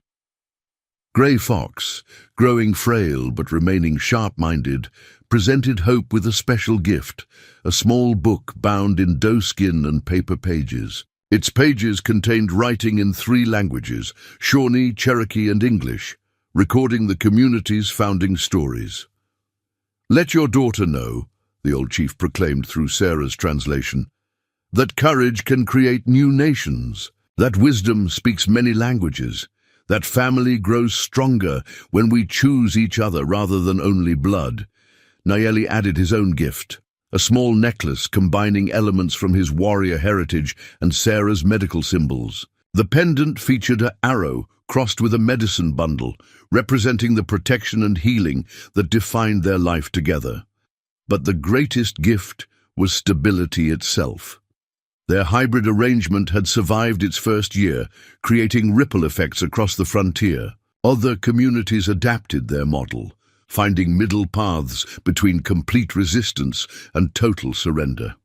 Speaker 1: Grey Fox, growing frail but remaining sharp-minded, presented Hope with a special gift, a small book bound in doeskin and paper pages. Its pages contained writing in 3 languages, Shawnee, Cherokee, and English, recording the community's founding stories. "Let your daughter know," the old chief proclaimed through Sarah's translation, "that courage can create new nations, that wisdom speaks many languages, that family grows stronger when we choose each other rather than only blood." Nayeli added his own gift, a small necklace combining elements from his warrior heritage and Sarah's medical symbols. The pendant featured an arrow crossed with a medicine bundle, representing the protection and healing that defined their life together. But the greatest gift was stability itself. Their hybrid arrangement had survived its first year, creating ripple effects across the frontier. Other communities adapted their model, finding middle paths between complete resistance and total surrender.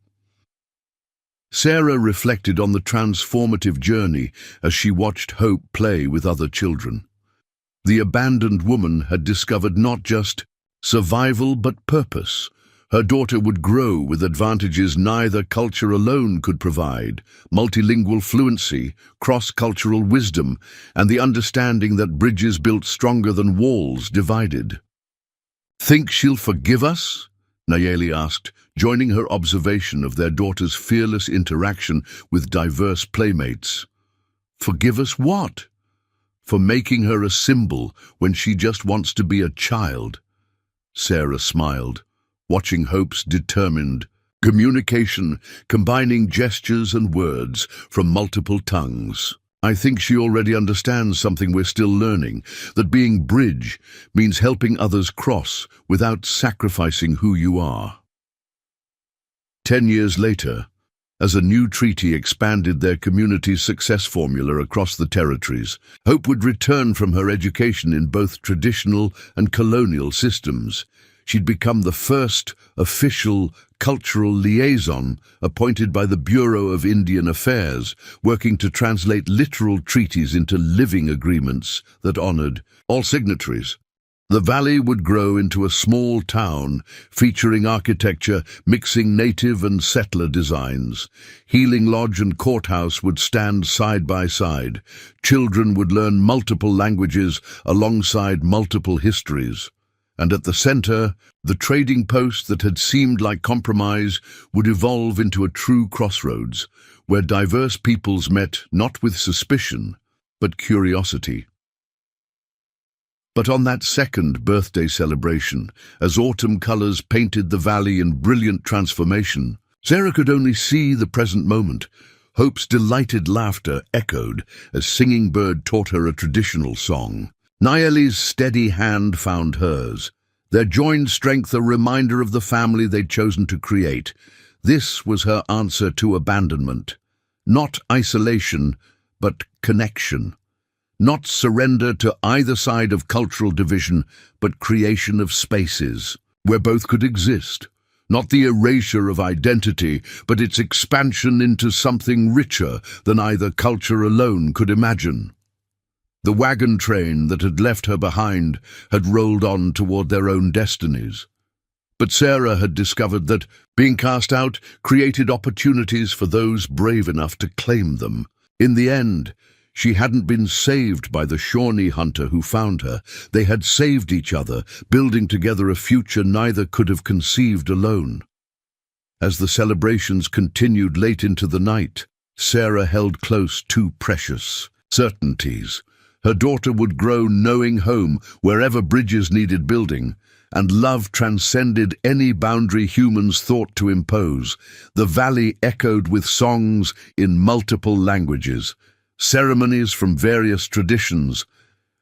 Speaker 1: Sarah reflected on the transformative journey as she watched Hope play with other children. The abandoned woman had discovered not just survival but purpose. Her daughter would grow with advantages neither culture alone could provide: multilingual fluency, cross-cultural wisdom, and the understanding that bridges built stronger than walls divided. "Think she'll forgive us?" Nayeli asked, joining her observation of their daughter's fearless interaction with diverse playmates. "Forgive us what?" "For making her a symbol when she just wants to be a child." Sarah smiled, watching Hope's determined communication, combining gestures and words from multiple tongues. "I think she already understands something we're still learning, that being bridge means helping others cross without sacrificing who you are." 10 years later, as a new treaty expanded their community's success formula across the territories, Hope would return from her education in both traditional and colonial systems. She'd become the first official cultural liaison appointed by the Bureau of Indian Affairs, working to translate literal treaties into living agreements that honored all signatories. The valley would grow into a small town featuring architecture mixing native and settler designs. Healing Lodge and courthouse would stand side by side. Children would learn multiple languages alongside multiple histories. And at the center, the trading post that had seemed like compromise would evolve into a true crossroads, where diverse peoples met not with suspicion, but curiosity. But on that second birthday celebration, as autumn colors painted the valley in brilliant transformation, Sarah could only see the present moment. Hope's delighted laughter echoed as Singing Bird taught her a traditional song. Nayeli's steady hand found hers, their joined strength a reminder of the family they'd chosen to create. This was her answer to abandonment. Not isolation, but connection. Not surrender to either side of cultural division, but creation of spaces where both could exist. Not the erasure of identity, but its expansion into something richer than either culture alone could imagine. The wagon train that had left her behind had rolled on toward their own destinies. But Sarah had discovered that being cast out created opportunities for those brave enough to claim them. In the end, she hadn't been saved by the Shawnee hunter who found her. They had saved each other, building together a future neither could have conceived alone. As the celebrations continued late into the night, Sarah held close two precious certainties. Her daughter would grow knowing home wherever bridges needed building, and love transcended any boundary humans thought to impose. The valley echoed with songs in multiple languages, ceremonies from various traditions,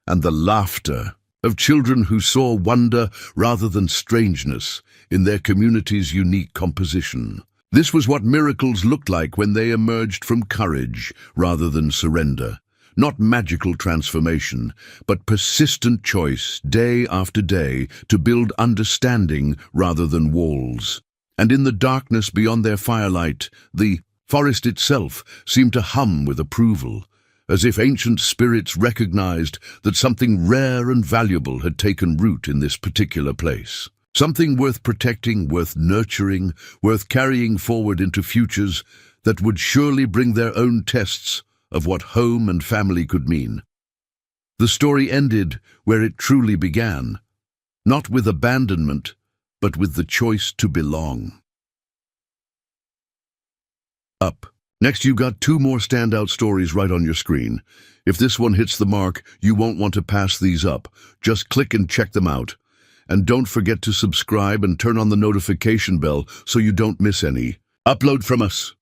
Speaker 1: and the laughter of children who saw wonder rather than strangeness in their community's unique composition. This was what miracles looked like when they emerged from courage rather than surrender. Not magical transformation, but persistent choice, day after day, to build understanding rather than walls. And in the darkness beyond their firelight, the forest itself seemed to hum with approval, as if ancient spirits recognized that something rare and valuable had taken root in this particular place. Something worth protecting, worth nurturing, worth carrying forward into futures that would surely bring their own tests of what home and family could mean. The story ended where it truly began, not with abandonment, but with the choice to belong. Up. Next, you got two more standout stories right on your screen. If this one hits the mark, you won't want to pass these up. Just click and check them out. And don't forget to subscribe and turn on the notification bell so you don't miss any upload from us.